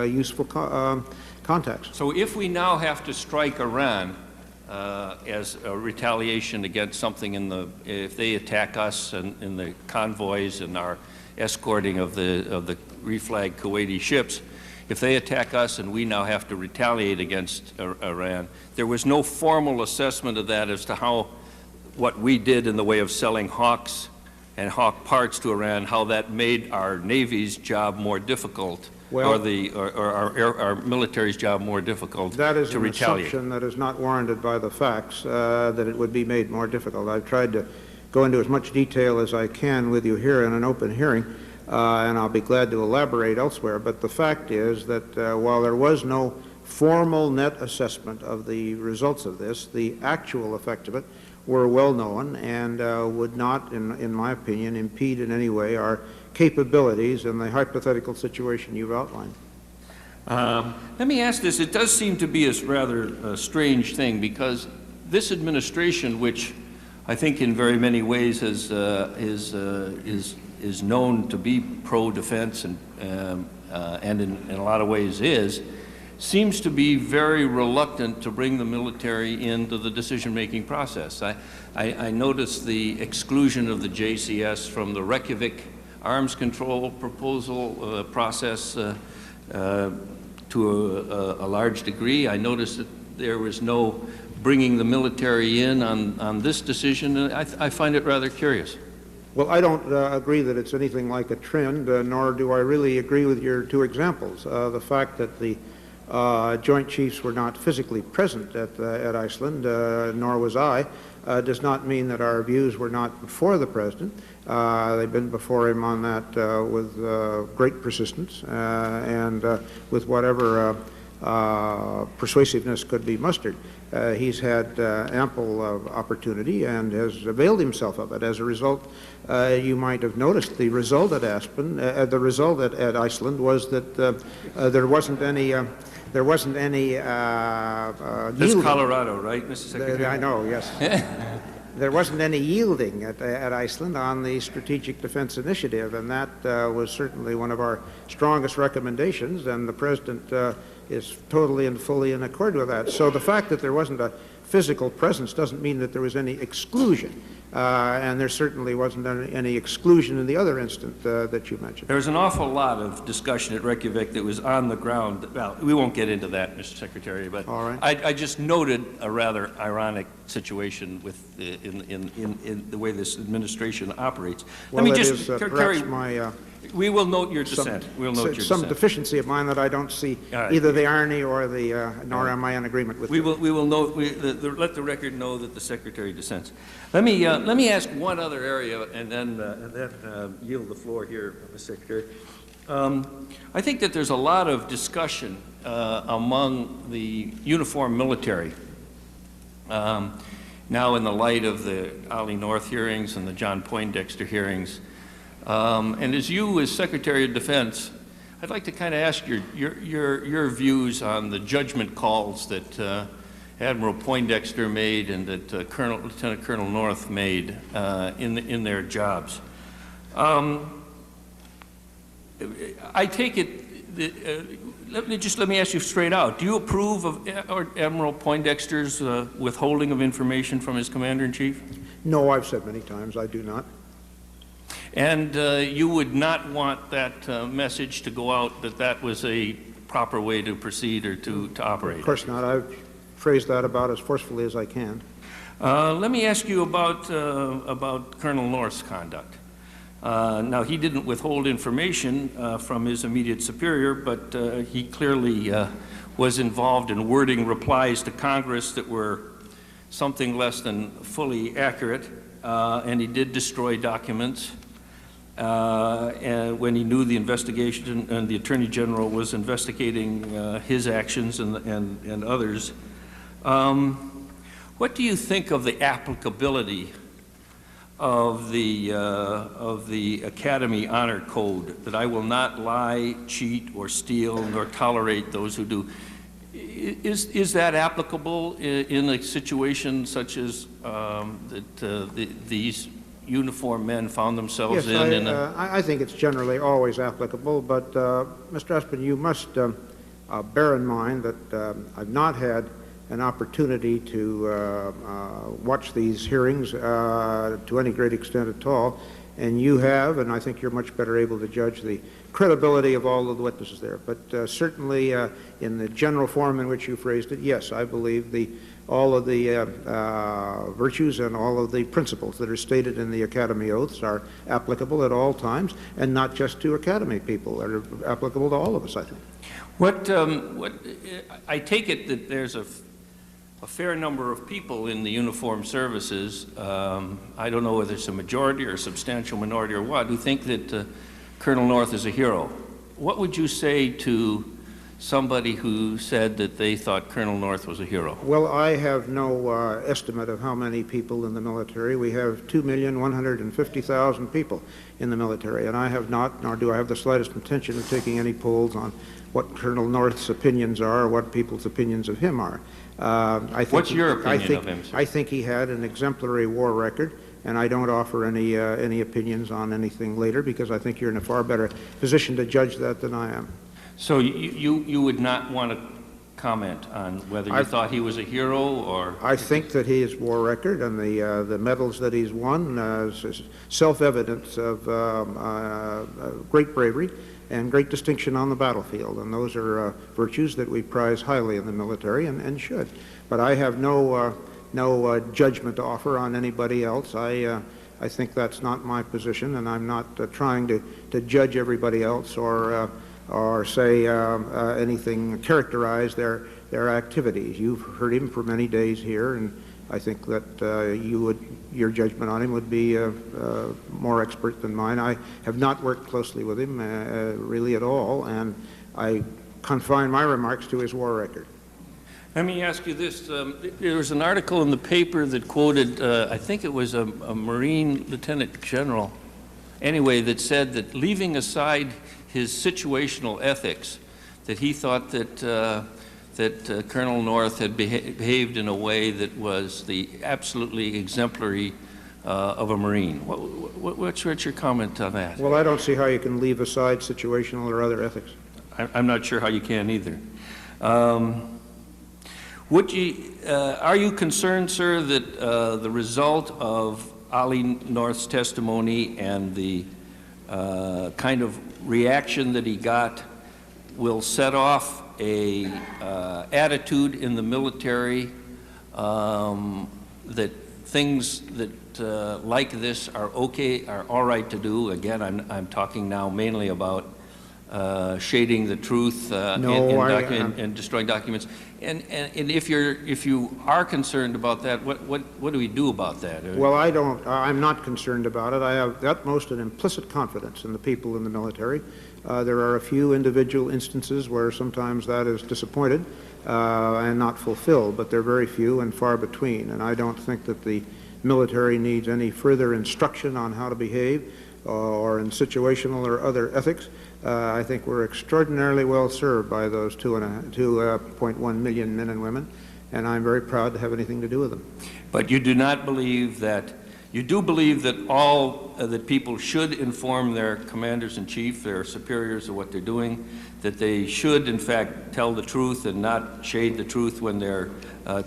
useful contacts. So if we now have to strike Iran as a retaliation against something if they attack us in the convoys and our escorting of the reflagged Kuwaiti ships, if they attack us and we now have to retaliate against Iran, there was no formal assessment of that as to what we did in the way of selling Hawks and Hawk parts to Iran, how that made our Navy's job more difficult, or our military's job more difficult to retaliate. That is an assumption that is not warranted by the facts, that it would be made more difficult. I've tried to go into as much detail as I can with you here in an open hearing, and I'll be glad to elaborate elsewhere. But the fact is that while there was no formal net assessment of the results of this, the actual effect of it were well known and would not, in my opinion, impede in any way our capabilities in the hypothetical situation you've outlined. Let me ask this. It does seem to be a rather strange thing, because this administration, which I think in very many ways is known to be pro-defense and in a lot of ways seems to be very reluctant to bring the military into the decision-making process. I noticed the exclusion of the JCS from the Reykjavik arms control proposal process to a large degree. I noticed that there was no bringing the military in on this decision. I find it rather curious. Well, I don't agree that it's anything like a trend, nor do I really agree with your two examples. The fact that the Joint Chiefs were not physically present at Iceland, nor was I, does not mean that our views were not before the President. They've been before him on that with great persistence and with whatever persuasiveness could be mustered. He's had ample opportunity and has availed himself of it. As a result, you might have noticed the result at the result at Iceland was that there wasn't any That's Colorado, right, Mr. Secretary? I know, yes. There wasn't any yielding at Iceland on the Strategic Defense Initiative, and that was certainly one of our strongest recommendations, and the President is totally and fully in accord with that. So the fact that there wasn't a physical presence doesn't mean that there was any exclusion. And there certainly wasn't any exclusion in the other instance that you mentioned. There was an awful lot of discussion at Reykjavik that was on the ground. Well, we won't get into that, Mr. Secretary, but all right. I just noted a rather ironic situation with in the way this administration operates. Well, let me that just is perhaps my we will note your dissent. We'll note your some dissent. deficiency of mine that I don't see either the irony or the nor am I in agreement with. We will note. Let the record know that the Secretary dissents. Let me ask one other area and then yield the floor here, Mr. Secretary. I think that there's a lot of discussion among the uniformed military now in the light of the Ollie North hearings and the John Poindexter hearings. And as you, as Secretary of Defense, I'd like to kind of ask your views on the judgment calls that Admiral Poindexter made and that Lieutenant Colonel North made in their jobs. I take it. Let me ask you straight out. Do you approve of Admiral Poindexter's withholding of information from his commander-in-chief? No, I've said many times I do not. And you would not want that message to go out that that was a proper way to proceed or to operate? Of course not. I've phrased that about as forcefully as I can. Let me ask you about Colonel North's conduct. Now, he didn't withhold information from his immediate superior, but he clearly was involved in wording replies to Congress that were something less than fully accurate, and he did destroy documents. And when he knew the investigation and the Attorney General was investigating his actions and others. What do you think of the applicability of the Academy Honor Code, that I will not lie, cheat, or steal, nor tolerate those who do. Is that applicable in a situation such as these uniformed men found themselves in? Yes, I think it's generally always applicable, but Mr. Espin, you must bear in mind that I've not had an opportunity to watch these hearings to any great extent at all, and you have, and I think you're much better able to judge the credibility of all of the witnesses there. But certainly in the general form in which you phrased it, yes, I believe all of the virtues and all of the principles that are stated in the Academy oaths are applicable at all times, and not just to Academy people. They're applicable to all of us, I think. I take it that there's a fair number of people in the uniformed services, I don't know whether it's a majority or a substantial minority or what, who think that Colonel North is a hero. What would you say to somebody who said that they thought Colonel North was a hero? Well, I have no estimate of how many people in the military. We have 2,150,000 people in the military, and I have not, nor do I have the slightest intention of taking any polls on what Colonel North's opinions are or what people's opinions of him are. What's your opinion of him, sir? I think he had an exemplary war record, and I don't offer any opinions on anything later, because I think you're in a far better position to judge that than I am. So you would not want to comment on whether you thought he was a hero, or? I think that his war record and the medals that he's won is self-evidence of great bravery and great distinction on the battlefield, and those are virtues that we prize highly in the military, and should. But I have no judgment to offer on anybody else. I think that's not my position, and I'm not trying to judge everybody else or say anything, characterize their activities. You've heard him for many days here, and I think that your judgment on him would be more expert than mine. I have not worked closely with him really at all, and I confine my remarks to his war record. Let me ask you this. There was an article in the paper that quoted, I think it was a Marine Lieutenant General, anyway, that said that, leaving aside his situational ethics, that he thought that Colonel North had behaved in a way that was the absolutely exemplary of a Marine. What's your comment on that? Well, I don't see how you can leave aside situational or other ethics. I'm not sure how you can either. Are you concerned, sir, that the result of Ali North's testimony and the kind of reaction that he got will set off a attitude in the military that things that like this are all right to do? Again, I'm talking now mainly about shading the truth and destroying documents. And if you are concerned about that, what do we do about that? Well, I'm not concerned about it. I have at most an implicit confidence in the people in the military. There are a few individual instances where sometimes that is disappointed and not fulfilled, but they're very few and far between. And I don't think that the military needs any further instruction on how to behave or in situational or other ethics. I think we're extraordinarily well served by those 2.1 million men and women, and I'm very proud to have anything to do with them. But you do not believe that, you do believe that that people should inform their commanders-in-chief, their superiors, of what they're doing, that they should, in fact, tell the truth and not shade the truth when they're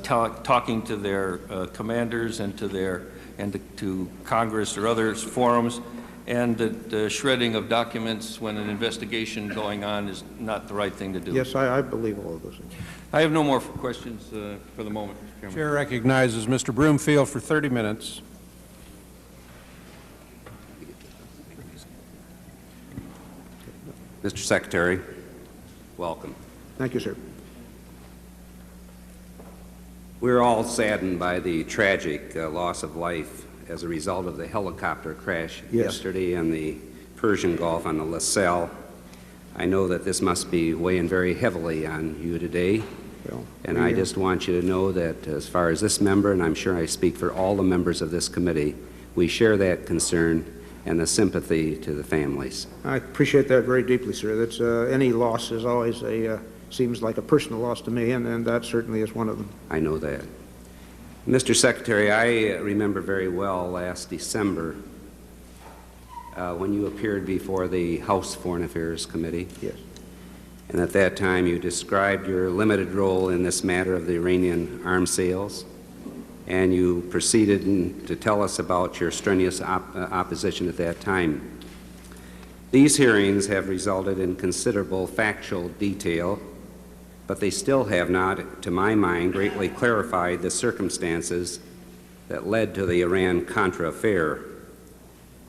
talking to their commanders and to Congress or other forums, and that shredding of documents when an investigation going on is not the right thing to do? Yes, I believe all of those things. I have no more questions for the moment, Mr. Chairman. Chair recognizes Mr. Broomfield for 30 minutes. Mr. Secretary, welcome. Thank you, sir. We're all saddened by the tragic loss of life as a result of the helicopter crash yesterday in the Persian Gulf on the LaSalle. I know that this must be weighing very heavily on you today, and I just want you to know that as far as this member, and I'm sure I speak for all the members of this committee, we share that concern and the sympathy to the families. I appreciate that very deeply, sir. That's, any loss is always seems like a personal loss to me, and that certainly is one of them. I know that. Mr. Secretary, I remember very well last December when you appeared before the House Foreign Affairs Committee. Yes. And at that time you described your limited role in this matter of the Iranian arms sales, and you proceeded to tell us about your strenuous opposition at that time. These hearings have resulted in considerable factual detail, but they still have not, to my mind, greatly clarified the circumstances that led to the Iran-Contra affair.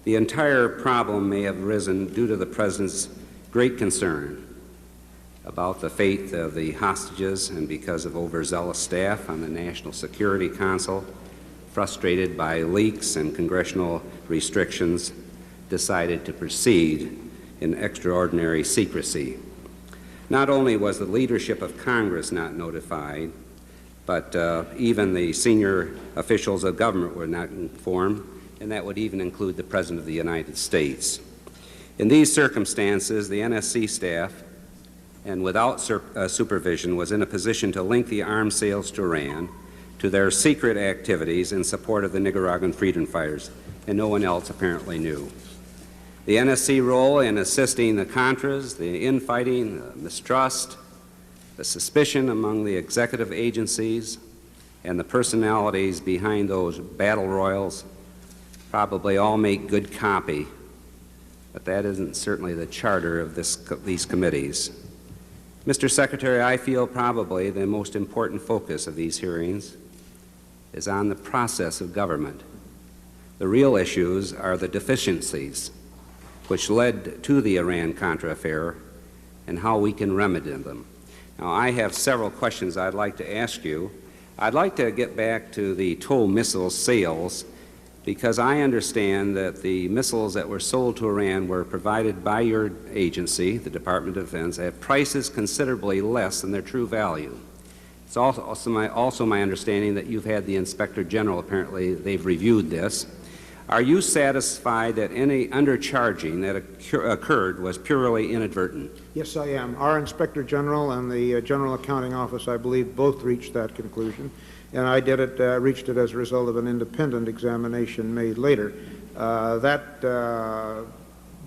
The entire problem may have arisen due to the President's great concern about the fate of the hostages and because of overzealous staff on the National Security Council, frustrated by leaks and congressional restrictions, decided to proceed in extraordinary secrecy. Not only was the leadership of Congress not notified, but even the senior officials of government were not informed, and that would even include the President of the United States. In these circumstances, the NSC staff, and without supervision, was in a position to link the arms sales to Iran to their secret activities in support of the Nicaraguan freedom fighters, and no one else apparently knew. The NSC role in assisting the Contras, the infighting, the mistrust, the suspicion among the executive agencies, and the personalities behind those battle royals probably all make good copy, but that isn't certainly the charter of these committees. Mr. Secretary, I feel probably the most important focus of these hearings is on the process of government. The real issues are the deficiencies which led to the Iran-Contra affair and how we can remedy them. Now, I have several questions I'd like to ask you. I'd like to get back to the TOW missile sales, because I understand that the missiles that were sold to Iran were provided by your agency, the Department of Defense, at prices considerably less than their true value. It's also my understanding that you've had the Inspector General, apparently they've reviewed this. Are you satisfied that any undercharging that occurred was purely inadvertent? Yes, I am. Our Inspector General and the General Accounting Office, I believe, both reached that conclusion, and I reached it as a result of an independent examination made later. That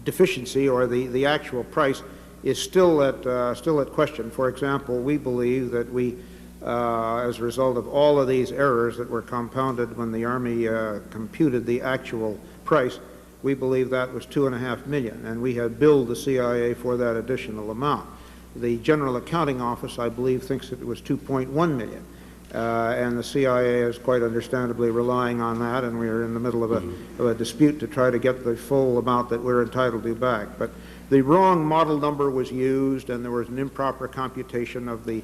deficiency, or the actual price, is still at question. For example, we believe that we, as a result of all of these errors that were compounded when the Army computed the actual price, we believe that was $2.5 million, and we had billed the CIA for that additional amount. The General Accounting Office, I believe, thinks that it was $2.1 million. And the CIA is quite understandably relying on that, and we are in the middle of a dispute to try to get the full amount that we're entitled to back. But the wrong model number was used, and there was an improper computation of the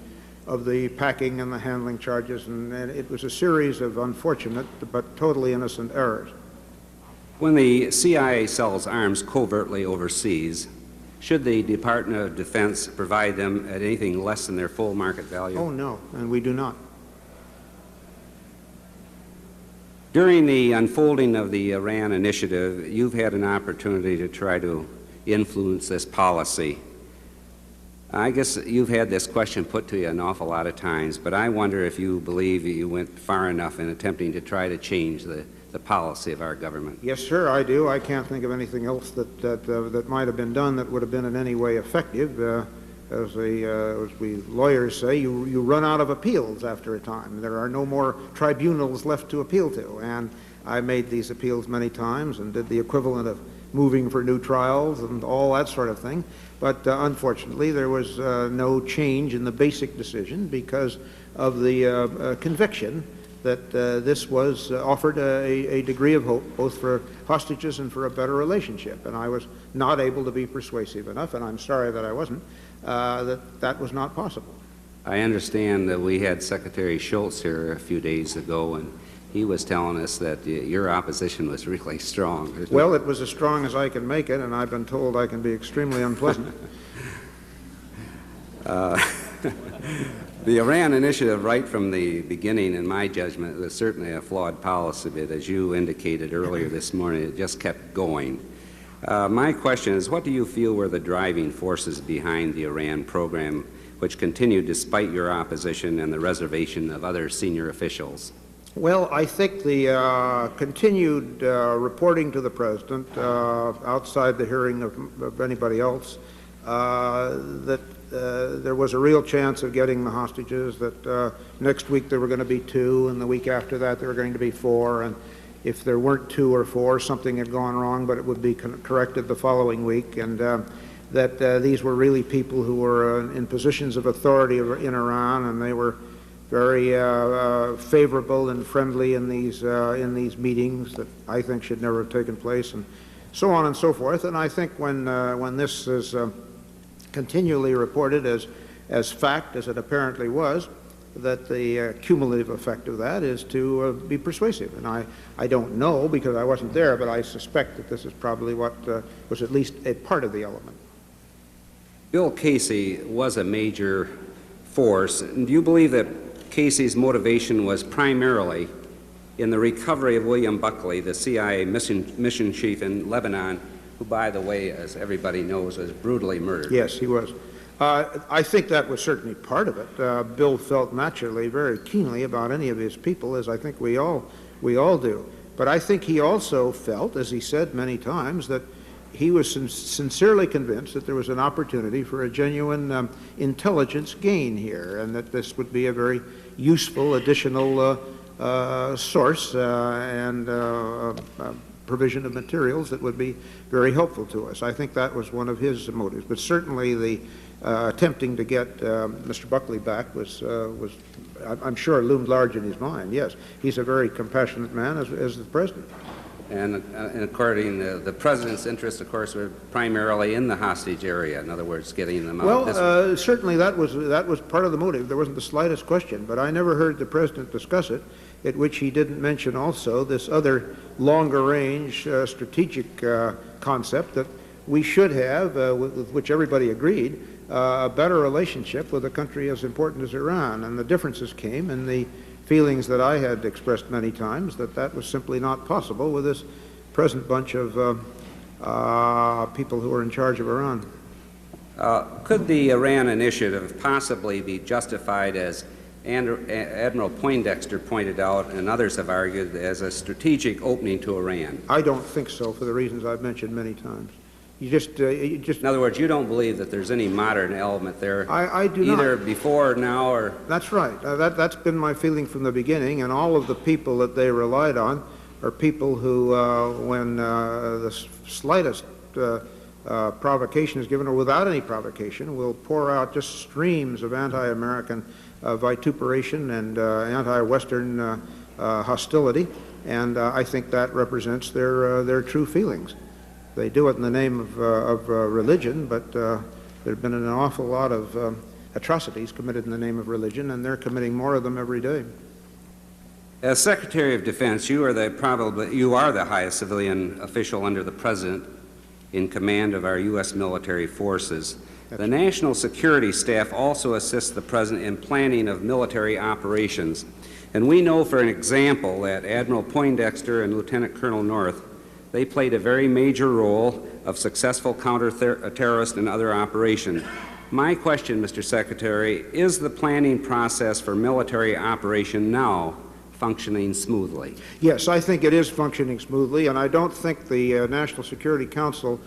packing and the handling charges, and it was a series of unfortunate but totally innocent errors. When the CIA sells arms covertly overseas, should the Department of Defense provide them at anything less than their full market value? Oh, no, and we do not. During the unfolding of the Iran initiative, you've had an opportunity to try to influence this policy. I guess you've had this question put to you an awful lot of times, but I wonder if you believe you went far enough in attempting to try to change the policy of our government. Yes, sir, I do. I can't think of anything else that might have been done that would have been in any way effective. As we lawyers say, you run out of appeals after a time. There are no more tribunals left to appeal to. And I made these appeals many times and did the equivalent of moving for new trials and all that sort of thing. But unfortunately, there was no change in the basic decision because of the conviction that this was offered a degree of hope, both for hostages and for a better relationship. And I was not able to be persuasive enough, and I'm sorry that I wasn't, that was not possible. I understand that we had Secretary Schultz here a few days ago, and he was telling us that your opposition was really strong. Well, it was as strong as I can make it, and I've been told I can be extremely unpleasant. The Iran initiative, right from the beginning, in my judgment, was certainly a flawed policy, but as you indicated earlier this morning, it just kept going. My question is, what do you feel were the driving forces behind the Iran program, which continued despite your opposition and the reservation of other senior officials? Well, I think the continued reporting to the President, outside the hearing of anybody else, that there was a real chance of getting the hostages, that next week there were going to be 2, and the week after that there were going to be 4, and if there weren't 2 or 4, something had gone wrong, but it would be corrected the following week, and that these were really people who were in positions of authority in Iran, and they were very favorable and friendly in these meetings that I think should never have taken place, and so on and so forth. And I think when this is continually reported as fact, as it apparently was, that the cumulative effect of that is to be persuasive. And I don't know, because I wasn't there, but I suspect that this is probably what was at least a part of the element. Bill Casey was a major force. And do you believe that Casey's motivation was primarily in the recovery of William Buckley, the CIA mission chief in Lebanon, who, by the way, as everybody knows, was brutally murdered? Yes, he was. I think that was certainly part of it. Bill felt naturally very keenly about any of his people, as I think we all do. But I think he also felt, as he said many times, that he was sincerely convinced that there was an opportunity for a genuine intelligence gain here, and that this would be a very useful additional source and provision of materials that would be very helpful to us. I think that was one of his motives. But certainly the attempting to get Mr. Buckley back was, I'm sure, loomed large in his mind. Yes, he's a very compassionate man, as the President. And according to the President's interests, of course, were primarily in the hostage area. In other words, getting them out. Well, certainly that was part of the motive. There wasn't the slightest question, but I never heard the President discuss it, at which he didn't mention also this other longer-range strategic concept that we should have, with which everybody agreed, a better relationship with a country as important as Iran. And the differences came in the feelings that I had expressed many times, that that was simply not possible with this present bunch of people who are in charge of Iran. Could the Iran initiative possibly be justified, as Admiral Poindexter pointed out and others have argued, as a strategic opening to Iran? I don't think so, for the reasons I've mentioned many times. You just in other words, you don't believe that there's any modern element there? I do not. Either before, now, or... That's right. That's been my feeling from the beginning, and all of the people that they relied on are people who, when the slightest provocation is given, or without any provocation, will pour out just streams of anti-American vituperation and anti-Western hostility, and I think that represents their true feelings. They do it in the name of religion, but there have been an awful lot of atrocities committed in the name of religion, and they're committing more of them every day. As Secretary of Defense, you are the highest civilian official under the President in command of our U.S. military forces. The National Security Staff also assists the President in planning of military operations. And we know, for an example, that Admiral Poindexter and Lieutenant Colonel North, they played a very major role of successful counter-terrorist and other operations. My question, Mr. Secretary, is the planning process for military operation now functioning smoothly? Yes, I think it is functioning smoothly, and I don't think the National Security Council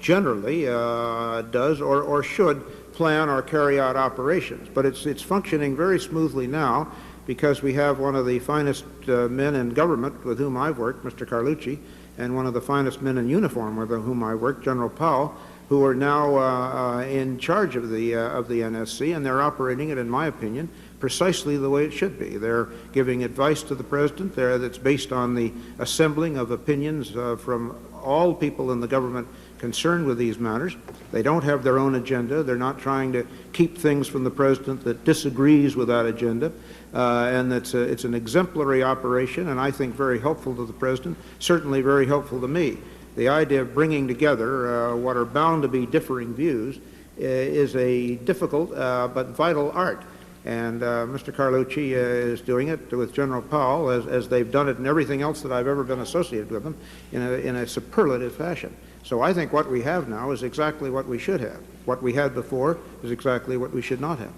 generally does or should plan or carry out operations. But it's functioning very smoothly now, because we have one of the finest men in government with whom I've worked, Mr. Carlucci, and one of the finest men in uniform with whom I worked, General Powell, who are now in charge of the NSC, and they're operating it, in my opinion, precisely the way it should be. They're giving advice to the President there that's based on the assembling of opinions from all people in the government concerned with these matters. They don't have their own agenda. They're not trying to keep things from the President that disagrees with that agenda. And it's an exemplary operation, and I think very helpful to the President, certainly very helpful to me. The idea of bringing together what are bound to be differing views is a difficult but vital art. And Mr. Carlucci is doing it with General Powell, as they've done it in everything else that I've ever been associated with them, in a superlative fashion. So I think what we have now is exactly what we should have. What we had before is exactly what we should not have.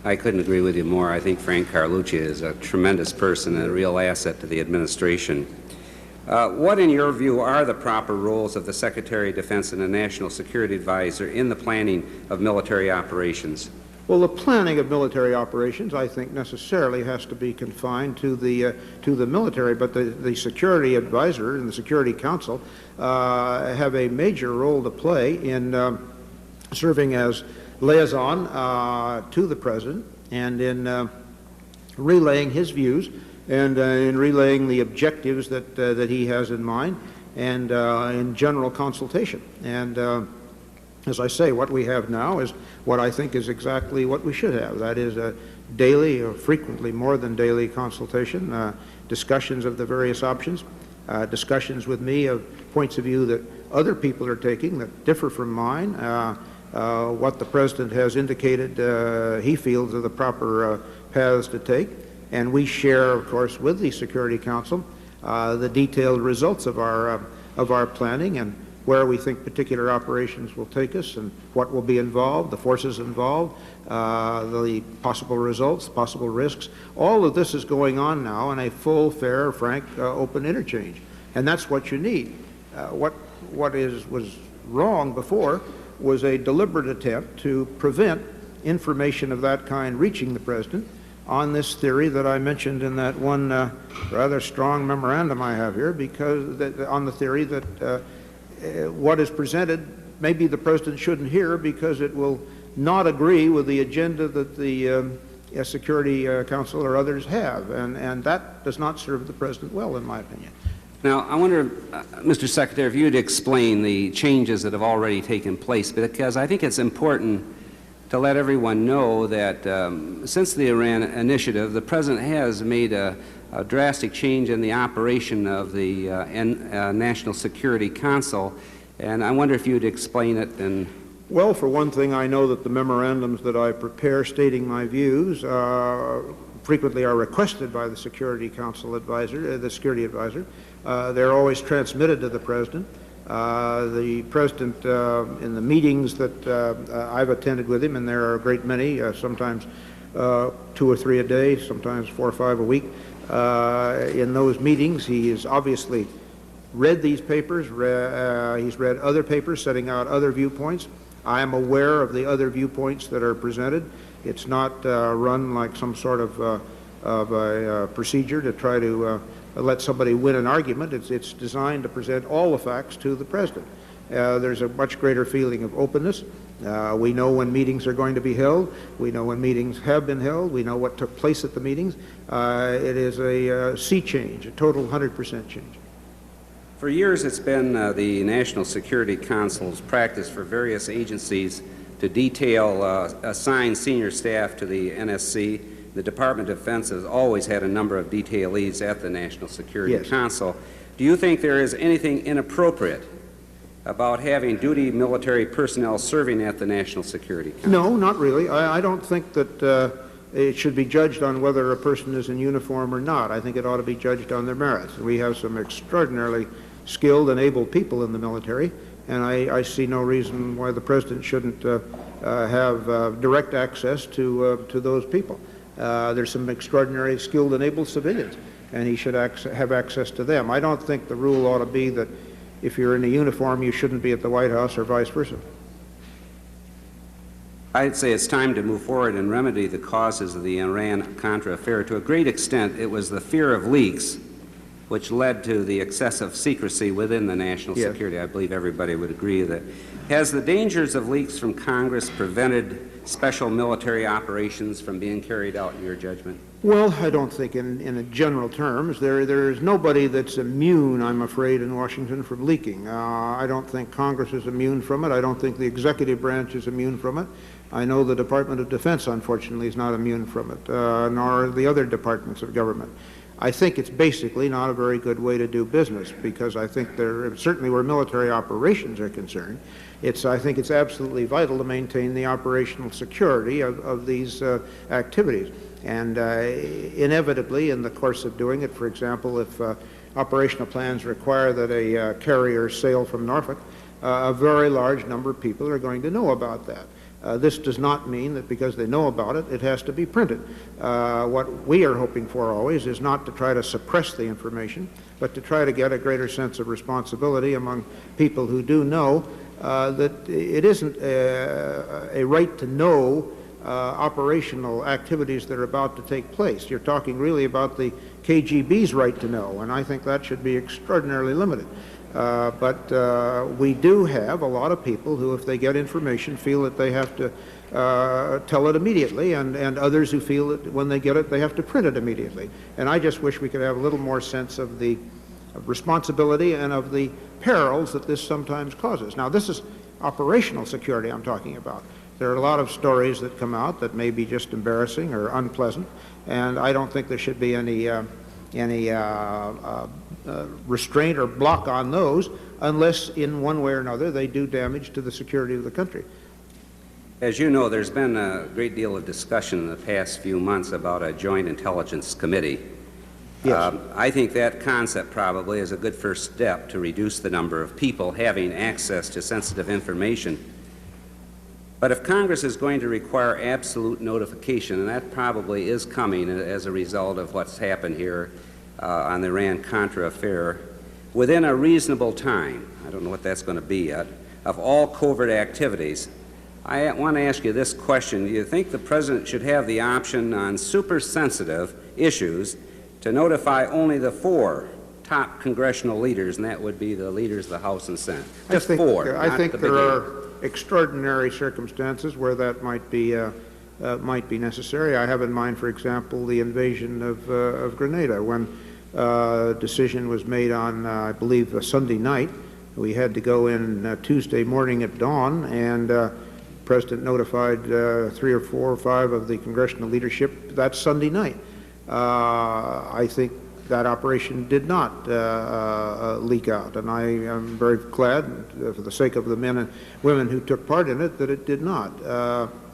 I couldn't agree with you more. I think Frank Carlucci is a tremendous person and a real asset to the administration. What, in your view, are the proper roles of the Secretary of Defense and the National Security Advisor in the planning of military operations? Well, the planning of military operations, I think, necessarily has to be confined to the military, but the Security Advisor and the Security Council have a major role to play in serving as liaison to the President and in relaying his views and in relaying the objectives that he has in mind and in general consultation. And as I say, what we have now is what I think is exactly what we should have. That is a daily or frequently more than daily consultation, discussions of the various options, discussions with me of points of view that other people are taking that differ from mine, what the President has indicated he feels are the proper paths to take. And we share, of course, with the Security Council the detailed results of our planning and where we think particular operations will take us and what will be involved, the forces involved, the possible results, possible risks. All of this is going on now in a full, fair, frank, open interchange. And that's what you need. What was wrong before was a deliberate attempt to prevent information of that kind reaching the President on this theory that I mentioned in that one rather strong memorandum I have here, because on the theory that what is presented maybe the President shouldn't hear because it will not agree with the agenda that the Security Council or others have, and that does not serve the President well, in my opinion. Now, I wonder, Mr. Secretary, if you'd explain the changes that have already taken place, because I think it's important to let everyone know that since the Iran initiative, the President has made a drastic change in the operation of the National Security Council, and I wonder if you'd explain it. And well, for one thing, I know that the memorandums that I prepare stating my views frequently are requested by the Security Council advisor, the Security Advisor. They're always transmitted to the President. The President, in the meetings that I've attended with him, and there are a great many, sometimes 2 or 3 a day, sometimes 4 or 5 a week, in those meetings he has obviously read these papers, he's read other papers setting out other viewpoints. I am aware of the other viewpoints that are presented. It's not run like some sort of a procedure to try to let somebody win an argument. It's designed to present all the facts to the President. There's a much greater feeling of openness. We know when meetings are going to be held. We know when meetings have been held. We know what took place at the meetings. It is a sea change, a total 100% change. for years it's been the National Security Council's practice for various agencies to detail assign senior staff to the NSC. The Department of Defense has always had a number of detailees at the National Security Council. Do you think there is anything inappropriate about having duty military personnel serving at the National Security Council? No, not really. I don't think that it should be judged on whether a person is in uniform or not. I think it ought to be judged on their merits. We have some extraordinarily skilled and able people in the military, and I see no reason why the President shouldn't have direct access to those people. There's some extraordinary skilled and able civilians, and he should have access to them. I don't think the rule ought to be that if you're in a uniform, you shouldn't be at the White House or vice versa. I'd say it's time to move forward and remedy the causes of the Iran-Contra affair. To a great extent, it was the fear of leaks which led to the excessive secrecy within the national Yes. security. I believe everybody would agree that. Has the dangers of leaks from Congress prevented special military operations from being carried out in your judgment? Well, I don't think in general terms. There is nobody that's immune, I'm afraid, in Washington from leaking. I don't think Congress is immune from it. I don't think the executive branch is immune from it. I know the Department of Defense, unfortunately, is not immune from it, nor the other departments of government. I think it's basically not a very good way to do business, because I think certainly where military operations are concerned, I think it's absolutely vital to maintain the operational security of these activities. And inevitably, in the course of doing it, for example, if operational plans require that a carrier sail from Norfolk, a very large number of people are going to know about that. This does not mean that because they know about it, it has to be printed. What we are hoping for always is not to try to suppress the information, but to try to get a greater sense of responsibility among people who do know that it isn't a right to know operational activities that are about to take place. You're talking really about the KGB's right to know, and I think that should be extraordinarily limited. But we do have a lot of people who, if they get information, feel that they have to tell it immediately, and others who feel that when they get it, they have to print it immediately. And I just wish we could have a little more sense of the responsibility and of the perils that this sometimes causes. Now, this is operational security I'm talking about. There are a lot of stories that come out that may be just embarrassing or unpleasant, and I don't think there should be any restraint or block on those unless in one way or another they do damage to the security of the country. As you know, there's been a great deal of discussion in the past few months about a joint intelligence committee. Yes. I think that concept probably is a good first step to reduce the number of people having access to sensitive information. But if Congress is going to require absolute notification, and that probably is coming as a result of what's happened here on the Iran-Contra affair, within a reasonable time, I don't know what that's going to be yet, of all covert activities, I want to ask you this question. Do you think the President should have the option on super-sensitive issues to notify only the 4 top congressional leaders, and that would be the leaders of the House and Senate? Just 4. I think there are extraordinary circumstances where that might be necessary. I have in mind, for example, the invasion of Grenada, when a decision was made on, I believe, a Sunday night. We had to go in Tuesday morning at dawn, and the President notified 3 or 4 or 5 of the congressional leadership that Sunday night. I think that operation did not leak out, and I am very glad, for the sake of the men and women who took part in it, that it did not.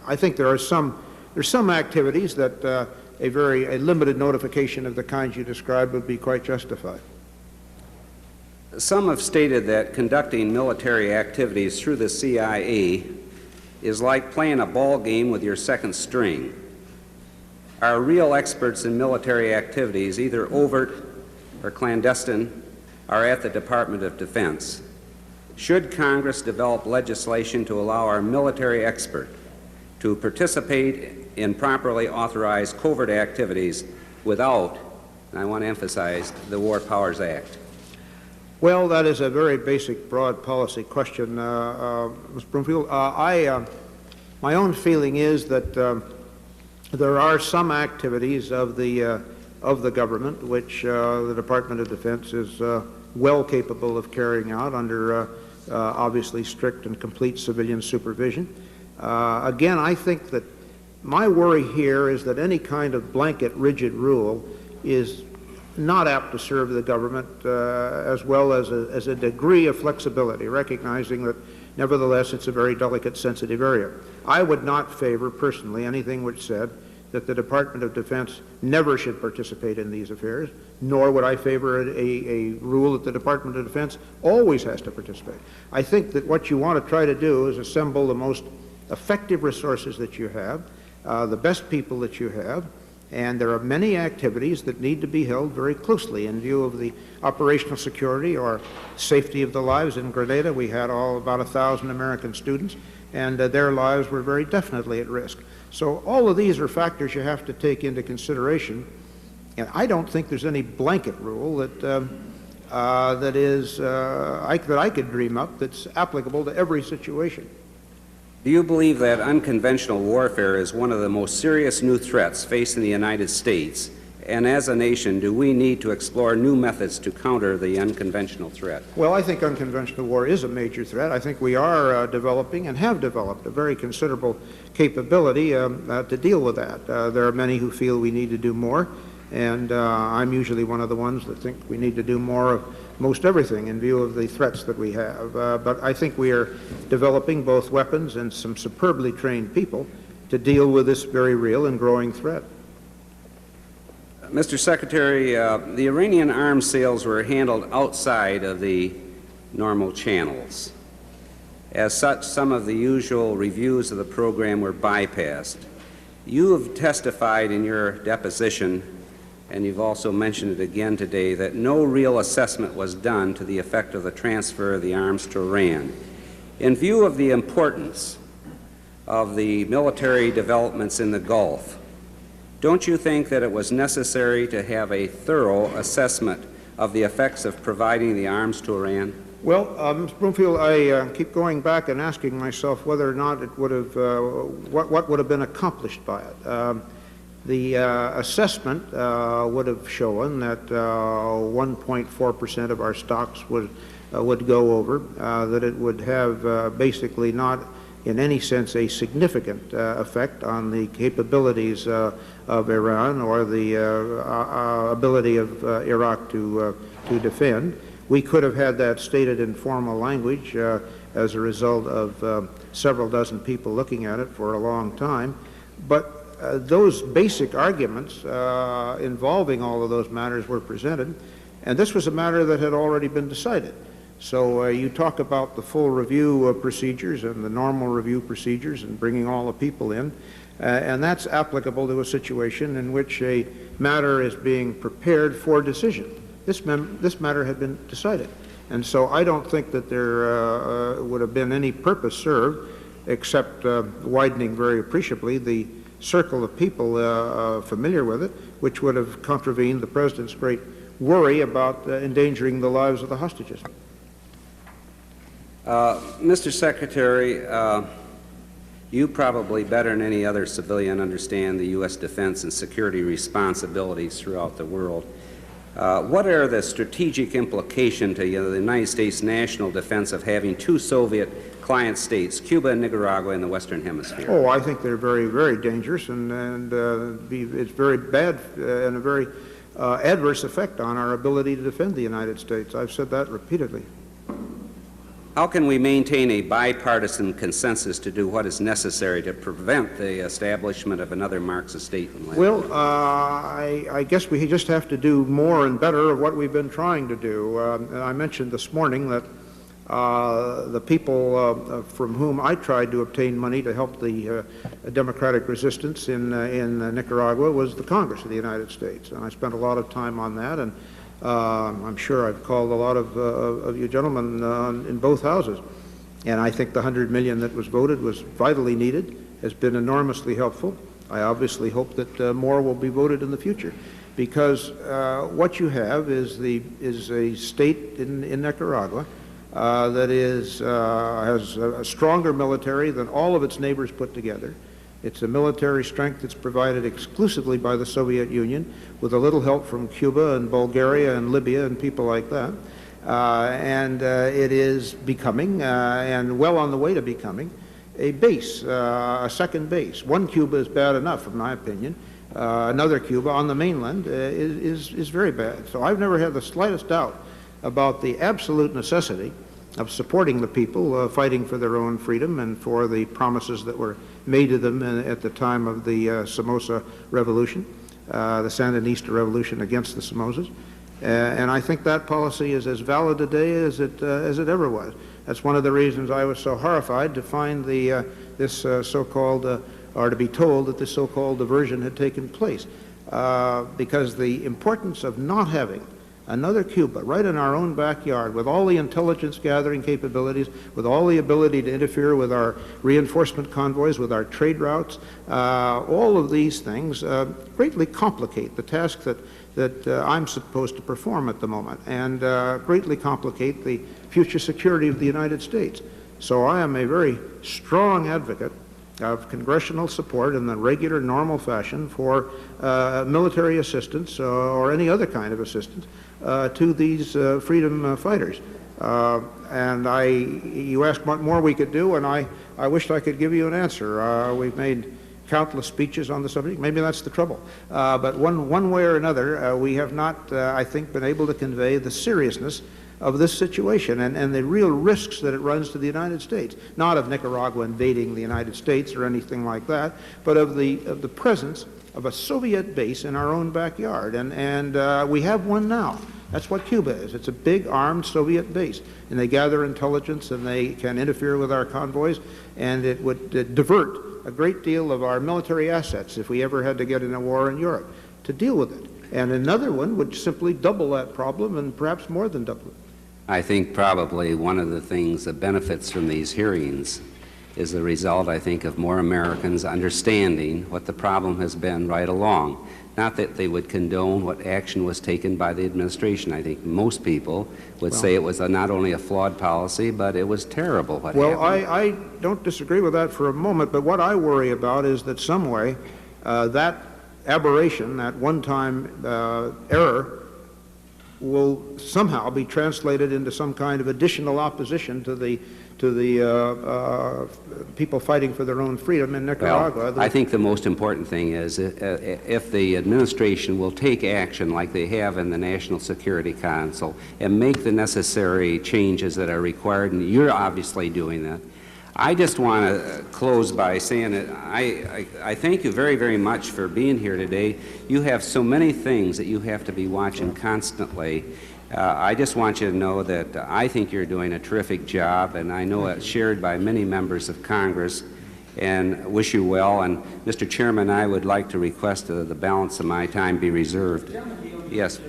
I think there's some activities that a limited notification of the kinds you described would be quite justified. Some have stated that conducting military activities through the CIA is like playing a ball game with your second string. Our real experts in military activities, either overt or clandestine, are at the Department of Defense. Should Congress develop legislation to allow our military expert to participate in properly authorized covert activities without, and I want to emphasize, the War Powers Act? Well, that is a very basic, broad policy question, Mr. Broomfield. My own feeling is that there are some activities of the government which the Department of Defense is well capable of carrying out under obviously strict and complete civilian supervision. Again, I think that my worry here is that any kind of blanket, rigid rule is not apt to serve the government as well as a degree of flexibility, recognizing that nevertheless it's a very delicate, sensitive area. I would not favor personally anything which said that the Department of Defense never should participate in these affairs, nor would I favor a rule that the Department of Defense always has to participate. I think that what you want to try to do is assemble the most effective resources that you have, the best people that you have, and there are many activities that need to be held very closely in view of the operational security or safety of the lives. In Grenada, we had about 1,000 American students, and their lives were very definitely at risk. So all of these are factors you have to take into consideration And I don't think there's any blanket rule that, that I could dream up that's applicable to every situation. Do you believe that unconventional warfare is one of the most serious new threats facing the United States? And as a nation, do we need to explore new methods to counter the unconventional threat? Well, I think unconventional war is a major threat. I think we are developing and have developed a very considerable capability to deal with that. There are many who feel we need to do more, and I'm usually one of the ones that think we need to do more of most everything in view of the threats that we have. But I think we are developing both weapons and some superbly trained people to deal with this very real and growing threat. Mr. Secretary, the Iranian arms sales were handled outside of the normal channels. As such, some of the usual reviews of the program were bypassed. You have testified in your deposition, and you've also mentioned it again today, that no real assessment was done to the effect of the transfer of the arms to Iran. In view of the importance of the military developments in the Gulf, don't you think that it was necessary to have a thorough assessment of the effects of providing the arms to Iran? Well, Mr. Broomfield, I keep going back and asking myself whether or not it would have, what would have been accomplished by it. The assessment would have shown that 1.4% of our stocks would go over, that it would have basically not in any sense a significant effect on the capabilities of Iran or the ability of Iraq to defend. We could have had that stated in formal language as a result of several dozen people looking at it for a long time. But those basic arguments involving all of those matters were presented, and this was a matter that had already been decided. So you talk about the full review procedures and the normal review procedures and bringing all the people in, and that's applicable to a situation in which a matter is being prepared for decision. This matter had been decided, and so I don't think that there would have been any purpose served except widening very appreciably the circle of people familiar with it, which would have contravened the President's great worry about endangering the lives of the hostages. Mr. Secretary, you probably better than any other civilian understand the U.S. defense and security responsibilities throughout the world. What are the strategic implications to the United States national defense of having two Soviet client states, Cuba and Nicaragua, in the Western Hemisphere? Oh, I think they're very, very dangerous, and it's very bad and a very adverse effect on our ability to defend the United States. I've said that repeatedly. How can we maintain a bipartisan consensus to do what is necessary to prevent the establishment of another Marxist state in Latin America? Well, I guess we just have to do more and better of what we've been trying to do. I mentioned this morning that the people from whom I tried to obtain money to help the democratic resistance in Nicaragua was the Congress of the United States, and I spent a lot of time on that, and I'm sure I've called a lot of you gentlemen in both houses, and I think the $100 million that was voted was vitally needed, has been enormously helpful. I obviously hope that more will be voted in the future, because what you have is a state in Nicaragua that has a stronger military than all of its neighbors put together. It's a military strength that's provided exclusively by the Soviet Union, with a little help from Cuba and Bulgaria and Libya and people like that. And it is becoming, and well on the way to becoming, a base, a second base. One Cuba is bad enough, in my opinion. Another Cuba on the mainland is very bad. So I've never had the slightest doubt about the absolute necessity of supporting the people fighting for their own freedom and for the promises that were made to them at the time of the Somoza Revolution, the Sandinista Revolution against the Somozas. And I think that policy is as valid today as it ever was. That's one of the reasons I was so horrified to find this so-called, or to be told that this so-called diversion had taken place, because the importance of not having another Cuba right in our own backyard, with all the intelligence gathering capabilities, with all the ability to interfere with our reinforcement convoys, with our trade routes, all of these things greatly complicate the task that that I'm supposed to perform at the moment, and greatly complicate the future security of the United States. So I am a very strong advocate of congressional support in the regular, normal fashion for military assistance or any other kind of assistance to these freedom fighters. And you asked what more we could do, and I wished I could give you an answer. We've made countless speeches on the subject. Maybe that's the trouble. But one way or another, we have not, I think, been able to convey the seriousness of this situation and the real risks that it runs to the United States. Not of Nicaragua invading the United States or anything like that, but of the presence of a Soviet base in our own backyard. And we have one now. That's what Cuba is. It's a big armed Soviet base. And they gather intelligence and they can interfere with our convoys, and it would divert a great deal of our military assets if we ever had to get in a war in Europe to deal with it. And another one would simply double that problem, and perhaps more than double it. I think probably one of the things that benefits from these hearings is the result, I think, of more Americans understanding what the problem has been right along. Not that they would condone what action was taken by the administration. I think most people would say it was not only a flawed policy, but it was terrible what happened. Well, I don't disagree with that for a moment, but what I worry about is that some way that aberration, that one-time error, will somehow be translated into some kind of additional opposition to the people fighting for their own freedom in Nicaragua. Well, I think the most important thing is if the administration will take action like they have in the National Security Council and make the necessary changes that are required, and you're obviously doing that. I just want to close by saying that I thank you very, very much for being here today. You have so many things that you have to be watching constantly. I just want you to know that I think you're doing a terrific job, and I know it's shared by many members of Congress, and wish you well. And Mr. Chairman, I would like to request the balance of my time be reserved. Yes,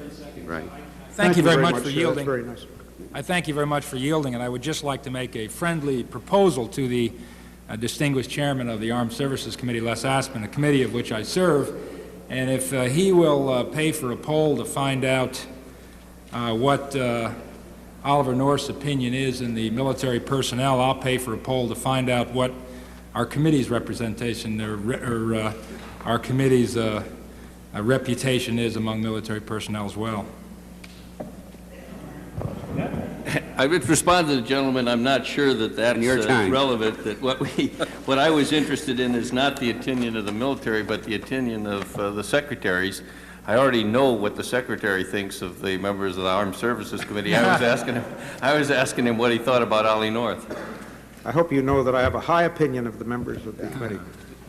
right. Thank you very much for yielding. That's very nice. I thank you very much for yielding, and I would just like to make a friendly proposal to the distinguished chairman of the Armed Services Committee, Les Aspin, a committee of which I serve, and if he will pay for a poll to find out what Oliver North's opinion is in the military personnel, I'll pay for a poll to find out what our committee's representation or our committee's reputation is among military personnel as well. I would respond to the gentleman. I'm not sure that that's relevant. That what I was interested in is not the opinion of the military, but the opinion of the secretaries. I already know what the secretary thinks of the members of the Armed Services Committee. I was asking him what he thought about Ollie North. I hope you know that I have a high opinion of the members of the committee.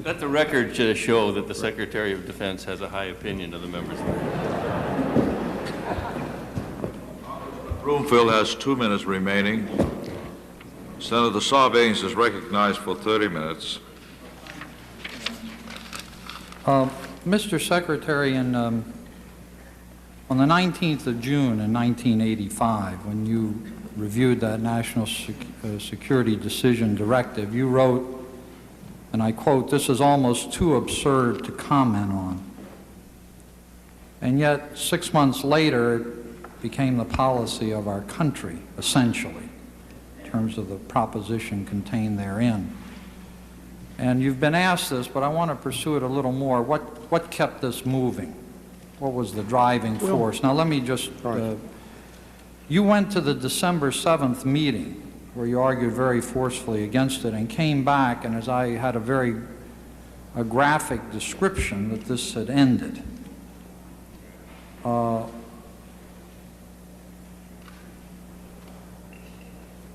Let the record show that the Secretary of Defense has a high opinion of the members of the committee. Broomfield has 2 minutes remaining. Senator Sarbanes is recognized for 30 minutes. Mr. Secretary, on the 19th of June in 1985, when you reviewed that National Security Decision Directive, you wrote, and I quote, "This is almost too absurd to comment on." And yet, 6 months later, it became the policy of our country, essentially, in terms of the proposition contained therein. And you've been asked this, but I want to pursue it a little more. What kept this moving? What was the driving force? Now, let me just... you went to the December 7th meeting, where you argued very forcefully against it, and came back, and as I had a graphic description that this had ended.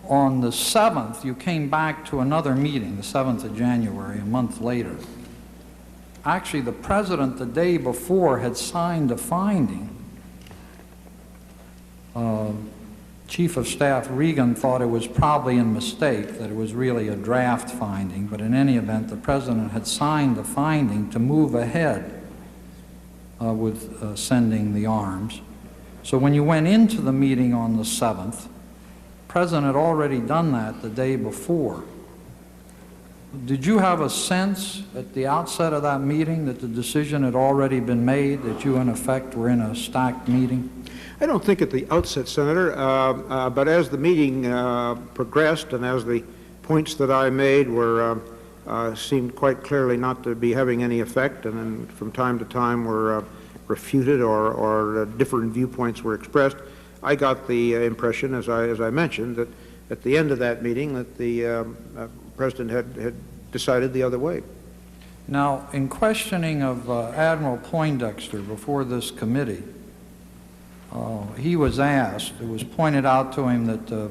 On the 7th, you came back to another meeting, the 7th of January, a month later. Actually, the President the day before had signed a finding. Chief of Staff Regan thought it was probably a mistake, that it was really a draft finding, but in any event, the President had signed the finding to move ahead with sending the arms. So when you went into the meeting on the 7th, the President had already done that the day before. did you have a sense at the outset of that meeting that the decision had already been made, that you in effect were in a stacked meeting? I don't think at the outset, Senator, but as the meeting progressed and as the points that I made were seemed quite clearly not to be having any effect, and then from time to time were refuted or different viewpoints were expressed, I got the impression, as I mentioned, that at the end of that meeting that the President had decided the other way. Now, in questioning of Admiral Poindexter before this committee, he was asked, it was pointed out to him that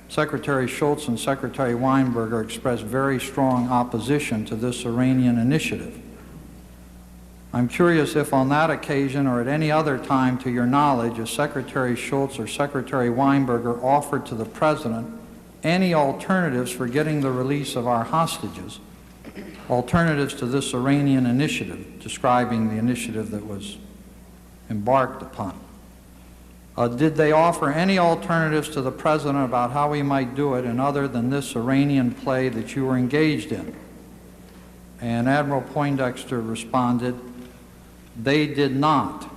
Secretary Shultz and Secretary Weinberger expressed very strong opposition to this Iranian initiative. I'm curious if on that occasion or at any other time to your knowledge, if Secretary Shultz or Secretary Weinberger offered to the President any alternatives for getting the release of our hostages, alternatives to this Iranian initiative, describing the initiative that was embarked upon. Did they offer any alternatives to the President about how we might do it, and other than this Iranian play that you were engaged in? And Admiral Poindexter responded, they did not.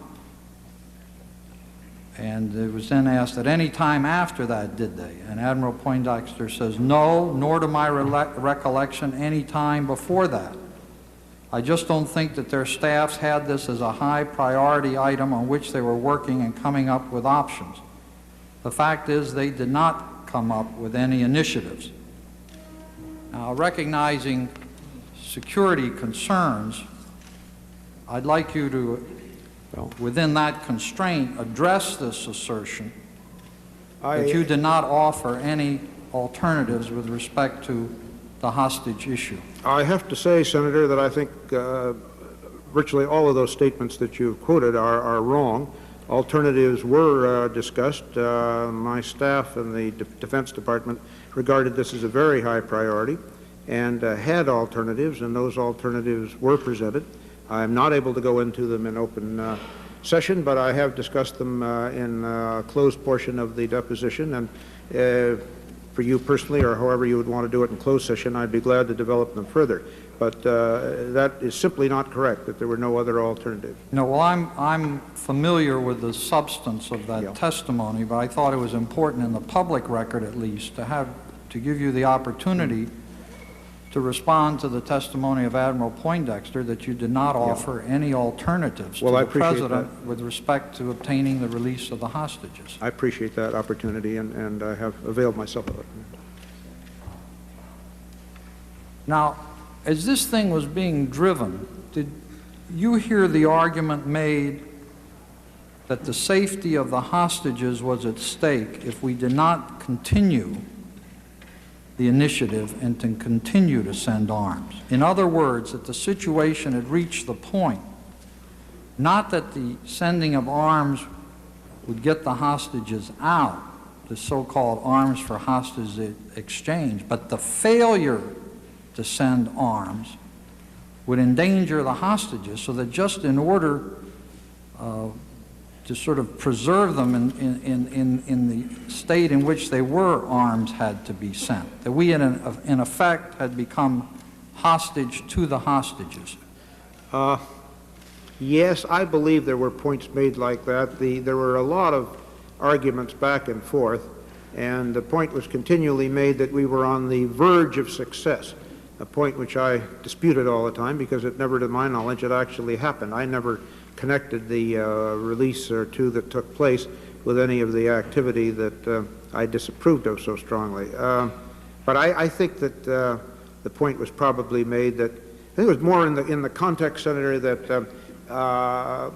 And it was then asked at any time after that, did they? And Admiral Poindexter says, no, nor to my recollection any time before that. I just don't think that their staffs had this as a high priority item on which they were working and coming up with options. The fact is they did not come up with any initiatives. Now, recognizing security concerns, I'd like you to, within that constraint, address this assertion that you did not offer any alternatives with respect to the hostage issue. I have to say, Senator, that I think virtually all of those statements that you've quoted are wrong. Alternatives were discussed. My staff and the Defense Department regarded this as a very high priority and had alternatives, and those alternatives were presented. I'm not able to go into them in open session, but I have discussed them in a closed portion of the deposition, and for you personally, or however you would want to do it in closed session, I'd be glad to develop them further. But that is simply not correct, that there were no other alternatives. No, well, I'm familiar with the substance of that testimony, but I thought it was important in the public record, at least, to give you the opportunity to respond to the testimony of Admiral Poindexter that you did not offer any alternatives to the President with respect to obtaining the release of the hostages. I appreciate that opportunity, and I have availed myself of it. Now, as this thing was being driven, did you hear the argument made that the safety of the hostages was at stake if we did not continue the initiative and to continue to send arms? In other words, that the situation had reached the point, not that the sending of arms would get the hostages out, the so-called arms for hostage exchange, but the failure to send arms would endanger the hostages, so that just in order to sort of preserve them in the state in which they were, arms had to be sent. That we, in effect, had become hostage to the hostages. Yes, I believe there were points made like that. There were a lot of arguments back and forth, and the point was continually made that we were on the verge of success, a point which I disputed all the time because it never, to my knowledge, had actually happened. I never connected the release or two that took place with any of the activity that I disapproved of so strongly. But I think that the point was probably made that, I think it was more in the context, Senator, that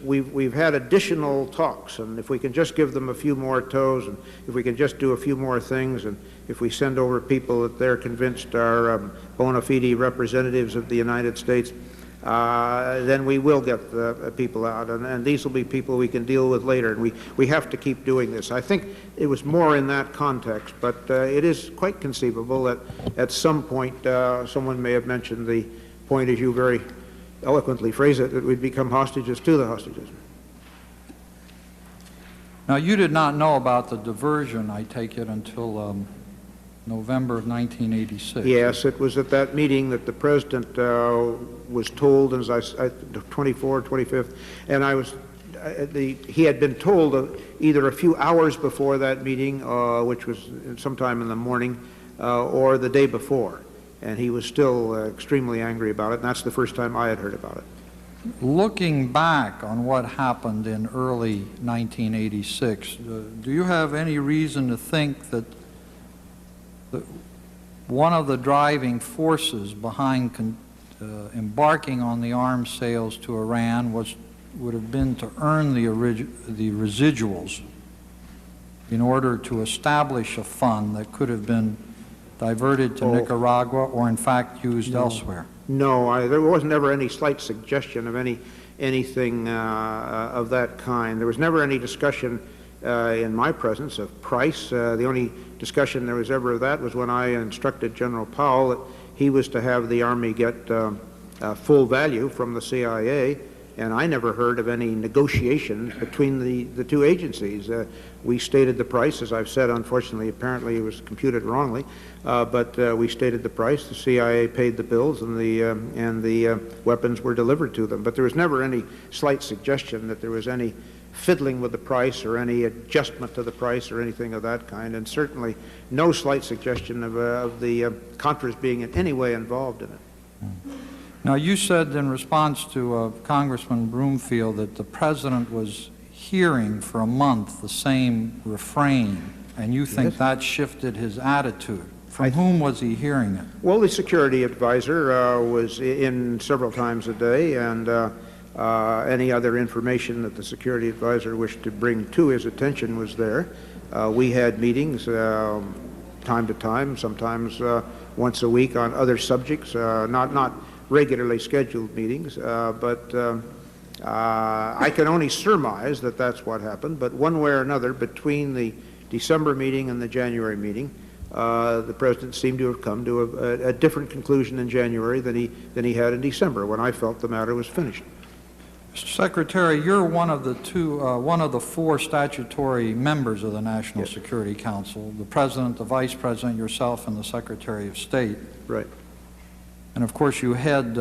we've had additional talks, and if we can just give them a few more toes, and if we can just do a few more things, and if we send over people that they're convinced are bona fide representatives of the United States, then we will get the people out, and these will be people we can deal with later, and we have to keep doing this. I think it was more in that context, but it is quite conceivable that at some point someone may have mentioned the point, as you very eloquently phrase it, that we'd become hostages to the hostages. Now, you did not know about the diversion, I take it, until November of 1986. Yes, it was at that meeting that the President was told, as I 24th, 25th, and I was, he had been told either a few hours before that meeting, which was sometime in the morning, or the day before, and he was still extremely angry about it, and that's the first time I had heard about it. Looking back on what happened in early 1986, do you have any reason to think that one of the driving forces behind embarking on the arms sales to Iran would have been to earn the residuals in order to establish a fund that could have been diverted to Nicaragua or in fact used elsewhere? No, there wasn't ever any slight suggestion of anything of that kind. There was never any discussion in my presence of price. The only discussion there was ever of that was when I instructed General Powell that he was to have the Army get full value from the CIA, and I never heard of any negotiations between the two agencies. We stated the price, as I've said. Unfortunately, apparently it was computed wrongly, but we stated the price. The CIA paid the bills, and the weapons were delivered to them. But there was never any slight suggestion that there was any fiddling with the price or any adjustment to the price or anything of that kind, and certainly no slight suggestion of the Contras being in any way involved in it. Now, you said in response to Congressman Broomfield that the President was hearing for a month the same refrain, and you think that shifted his attitude. From whom was he hearing it? Well, the security advisor was in several times a day, and any other information that the security advisor wished to bring to his attention was there. We had meetings time to time, sometimes once a week on other subjects, not regularly scheduled meetings, but I can only surmise that that's what happened. But one way or another, between the December meeting and the January meeting, the President seemed to have come to a different conclusion in January than he had in December, when I felt the matter was finished. Mr. Secretary, you're one of the four statutory members of the National Security Council: the President, the Vice President, yourself, and the Secretary of State. Right. And of course, you head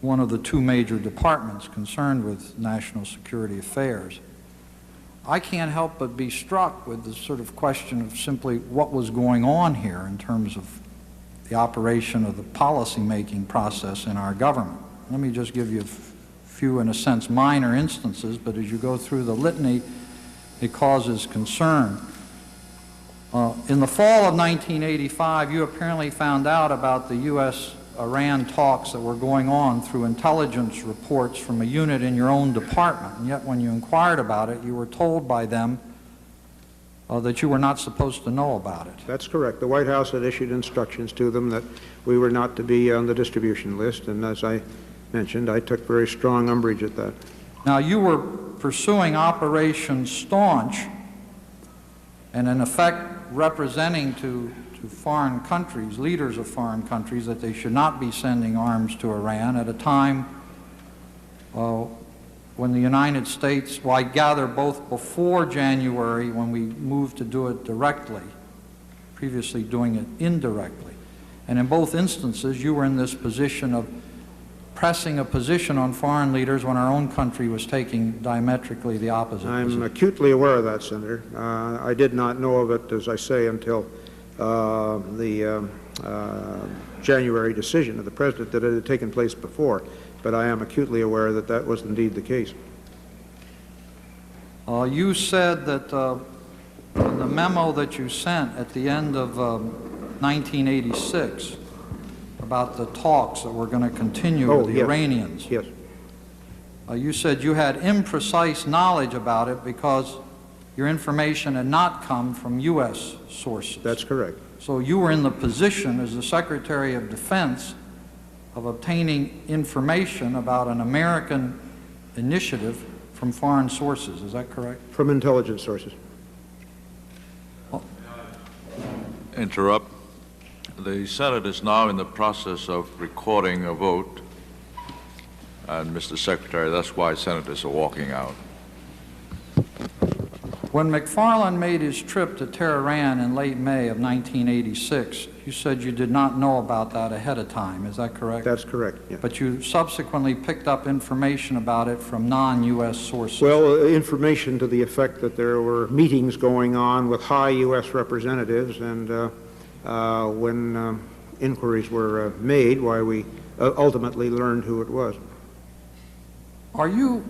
one of the two major departments concerned with national security affairs. I can't help but be struck with the sort of question of simply what was going on here in terms of the operation of the policy-making process in our government. Let me just give you a few, in a sense, minor instances, but as you go through the litany, it causes concern. In the fall of 1985, you apparently found out about the U.S.-Iran talks that were going on through intelligence reports from a unit in your own department, and yet when you inquired about it, you were told by them that you were not supposed to know about it. That's correct. The White House had issued instructions to them that we were not to be on the distribution list, and as I mentioned, I took very strong umbrage at that. Now, you were pursuing Operation Staunch, and in effect representing to foreign countries, leaders of foreign countries, that they should not be sending arms to Iran at a time when the United States, well, I gather both before January, when we moved to do it directly, previously doing it indirectly, and in both instances you were in this position of pressing a position on foreign leaders when our own country was taking diametrically the opposite position. I'm acutely aware of that, Senator. I did not know of it, as I say, until the January decision of the President that it had taken place before, but I am acutely aware that that was indeed the case. You said that in the memo that you sent at the end of 1986 about the talks that were going to continue with the Iranians. Yes. You said you had imprecise knowledge about it because your information had not come from U.S. sources. That's correct. So you were in the position as the Secretary of Defense of obtaining information about an American initiative from foreign sources. Is that correct? From intelligence sources. Interrupt. The Senate is now in the process of recording a vote, and Mr. Secretary, that's why senators are walking out. When McFarland made his trip to Tehran in late May of 1986, you said you did not know about that ahead of time. Is that correct? That's correct, yeah. But you subsequently picked up information about it from non-U.S. sources. Well, information to the effect that there were meetings going on with high U.S. representatives, and when inquiries were made, why we ultimately learned who it was. Are you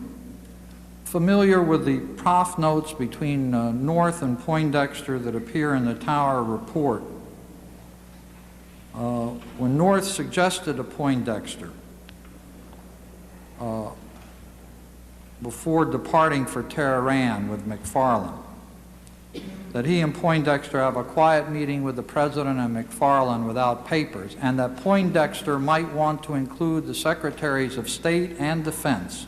familiar with the prof notes between North and Poindexter that appear in the Tower report? When North suggested to Poindexter before departing for Tehran with McFarland that he and Poindexter have a quiet meeting with the President and McFarland without papers, and that Poindexter might want to include the Secretaries of State and Defense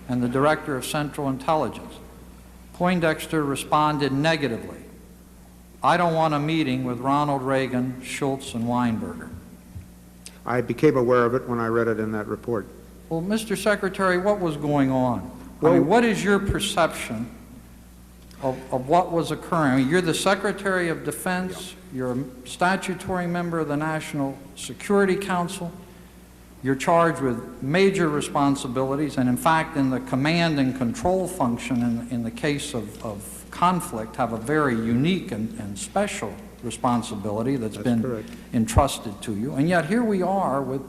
and the Director of Central Intelligence. Poindexter responded negatively. I don't want a meeting with Ronald Reagan, Schultz, and Weinberger. I became aware of it when I read it in that report. Well, Mr. Secretary, what was going on? Well, I mean, what is your perception of what was occurring? I mean, you're the Secretary of Defense, you're a statutory member of the National Security Council, you're charged with major responsibilities, and in fact, in the command and control function in the case of conflict, have a very unique and special responsibility that's been correct. entrusted to you. And yet here we are with,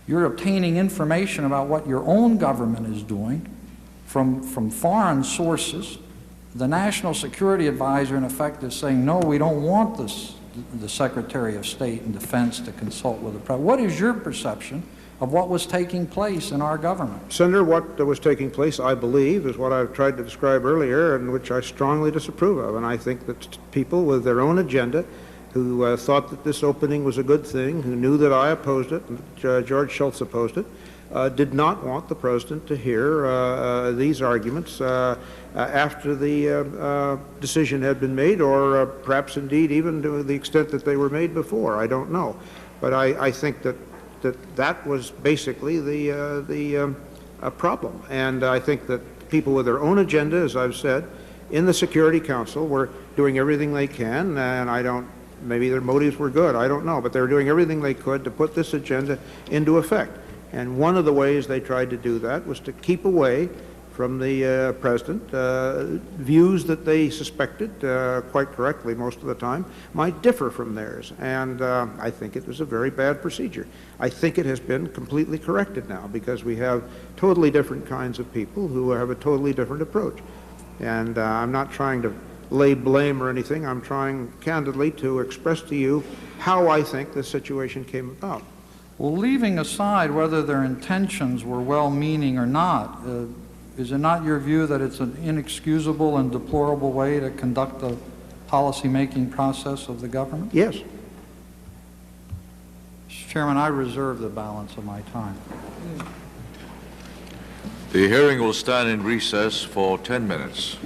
you're obtaining information about what your own government is doing from foreign sources. The National Security Advisor, in effect, is saying, no, we don't want the Secretary of State and Defense to consult with the President. What is your perception of what was taking place in our government? Senator, what was taking place, I believe, is what I've tried to describe earlier, and which I strongly disapprove of. And I think that people with their own agenda, who thought that this opening was a good thing, who knew that I opposed it, and George Shultz opposed it, did not want the President to hear these arguments after the decision had been made, or perhaps indeed even to the extent that they were made before. I don't know. But I think that was basically the problem. And I think that people with their own agenda, as I've said, in the Security Council were doing everything they can, and maybe their motives were good, I don't know, but they were doing everything they could to put this agenda into effect. And one of the ways they tried to do that was to keep away from the President views that they suspected, quite correctly most of the time, might differ from theirs. And I think it was a very bad procedure. I think it has been completely corrected now, because we have totally different kinds of people who have a totally different approach. And I'm not trying to lay blame or anything. I'm trying candidly to express to you how I think this situation came about. Well, leaving aside whether their intentions were well-meaning or not, is it not your view that it's an inexcusable and deplorable way to conduct the policy-making process of the government? Yes. Mr. Chairman, I reserve the balance of my time. The hearing will stand in recess for 10 minutes.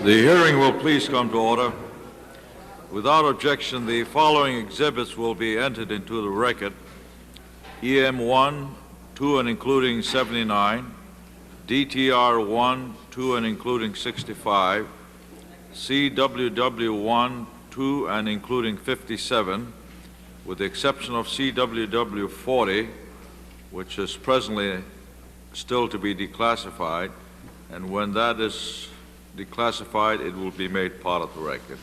The hearing will please come to order. Without objection, the following exhibits will be entered into the record. EM 1, 2 and including 79, DTR 1, 2 and including 65, CWW 1, 2 and including 57, with the exception of CWW 40, which is presently still to be declassified, and when that is declassified, it will be made part of the record.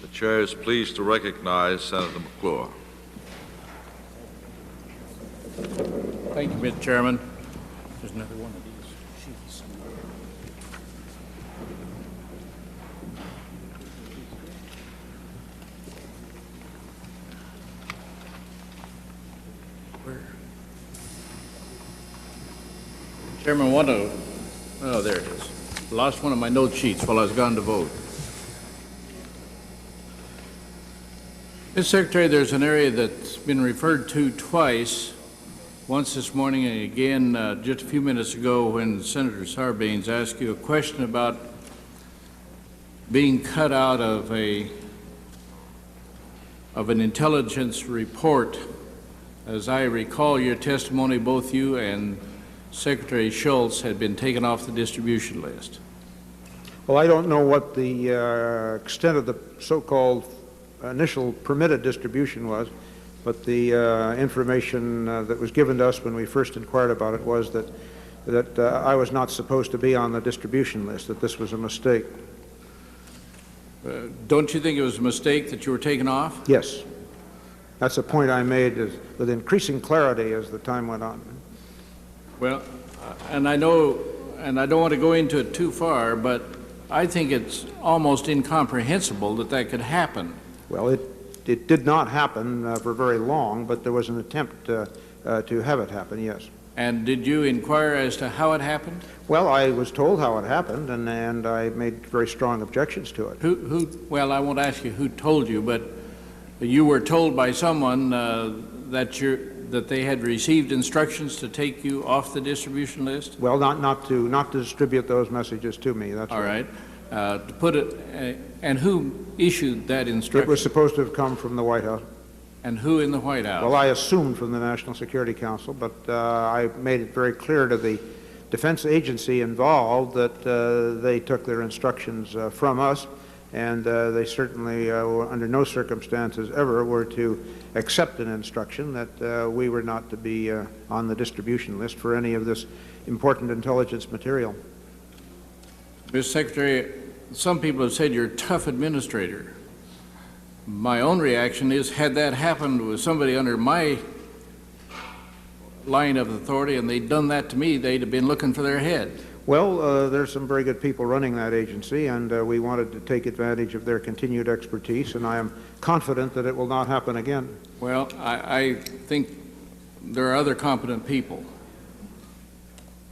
The chair is pleased to recognize Senator McClure. Thank you, Mr. Chairman. There's another one of these sheets. Chairman, oh, there it is. Lost one of my note sheets while I was gone to vote. Mr. Secretary, there's an area that's been referred to twice, once this morning and again just a few minutes ago when Senator Sarbanes asked you a question about being cut out of an intelligence report. As I recall your testimony, both you and Secretary Schultz had been taken off the distribution list. Well, I don't know what the extent of the so-called initial permitted distribution was, but the information that was given to us when we first inquired about it was that I was not supposed to be on the distribution list, that this was a mistake. Don't you think it was a mistake that you were taken off? Yes. That's a point I made with increasing clarity as the time went on. Well, and I know, and I don't want to go into it too far, but I think it's almost incomprehensible that that could happen. Well, it did not happen for very long, but there was an attempt to have it happen, yes. And did you inquire as to how it happened? Well, I was told how it happened, and I made very strong objections to it. Well, I won't ask you who told you, but you were told by someone that they had received instructions to take you off the distribution list? Well, not to distribute those messages to me. That's all right. To put it, and who issued that instruction? It was supposed to have come from the White House. And who in the White House? Well, I assumed from the National Security Council, but I made it very clear to the defense agency involved that they took their instructions from us, and they certainly, under no circumstances ever, were to accept an instruction that we were not to be on the distribution list for any of this important intelligence material. Mr. Secretary, some people have said you're a tough administrator. My own reaction is, had that happened with somebody under my line of authority and they'd done that to me, they'd have been looking for their head. Well, there's some very good people running that agency, and we wanted to take advantage of their continued expertise, and I am confident that it will not happen again. Well, I think there are other competent people.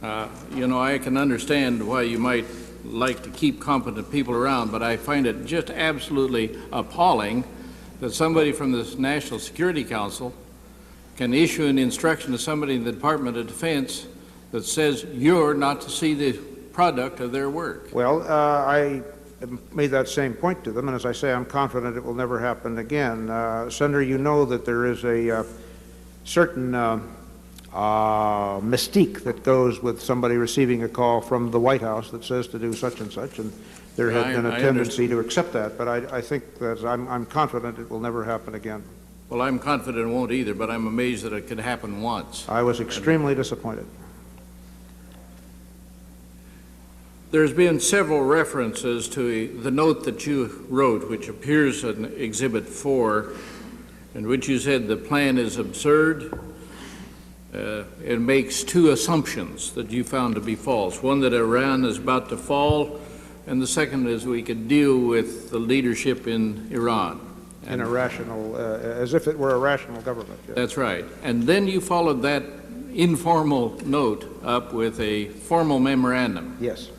You know, I can understand why you might like to keep competent people around, but I find it just absolutely appalling that somebody from the National Security Council can issue an instruction to somebody in the Department of Defense that says you're not to see the product of their work. Well, I made that same point to them, and as I say, I'm confident it will never happen again. Senator, you know that there is a certain mystique that goes with somebody receiving a call from the White House that says to do such and such, and there has been a tendency to accept that, but I think that I'm confident it will never happen again. Well, I'm confident it won't either, but I'm amazed that it could happen once. I was extremely disappointed. There's been several references to the note that you wrote, which appears in Exhibit 4, in which you said the plan is absurd. It makes two assumptions that you found to be false. One, that Iran is about to fall, and the second is we could deal with the leadership in Iran. In a rational, as if it were a rational government. Yes. That's right. And then you followed that informal note up with a formal memorandum. Yes.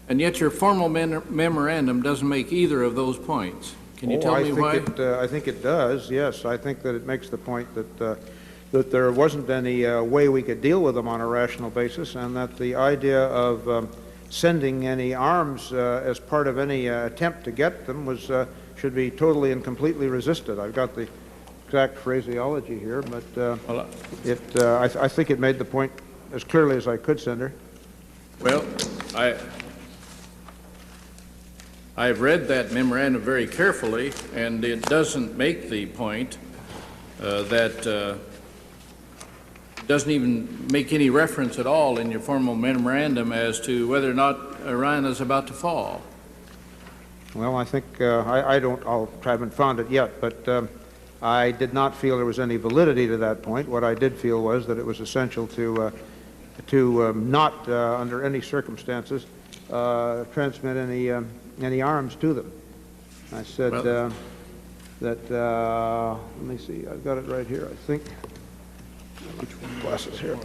And yet your formal memorandum doesn't make either of those points. Can you tell me why? I think it does, yes. I think that it makes the point that that there wasn't any way we could deal with them on a rational basis, and that the idea of sending any arms as part of any attempt to get them should be totally and completely resisted. I've got the exact phraseology here, but I think it made the point as clearly as I could, Senator. Well, I've read that memorandum very carefully, and it doesn't make the point that doesn't even make any reference at all in your formal memorandum as to whether or not Iran is about to fall. Well, I think I haven't found it yet, but I did not feel there was any validity to that point. What I did feel was that it was essential to not, under any circumstances, transmit any arms to them. I said that. Let me see. I've got it right here. I think. Glasses here.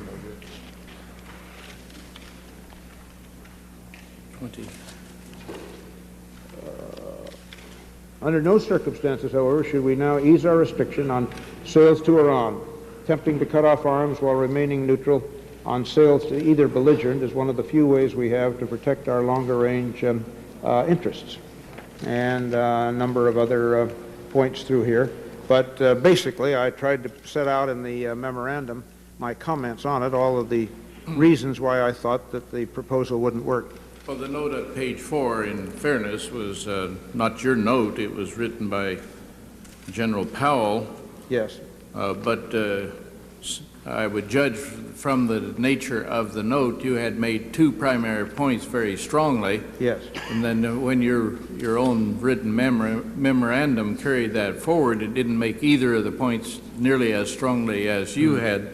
20. Under no circumstances, however, should we now ease our restriction on sales to Iran. Attempting to cut off arms while remaining neutral on sales to either belligerent is one of the few ways we have to protect our longer-range interests. And a number of other points through here. But basically, I tried to set out in the memorandum my comments on it, all of the reasons why I thought that the proposal wouldn't work. Well, the note at page 4, in fairness, was not your note. It was written by General Powell. Yes. But I would judge from the nature of the note, you had made two primary points very strongly. Yes. And then when your own written memorandum carried that forward, it didn't make either of the points nearly as strongly as you had,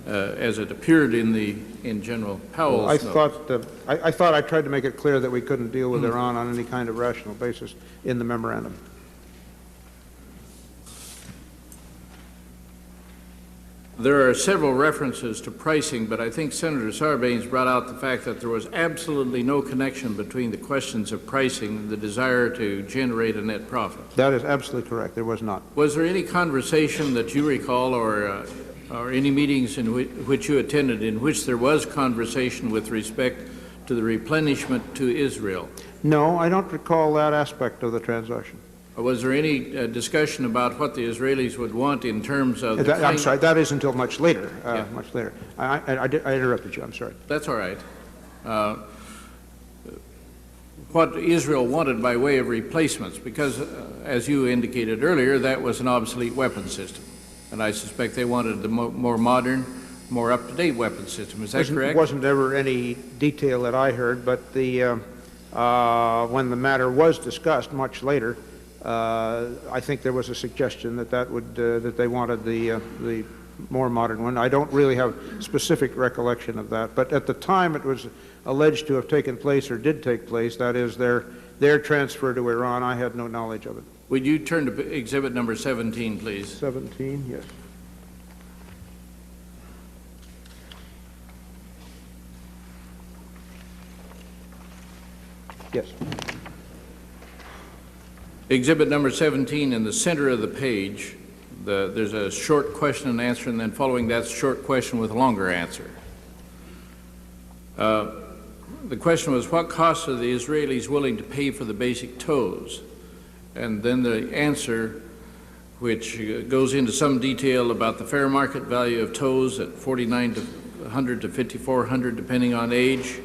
as it appeared in General Powell's note. I thought I tried to make it clear that we couldn't deal with Iran on any kind of rational basis in the memorandum. There are several references to pricing, but I think Senator Sarbanes brought out the fact that there was absolutely no connection between the questions of pricing and the desire to generate a net profit. That is absolutely correct. There was not. Was there any conversation that you recall or any meetings in which you attended in which there was conversation with respect to the replenishment to Israel? No, I don't recall that aspect of the transaction. Was there any discussion about what the Israelis would want in terms of I'm sorry, that is until much later. Much later. I interrupted you. I'm sorry. That's all right. What Israel wanted by way of replacements, because as you indicated earlier, that was an obsolete weapon system. And I suspect they wanted the more modern, more up-to-date weapon system. Is that correct? Wasn't ever any detail that I heard, but when the matter was discussed much later, I think there was a suggestion that that they wanted the more modern one. I don't really have specific recollection of that, but at the time it was alleged to have taken place or did take place. That is their transfer to Iran. I had no knowledge of it. Would you turn to exhibit number 17, please? 17, yes. Yes. Exhibit number 17, in the center of the page, there's a short question and answer, and then following that short question with a longer answer. The question was, what costs are the Israelis willing to pay for the basic tows? And then the answer, which goes into some detail about the fair market value of tows at $4,900 to $5,400 depending on age,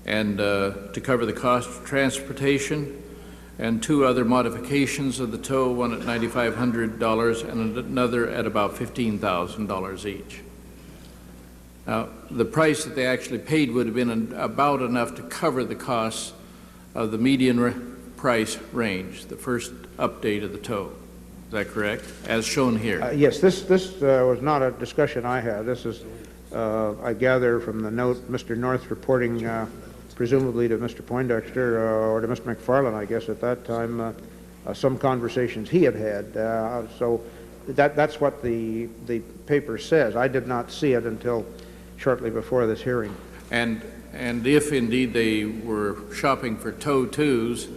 and to cover the cost of transportation, and two other modifications of the tow, one at $9,500 and another at about $15,000 each. Now, the price that they actually paid would have been about enough to cover the costs of the median price range, the first update of the tow. Is that correct, as shown here? Yes, this was not a discussion I had. This is, I gather from the note, Mr. North reporting presumably to Mr. Poindexter or to Mr. McFarland, I guess at that time, some conversations he had. So that's what the paper says. I did not see it until shortly before this hearing. And if indeed they were shopping for tow twos,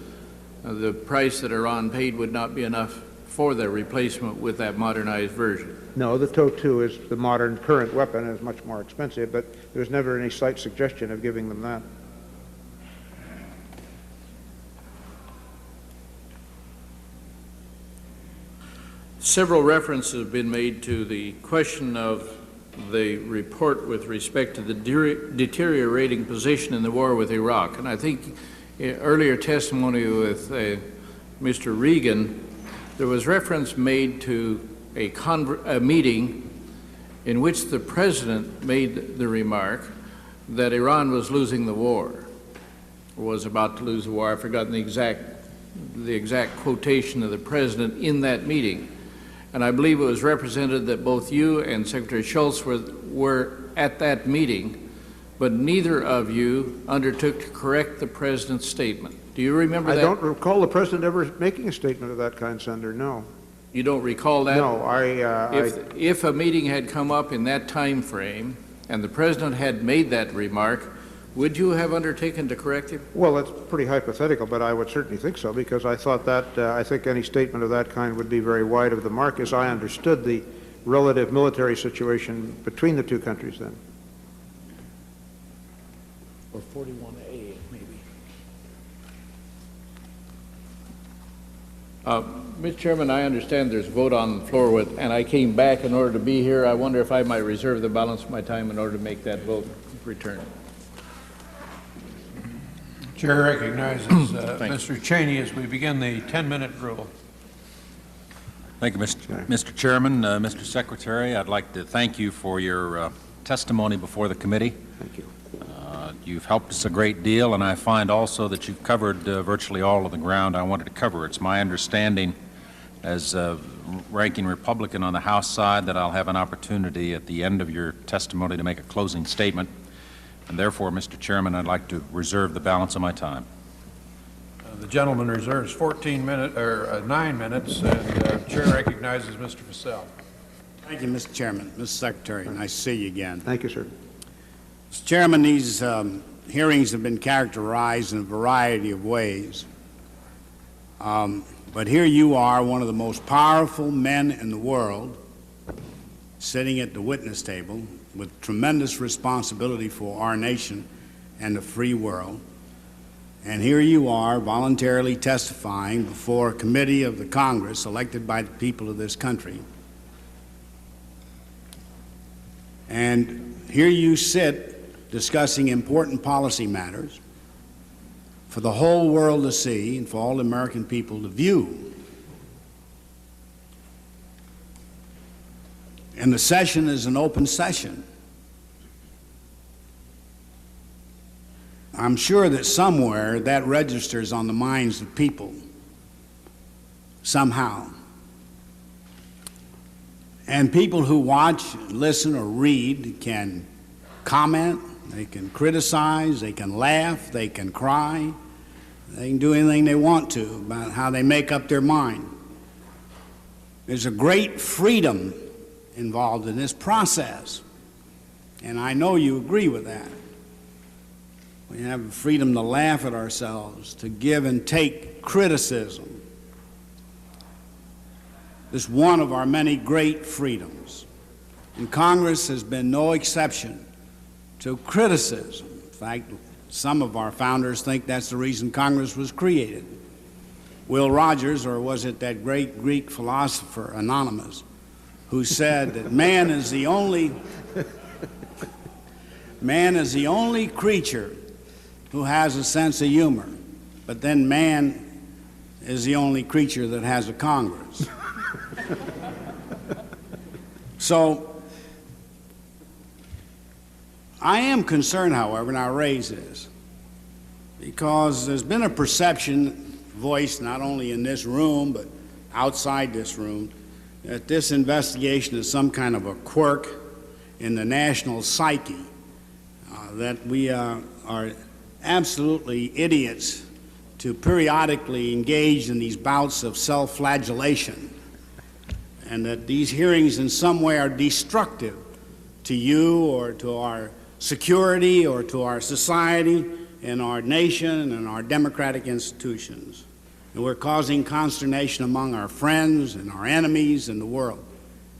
the price that Iran paid would not be enough for their replacement with that modernized version. No, the tow 2 is the modern current weapon, is much more expensive, but there was never any slight suggestion of giving them that. Several references have been made to the question of the report with respect to the deteriorating position in the war with Iraq. And I think in earlier testimony with Mr. Regan, there was reference made to a meeting in which the President made the remark that Iran was losing the war, or was about to lose the war. I've forgotten the exact quotation of the President in that meeting. And I believe it was represented that both you and Secretary Shultz were at that meeting, but neither of you undertook to correct the President's statement. Do you remember that? I don't recall the President ever making a statement of that kind, Senator, no. You don't recall that? No, If a meeting had come up in that time frame and the President had made that remark, would you have undertaken to correct him? Well, that's pretty hypothetical, but I would certainly think so, because I thought that, I think any statement of that kind would be very wide of the mark, as I understood the relative military situation between the two countries then. Or 41A, maybe. Mr. Chairman, I understand there's a vote on the floor, and I came back in order to be here. I wonder if I might reserve the balance of my time in order to make that vote return. Chair recognizes Mr. Cheney as we begin the 10-minute rule. Thank you, Mr. Chairman. Mr. Secretary, I'd like to thank you for your testimony before the committee. Thank you. You've helped us a great deal, and I find also that you've covered virtually all of the ground I wanted to cover. It's my understanding, as ranking Republican on the House side, that I'll have an opportunity at the end of your testimony to make a closing statement. And therefore, Mr. Chairman, I'd like to reserve the balance of my time. The gentleman reserves 9 minutes, and Chair recognizes Mr. Fasell. Thank you, Mr. Chairman. Mr. Secretary, nice to see you again. Thank you, sir. Mr. Chairman, these hearings have been characterized in a variety of ways. But here you are, one of the most powerful men in the world, sitting at the witness table with tremendous responsibility for our nation and the free world. And here you are voluntarily testifying before a committee of the Congress elected by the people of this country. And here you sit discussing important policy matters for the whole world to see and for all American people to view. And the session is an open session. I'm sure that somewhere that registers on the minds of people, somehow. And people who watch, listen, or read can comment, they can criticize, they can laugh, they can cry, they can do anything they want to about how they make up their mind. There's a great freedom involved in this process, and I know you agree with that. We have the freedom to laugh at ourselves, to give and take criticism. This is one of our many great freedoms, and Congress has been no exception to criticism. In fact, some of our founders think that's the reason Congress was created. Will Rogers, or was it that great Greek philosopher, Anonymous, who said that man is the only creature who has a sense of humor, but then man is the only creature that has a Congress. So I am concerned, however, and I'll raise this, because there's been a perception voiced not only in this room but outside this room that this investigation is some kind of a quirk in the national psyche, that we are absolutely idiots to periodically engage in these bouts of self-flagellation, and that these hearings in some way are destructive to you or to our security or to our society and our nation and our democratic institutions. And we're causing consternation among our friends and our enemies in the world.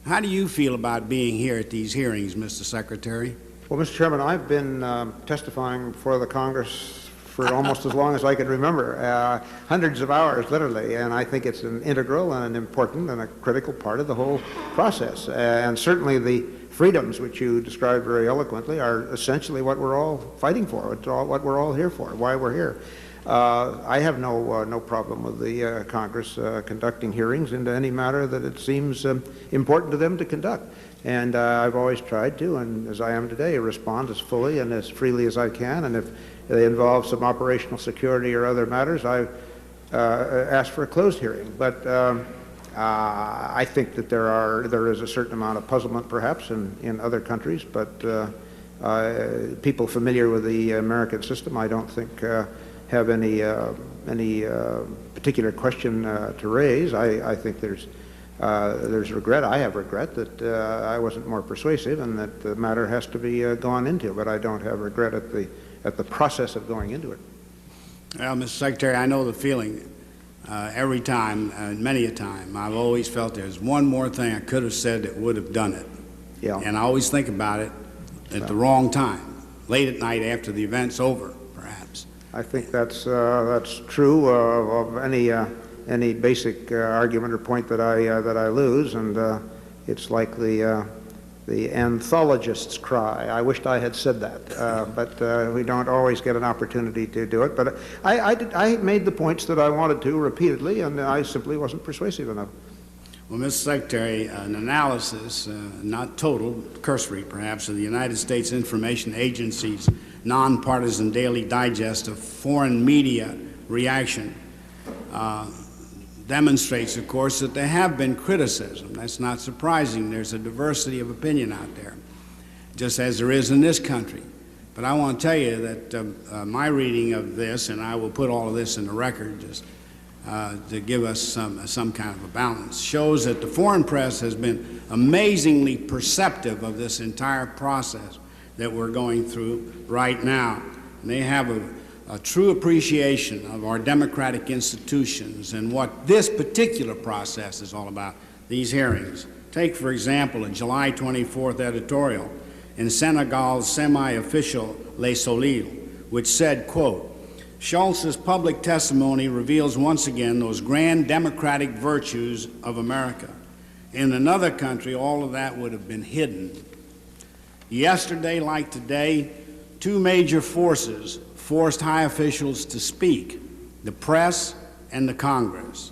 How do you feel about being here at these hearings, Mr. Secretary? Well, Mr. Chairman, I've been testifying before the Congress for almost as long as I can remember, hundreds of hours, literally, and I think it's an integral and an important and a critical part of the whole process. And certainly the freedoms, which you described very eloquently, are essentially what we're all fighting for. It's what we're all here for, why we're here. I have no problem with the Congress conducting hearings into any matter that it seems important to them to conduct. And I've always tried to, and as I am today, respond as fully and as freely as I can. And if they involve some operational security or other matters, I ask for a closed hearing. But I think that there is a certain amount of puzzlement, perhaps, in other countries. But people familiar with the American system, I don't think have any particular question to raise. I think there's regret. I have regret that I wasn't more persuasive, and that the matter has to be gone into. But I don't have regret at the process of going into it. Well, Mr. Secretary, I know the feeling. Every time, many a time, I've always felt there's one more thing I could have said that would have done it. Yeah. And I always think about it at the wrong time, late at night after the event's over, perhaps. I think that's true of any basic argument or point that I lose, and it's like the anthologist's cry. I wished I had said that, but we don't always get an opportunity to do it. But I made the points that I wanted to repeatedly, and I simply wasn't persuasive enough. Well, Mr. Secretary, an analysis, not total, cursory perhaps, of the United States Information Agency's nonpartisan daily digest of foreign media reaction demonstrates, of course, that there have been criticism. That's not surprising. There's a diversity of opinion out there, just as there is in this country. But I want to tell you that my reading of this, and I will put all of this in the record just to give us some kind of a balance, shows that the foreign press has been amazingly perceptive of this entire process that we're going through right now. And they have a true appreciation of our democratic institutions and what this particular process is all about, these hearings. Take, for example, a July 24th editorial in Senegal's semi-official Le Soleil, which said, quote, "Schultz's public testimony reveals once again those grand democratic virtues of America. In another country, all of that would have been hidden." Yesterday, like today, two major forces forced high officials to speak: the press and the Congress.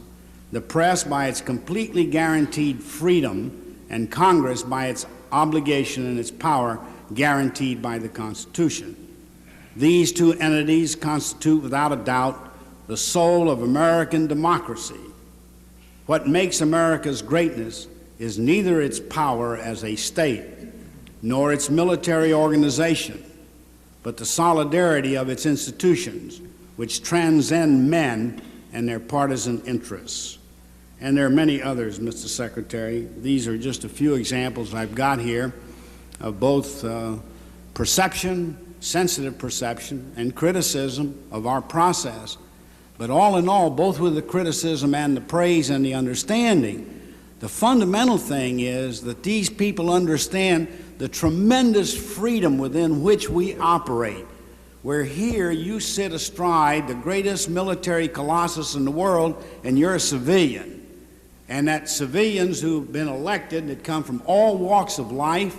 The press by its completely guaranteed freedom, and Congress by its obligation and its power guaranteed by the Constitution. These two entities constitute, without a doubt, the soul of American democracy. What makes America's greatness is neither its power as a state nor its military organization, but the solidarity of its institutions, which transcend men and their partisan interests. And there are many others, Mr. Secretary. These are just a few examples I've got here of both perception, sensitive perception, and criticism of our process. But all in all, both with the criticism and the praise and the understanding, the fundamental thing is that these people understand the tremendous freedom within which we operate. Where here you sit astride the greatest military colossus in the world, and you're a civilian. And that civilians who've been elected, that come from all walks of life,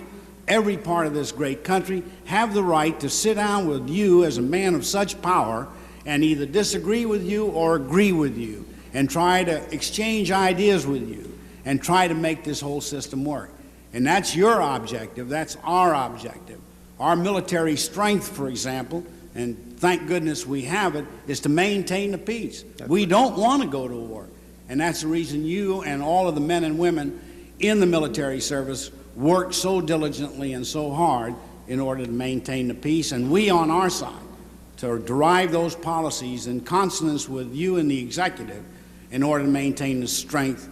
every part of this great country, have the right to sit down with you as a man of such power and either disagree with you or agree with you, and try to exchange ideas with you and try to make this whole system work. And that's your objective, that's our objective. Our military strength, for example, and thank goodness we have it, is to maintain the peace. We don't want to go to war. And that's the reason you and all of the men and women in the military service work so diligently and so hard in order to maintain the peace. And we on our side, to derive those policies in consonance with you and the executive in order to maintain the strength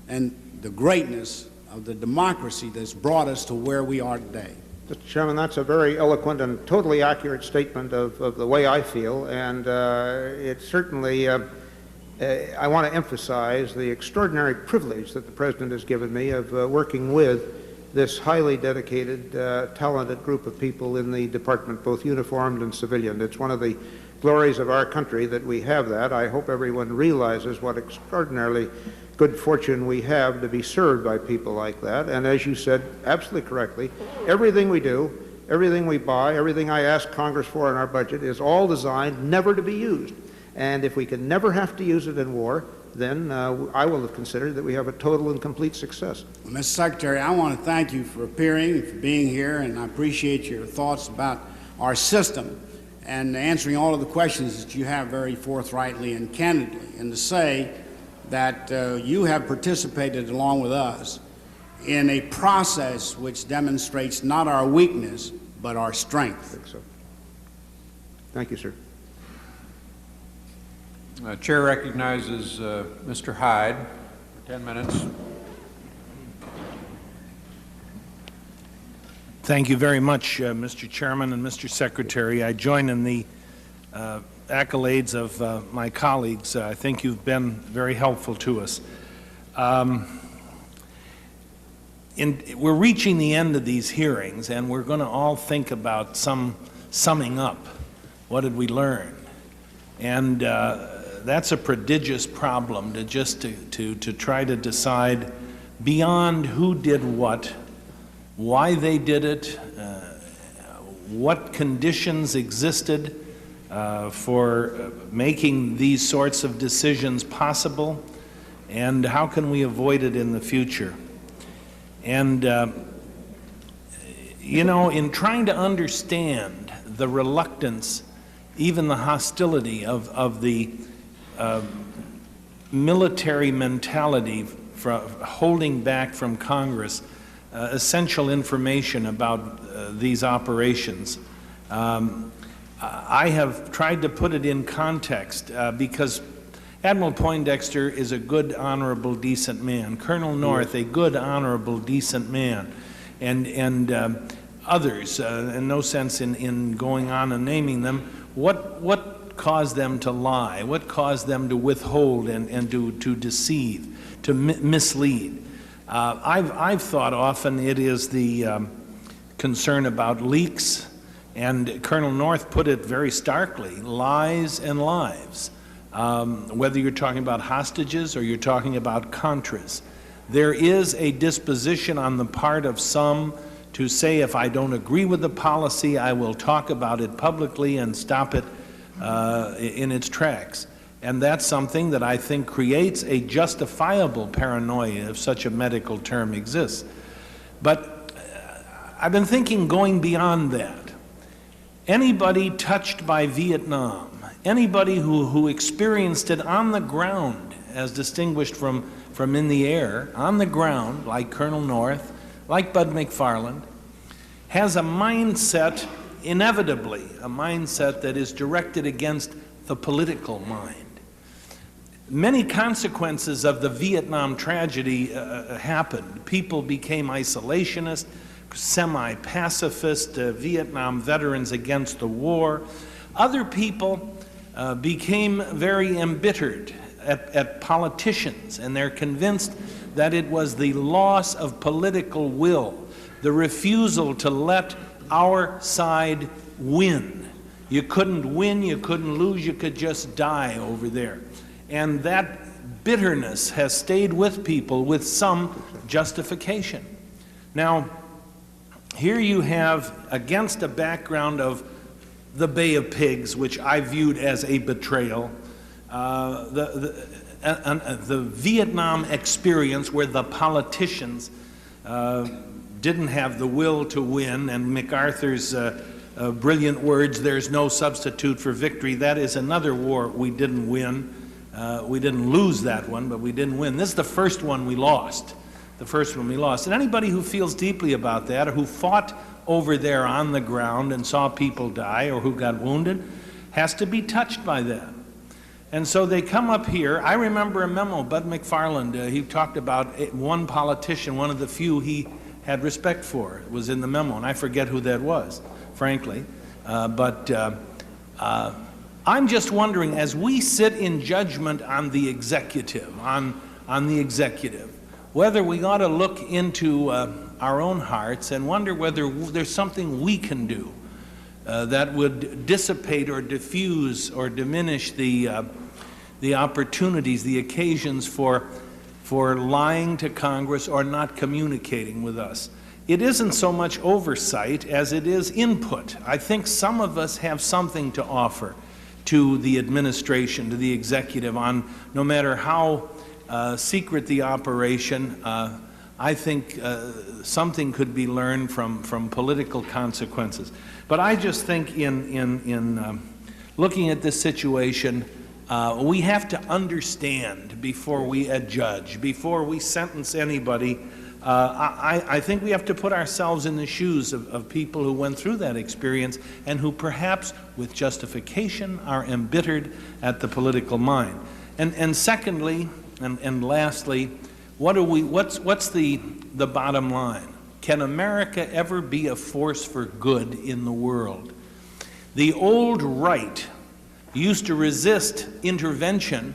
and the greatness of the democracy that's brought us to where we are today. Mr. Chairman, that's a very eloquent and totally accurate statement of the way I feel, and it certainly, I want to emphasize the extraordinary privilege that the President has given me of working with this highly dedicated, talented group of people in the department, both uniformed and civilian. It's one of the glories of our country that we have that. I hope everyone realizes what extraordinarily good fortune we have to be served by people like that. And as you said absolutely correctly, everything we do, everything we buy, everything I ask Congress for in our budget is all designed never to be used. And if we can never have to use it in war, then I will have considered that we have a total and complete success. Well, Mr. Secretary, I want to thank you for appearing and for being here, and I appreciate your thoughts about our system and answering all of the questions that you have very forthrightly and candidly, and to say that you have participated along with us in a process which demonstrates not our weakness, but our strength. I think so. Thank you, sir. Chair recognizes Mr. Hyde for 10 minutes. Thank you very much, Mr. Chairman and Mr. Secretary. I join in the accolades of my colleagues. I think you've been very helpful to us. We're reaching the end of these hearings, and we're going to all think about some summing up. What did we learn? And that's a prodigious problem to try to decide beyond who did what, why they did it, what conditions existed for making these sorts of decisions possible, and how can we avoid it in the future. And you know, in trying to understand the reluctance, even the hostility of the military mentality for holding back from Congress essential information about these operations, I have tried to put it in context because Admiral Poindexter is a good, honorable, decent man. Colonel North, a good, honorable, decent man. And others, in no sense in going on and naming them, what caused them to lie? What caused them to withhold and to deceive, to mislead? I've thought often it is the concern about leaks, and Colonel North put it very starkly, lies and lives. Whether you're talking about hostages or you're talking about Contras. There is a disposition on the part of some to say, if I don't agree with the policy, I will talk about it publicly and stop it in its tracks. And that's something that I think creates a justifiable paranoia, if such a medical term exists. But I've been thinking going beyond that. Anybody touched by Vietnam, anybody who experienced it on the ground, as distinguished from in the air, on the ground, like Colonel North, like Bud McFarland, has a mindset, inevitably, a mindset that is directed against the political mind. Many consequences of the Vietnam tragedy happened. People became isolationist, semi-pacifist, Vietnam veterans against the war. Other people became very embittered at politicians, and they're convinced that it was the loss of political will, the refusal to let our side win. You couldn't win, you couldn't lose, you could just die over there. And that bitterness has stayed with people with some justification. Now, here you have, against a background of the Bay of Pigs, which I viewed as a betrayal, the Vietnam experience where the politicians didn't have the will to win, and MacArthur's brilliant words, "There's no substitute for victory." That is another war we didn't win. We didn't lose that one, but we didn't win. This is the first one we lost. The first one we lost. And anybody who feels deeply about that, or who fought over there on the ground and saw people die, or who got wounded, has to be touched by that. And so they come up here. I remember a memo, Bud McFarland, he talked about one politician, one of the few he had respect for. It was in the memo, and I forget who that was, frankly. I'm just wondering, as we sit in judgment on the executive, on the executive, whether we ought to look into our own hearts and wonder whether there's something we can do that would dissipate or diffuse or diminish the opportunities, the occasions for lying to Congress or not communicating with us. It isn't so much oversight as it is input. I think some of us have something to offer to the administration, to the executive, on no matter how secret the operation. I think something could be learned from political consequences. But I just think in looking at this situation, we have to understand before we adjudge, before we sentence anybody. I think we have to put ourselves in the shoes of people who went through that experience and who perhaps, with justification, are embittered at the political mind. And secondly, and lastly, what's the bottom line? Can America ever be a force for good in the world? The old right used to resist intervention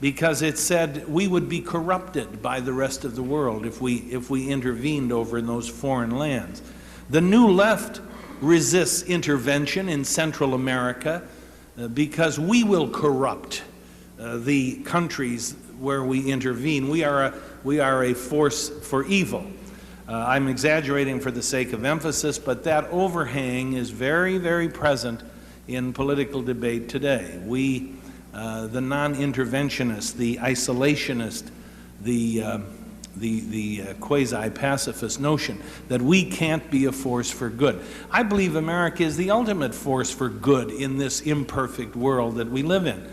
because it said we would be corrupted by the rest of the world if we intervened over in those foreign lands. The new left resists intervention in Central America because we will corrupt the countries where we intervene. We are a force for evil. I'm exaggerating for the sake of emphasis, but that overhang is very, very present in political debate today. We, the non-interventionist, the isolationist, the quasi-pacifist notion that we can't be a force for good. I believe America is the ultimate force for good in this imperfect world that we live in.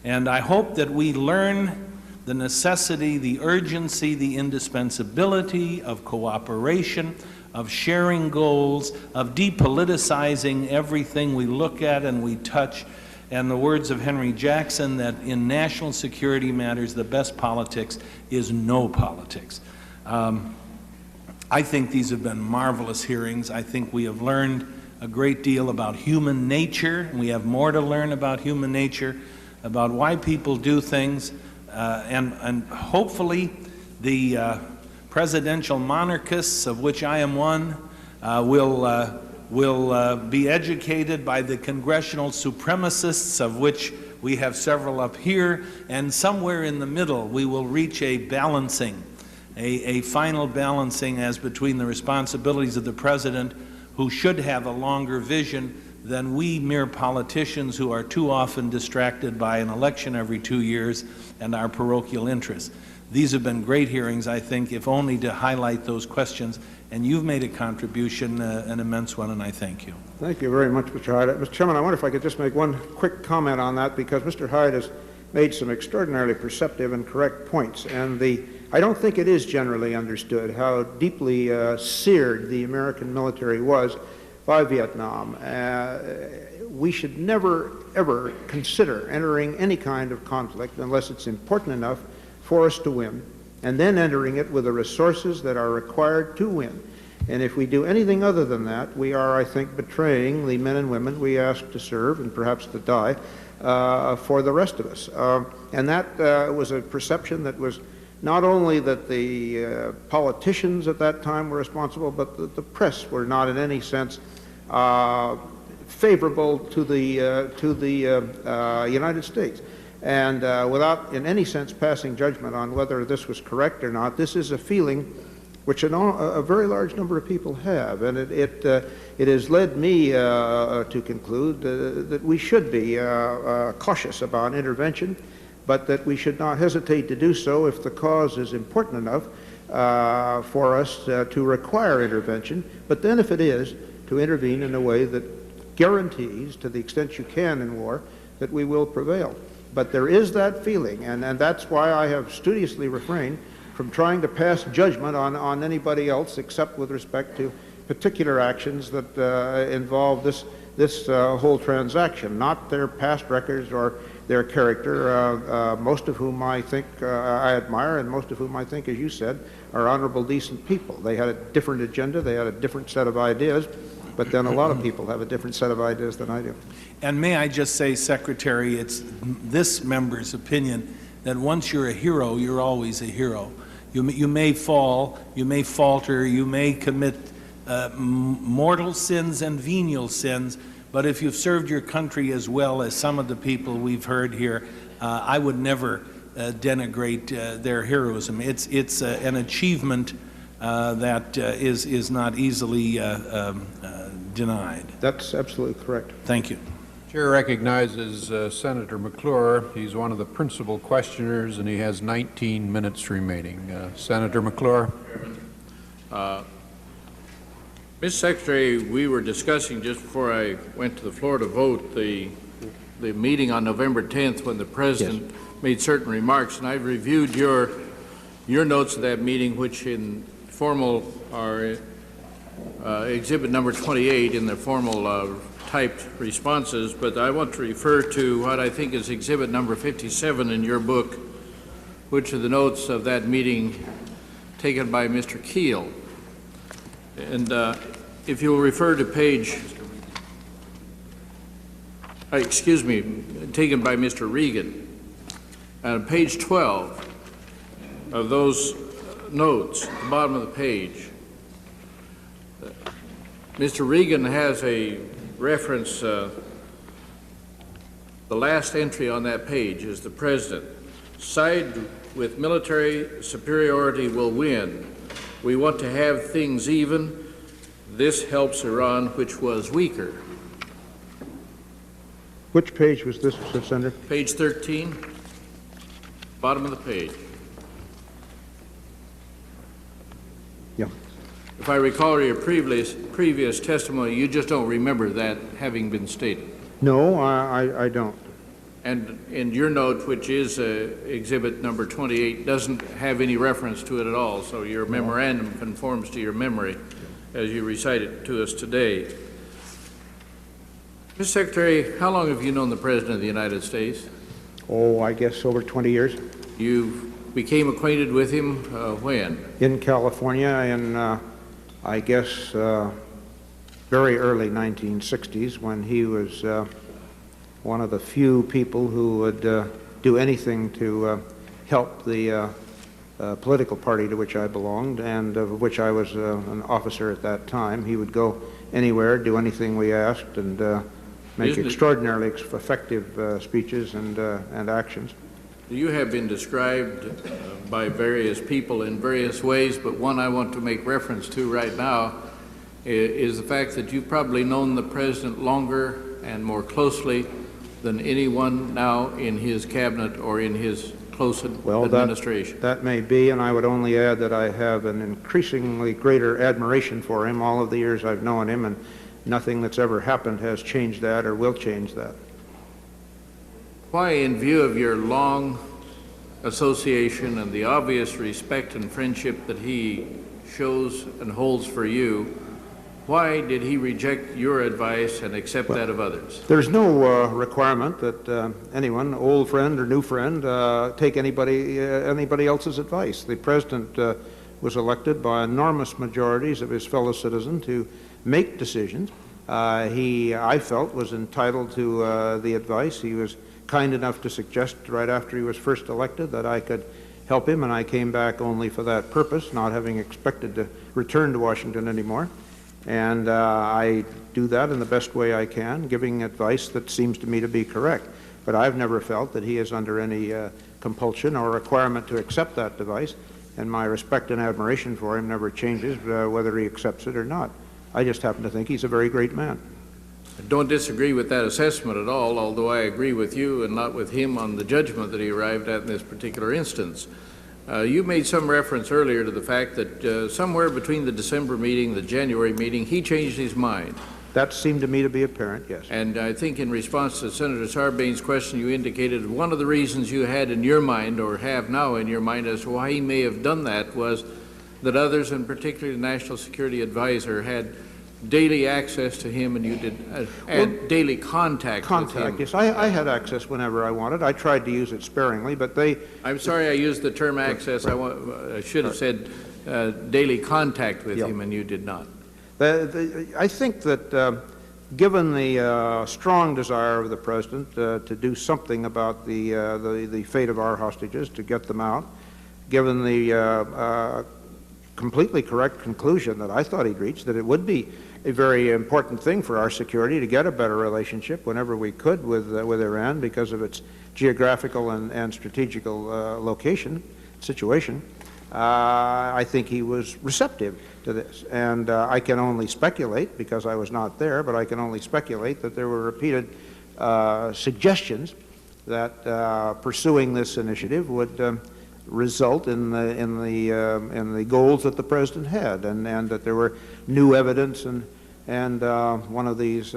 And I hope that we learn the necessity, the urgency, the indispensability of cooperation, of sharing goals, of depoliticizing everything we look at and we touch, and the words of Henry Jackson, that in national security matters, the best politics is no politics. I think these have been marvelous hearings. I think we have learned a great deal about human nature. We have more to learn about human nature, about why people do things, and hopefully the presidential monarchists, of which I am one, will be educated by the congressional supremacists, of which we have several up here, and somewhere in the middle we will reach a balancing, a final balancing as between the responsibilities of the president, who should have a longer vision than we mere politicians who are too often distracted by an election every 2 years and our parochial interests. These have been great hearings, I think, if only to highlight those questions, and you've made a contribution, an immense one, and I thank you. Thank you very much, Mr. Hyde. Mr. Chairman, I wonder if I could just make one quick comment on that, because Mr. Hyde has made some extraordinarily perceptive and correct points, and I don't think it is generally understood how deeply seared the American military was by Vietnam. We should never, ever consider entering any kind of conflict unless it's important enough for us to win, and then entering it with the resources that are required to win. And if we do anything other than that, we are, I think, betraying the men and women we ask to serve and perhaps to die for the rest of us. And that was a perception that was not only that the politicians at that time were responsible, but that the press were not in any sense favorable to the United States. And without in any sense passing judgment on whether this was correct or not, this is a feeling which a very large number of people have, and it has led me to conclude that we should be cautious about intervention, but that we should not hesitate to do so if the cause is important enough for us to require intervention, but then if it is, to intervene in a way that guarantees, to the extent you can in war, that we will prevail. But there is that feeling, and that's why I have studiously refrained from trying to pass judgment on anybody else except with respect to particular actions that involve this whole transaction, not their past records or their character, most of whom I think I admire, and most of whom I think, as you said, are honorable, decent people. They had a different agenda, they had a different set of ideas, but then a lot of people have a different set of ideas than I do. And may I just say, Secretary, it's this member's opinion that once you're a hero, you're always a hero. You may fall, you may falter, you may commit mortal sins and venial sins, But if you've served your country as well as some of the people we've heard here, I would never denigrate their heroism. It's an achievement that is not easily denied. That's absolutely correct. Thank you. Chair recognizes Senator McClure. He's one of the principal questioners, and he has 19 minutes remaining. Senator McClure. Mr. Secretary, we were discussing just before I went to the floor to vote the meeting on November 10th when the President made certain remarks, and I've reviewed your notes of that meeting, which in formal are exhibit number 28 in the formal typed responses, but I want to refer to what I think is exhibit number 57 in your book, which are the notes of that meeting taken by Mr. Keel. And if you will refer to page, excuse me, taken by Mr. Regan, page 12 of those notes, at the bottom of the page, Mr. Regan has a reference, the last entry on that page is the President. Side with military superiority will win. We want to have things even. This helps Iran, which was weaker. Which page was this, Senator? Page 13, bottom of the page. Yeah. If I recall your previous testimony, you just don't remember that having been stated. No, I don't. And your note, which is exhibit number 28, doesn't have any reference to it at all, so your memorandum conforms to your memory as you recite it to us today. Mr. Secretary, how long have you known the President of the United States? Oh, I guess over 20 years. You became acquainted with him when? In California in, I guess, very early 1960s, when he was one of the few people who would do anything to help the political party to which I belonged and of which I was an officer at that time. He would go anywhere, do anything we asked, and make extraordinarily effective speeches and actions. You have been described by various people in various ways, but one I want to make reference to right now is the fact that you've probably known the President longer and more closely than anyone now in his cabinet or in his close administration. That may be, and I would only add that I have an increasingly greater admiration for him all of the years I've known him, and nothing that's ever happened has changed that or will change that. Why, in view of your long association and the obvious respect and friendship that he shows and holds for you, why did he reject your advice and accept that of others? There's no requirement that anyone, old friend or new friend, take anybody else's advice. The President was elected by enormous majorities of his fellow citizens to make decisions. I felt, was entitled to the advice. He was kind enough to suggest right after he was first elected that I could help him, and I came back only for that purpose, not having expected to return to Washington anymore. And I do that in the best way I can, giving advice that seems to me to be correct. But I've never felt that he is under any compulsion or requirement to accept that advice, and my respect and admiration for him never changes whether he accepts it or not. I just happen to think he's a very great man. I don't disagree with that assessment at all, although I agree with you and not with him on the judgment that he arrived at in this particular instance. You made some reference earlier to the fact that somewhere between the December meeting, the January meeting, he changed his mind. That seemed to me to be apparent, yes. And I think in response to Senator Sarbanes' question, you indicated one of the reasons you had in your mind, or have now in your mind, as to why he may have done that was that others, and particularly the National Security Advisor, had daily access to him, and you did daily contact with him. Yes. I had access whenever I wanted. I tried to use it sparingly, but they... I'm sorry I used the term access. I should have said daily contact with him, and you did not. I think that given the strong desire of the President to do something about the fate of our hostages, to get them out, given the completely correct conclusion that I thought he'd reached, that it would be a very important thing for our security to get a better relationship whenever we could with Iran because of its geographical and strategical situation. I think he was receptive to this. And I can only speculate, because I was not there, but I can only speculate that there were repeated suggestions that pursuing this initiative would result in the goals that the President had, and that there were new evidence, and one of these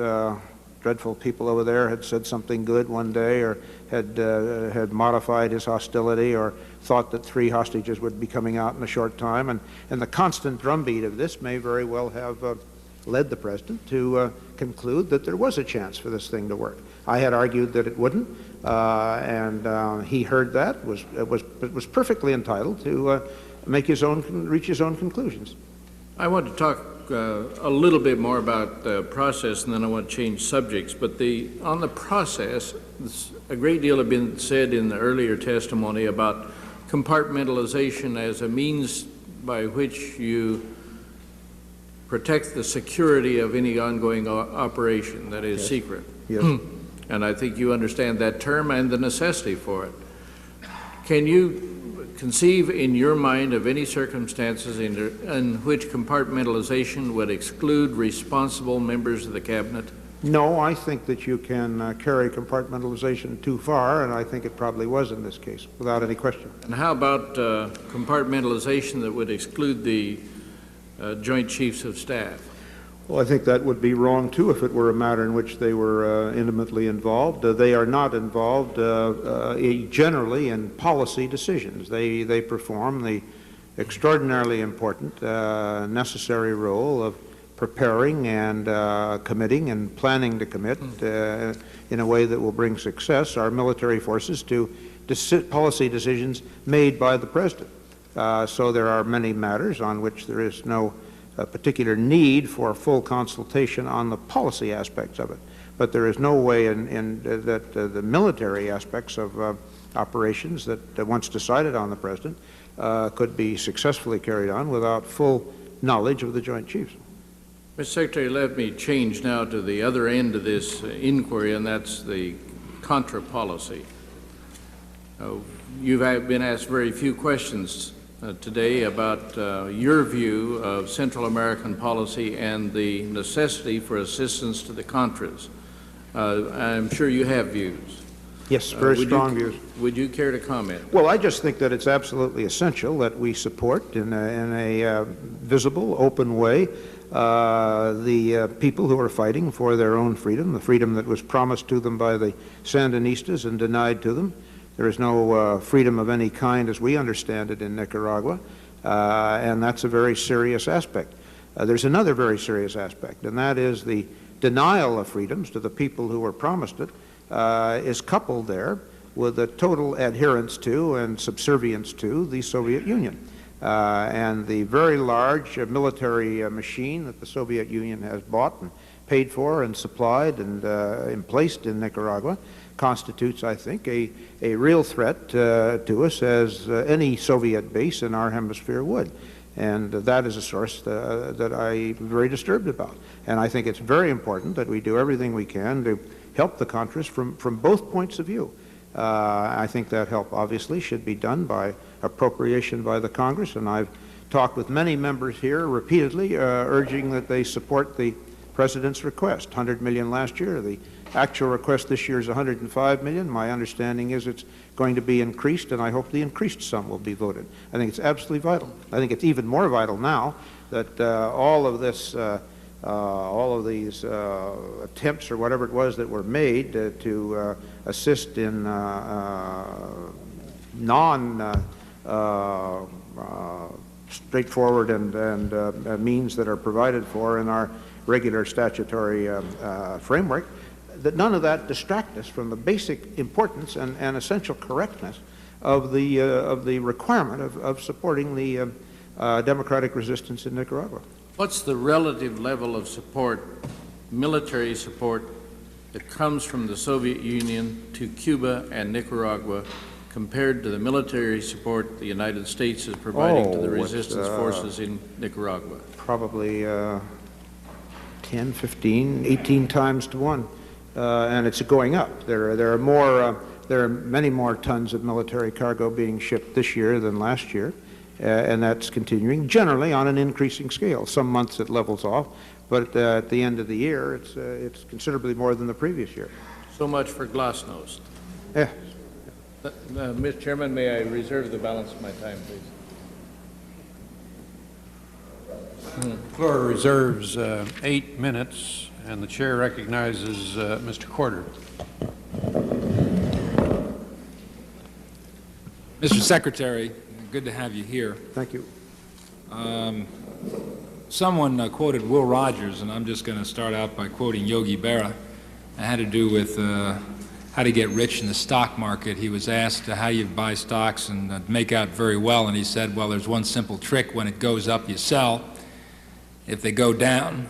dreadful people over there had said something good one day, or had modified his hostility, or thought that 3 hostages would be coming out in a short time, and the constant drumbeat of this may very well have led the President to conclude that there was a chance for this thing to work. I had argued that it wouldn't, and he heard that, was perfectly entitled to reach his own conclusions. I want to talk a little bit more about the process, and then I want to change subjects. But on the process, a great deal has been said in the earlier testimony about compartmentalization as a means by which you protect the security of any ongoing operation that is secret. Yes. And I think you understand that term and the necessity for it. Can you conceive in your mind of any circumstances in which compartmentalization would exclude responsible members of the Cabinet? No, I think that you can carry compartmentalization too far, and I think it probably was in this case, without any question. And how about compartmentalization that would exclude the Joint Chiefs of Staff? Well, I think that would be wrong, too, if it were a matter in which they were intimately involved. They are not involved generally in policy decisions. They perform the extraordinarily important, necessary role of preparing and committing and planning to commit in a way that will bring success our military forces to policy decisions made by the President. So there are many matters on which there is no particular need for full consultation on the policy aspects of it. But there is no way that the military aspects of operations that once decided on the President could be successfully carried on without full knowledge of the Joint Chiefs. Mr. Secretary, let me change now to the other end of this inquiry, and that's the Contra policy. You've been asked very few questions today about your view of Central American policy and the necessity for assistance to the Contras. I'm sure you have views. Yes, very strong views. Would you care to comment? Well, I just think that it's absolutely essential that we support in a visible, open way the people who are fighting for their own freedom, the freedom that was promised to them by the Sandinistas and denied to them. There is no freedom of any kind as we understand it in Nicaragua, and that's a very serious aspect. There's another very serious aspect, and that is the denial of freedoms to the people who were promised it is coupled there with a total adherence to and subservience to the Soviet Union. And the very large military machine that the Soviet Union has bought and paid for and supplied and emplaced in Nicaragua constitutes, I think, a real threat to us as any Soviet base in our hemisphere would. And that is a source that I'm very disturbed about. And I think it's very important that we do everything we can to help the Contras from both points of view. I think that help obviously should be done by appropriation by the Congress, and I've talked with many members here repeatedly urging that they support the President's request, $100 million last year. The actual request this year is $105 million. My understanding is it's going to be increased, and I hope the increased sum will be voted. I think it's absolutely vital. I think it's even more vital now that all of these attempts or whatever it was that were made to assist in straightforward and means that are provided for in our regular statutory framework, that none of that distract us from the basic importance and essential correctness of the requirement of supporting the democratic resistance in Nicaragua. What's the relative level of support, military support, that comes from the Soviet Union to Cuba and Nicaragua compared to the military support the United States is providing to the resistance forces in Nicaragua? Probably 10, 15, 18 times to 1, and it's going up. There are many more tons of military cargo being shipped this year than last year, and that's continuing, generally on an increasing scale. Some months it levels off, but at the end of the year, it's considerably more than the previous year. So much for Glasnost. Yeah. Mr. Chairman, may I reserve the balance of my time, please? Floor reserves 8 minutes, and the chair recognizes Mr. Corder. Mr. Secretary, good to have you here. Thank you. Someone quoted Will Rogers, and I'm just going to start out by quoting Yogi Berra. It had to do with how to get rich in the stock market. He was asked how you buy stocks and make out very well, and he said, well, there's one simple trick. When it goes up, you sell. If they go down,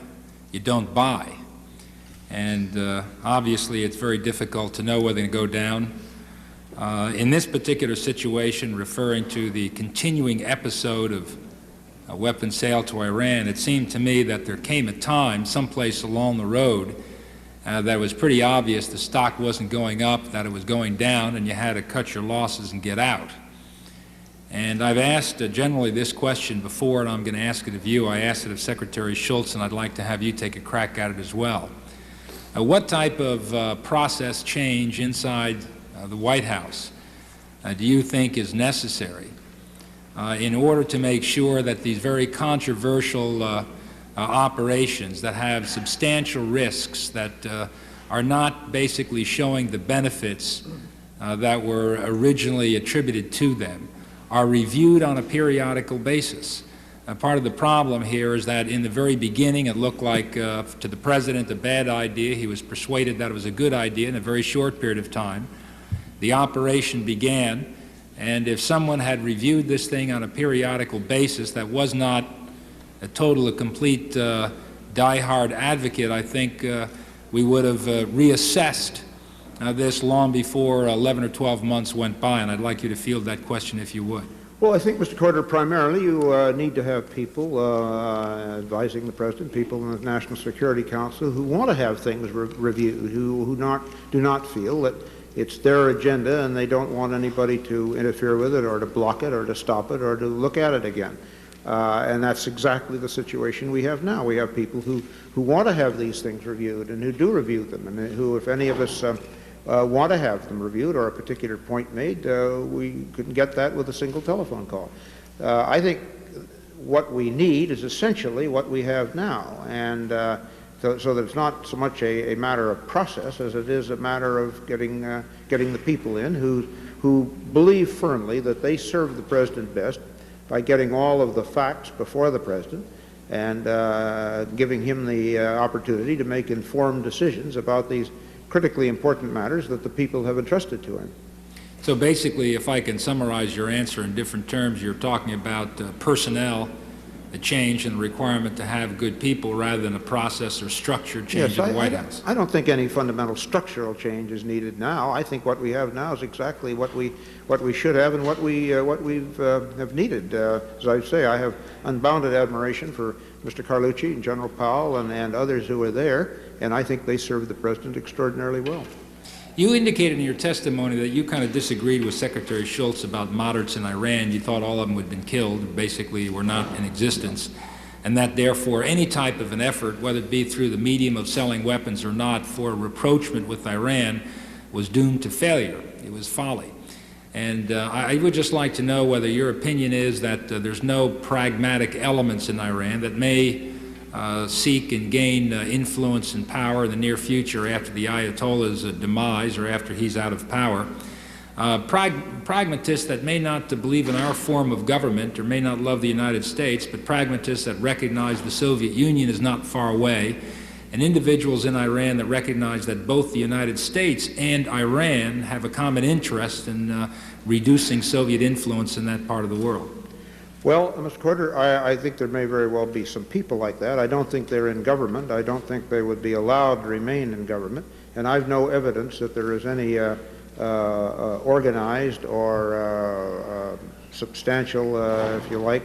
you don't buy. And obviously, it's very difficult to know whether they go down. In this particular situation, referring to the continuing episode of a weapons sale to Iran, it seemed to me that there came a time someplace along the road that was pretty obvious the stock wasn't going up, that it was going down, and you had to cut your losses and get out. And I've asked generally this question before, and I'm going to ask it of you. I asked it of Secretary Shultz, and I'd like to have you take a crack at it as well. What type of process change inside the White House do you think is necessary in order to make sure that these very controversial operations that have substantial risks, that are not basically showing the benefits that were originally attributed to them, are reviewed on a periodical basis? Part of the problem here is that in the very beginning it looked like to the President a bad idea. He was persuaded that it was a good idea in a very short period of time. The operation began, and if someone had reviewed this thing on a periodical basis that was not a total, a complete die-hard advocate, I think we would have reassessed this long before 11 or 12 months went by, and I'd like you to field that question if you would. Well, I think, Mr. Corder, primarily you need to have people advising the President, people in the National Security Council who want to have things reviewed, who do not feel that it's their agenda and they don't want anybody to interfere with it or to block it or to stop it or to look at it again. And that's exactly the situation we have now. We have people who want to have these things reviewed and who do review them, and who, if any of us want to have them reviewed or a particular point made, we couldn't get that with a single telephone call. I think what we need is essentially what we have now, and so that it's not so much a matter of process as it is a matter of getting the people in who believe firmly that they serve the President best by getting all of the facts before the President and giving him the opportunity to make informed decisions about these critically important matters that the people have entrusted to him. So basically, if I can summarize your answer in different terms, you're talking about personnel, a change in the requirement to have good people rather than a process or structure change in the White House. I don't think any fundamental structural change is needed now. I think what we have now is exactly what we should have and what we have needed. As I say, I have unbounded admiration for Mr. Carlucci and General Powell and others who are there, and I think they serve the President extraordinarily well. You indicated in your testimony that you kind of disagreed with Secretary Shultz about moderates in Iran. You thought all of them had been killed, basically were not in existence, and that therefore any type of an effort, whether it be through the medium of selling weapons or not, for rapprochement with Iran was doomed to failure. It was folly. And I would just like to know whether your opinion is that there's no pragmatic elements in Iran that may seek and gain influence and power in the near future after the Ayatollah's demise or after he's out of power. Pragmatists that may not believe in our form of government or may not love the United States, but pragmatists that recognize the Soviet Union is not far away, and individuals in Iran that recognize that both the United States and Iran have a common interest in reducing Soviet influence in that part of the world. Well, Mr. Corder, I think there may very well be some people like that. I don't think they're in government. I don't think they would be allowed to remain in government. And I've no evidence that there is any organized or substantial, if you like,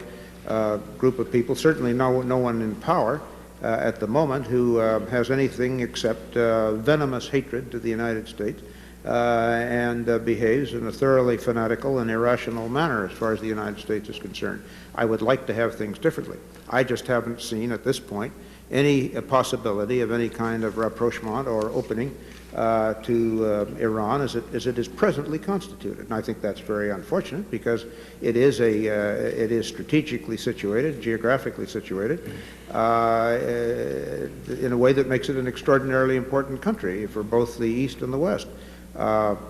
group of people, certainly no one in power, at the moment who has anything except venomous hatred to the United States and behaves in a thoroughly fanatical and irrational manner as far as the United States is concerned. I would like to have things differently. I just haven't seen at this point any possibility of any kind of rapprochement or opening to Iran as it is presently constituted. And I think that's very unfortunate because it is strategically situated, geographically situated, in a way that makes it an extraordinarily important country for both the East and the West.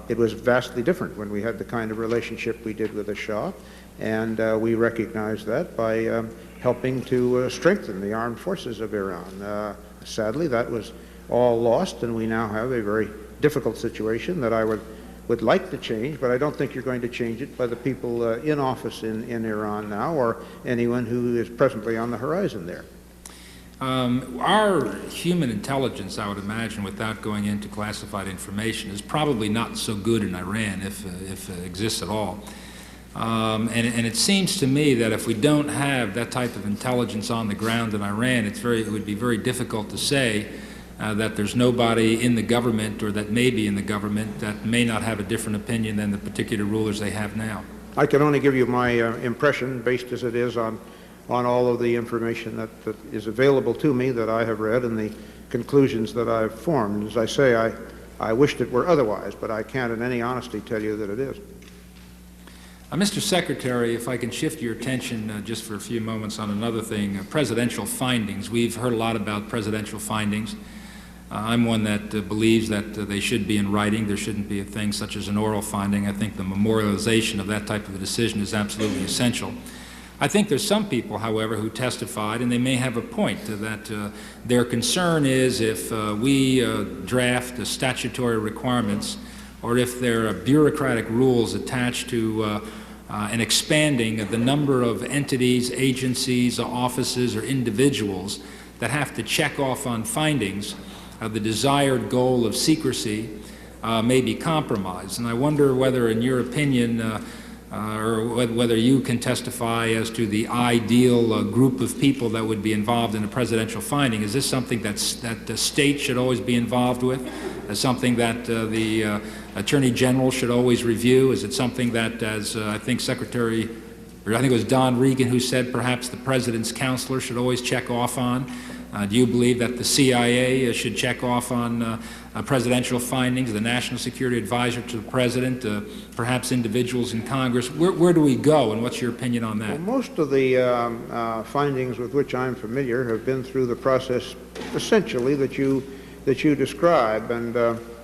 It was vastly different when we had the kind of relationship we did with the Shah, and we recognize that by helping to strengthen the armed forces of Iran. Sadly, that was all lost, and we now have a very difficult situation that I would like to change, but I don't think you're going to change it by the people in office in Iran now or anyone who is presently on the horizon there. Our human intelligence, I would imagine, without going into classified information, is probably not so good in Iran, if it exists at all. And it seems to me that if we don't have that type of intelligence on the ground in Iran, it would be very difficult to say that there's nobody in the government or that may be in the government that may not have a different opinion than the particular rulers they have now. I can only give you my impression, based as it is on all of the information that is available to me that I have read and the conclusions that I've formed. As I say, I wished it were otherwise, but I can't in any honesty tell you that it is. Mr. Secretary, if I can shift your attention just for a few moments on another thing, presidential findings. We've heard a lot about presidential findings. I'm one that believes that they should be in writing. There shouldn't be a thing such as an oral finding. I think the memorialization of that type of a decision is absolutely essential. I think there's some people, however, who testified, and they may have a point, that their concern is if we draft the statutory requirements or if there are bureaucratic rules attached to and expanding the number of entities, agencies, offices, or individuals that have to check off on findings, the desired goal of secrecy may be compromised. And I wonder whether, in your opinion, or whether you can testify as to the ideal group of people that would be involved in a presidential finding. Is this something that the state should always be involved with? Is something that the Attorney General should always review? Is it something that, as I think it was Don Regan who said perhaps the President's counselor should always check off on? Do you believe that the CIA should check off on presidential findings, the National Security Advisor to the President, perhaps individuals in Congress? Where do we go, and what's your opinion on that? Well, most of the findings with which I'm familiar have been through the process essentially that you describe, and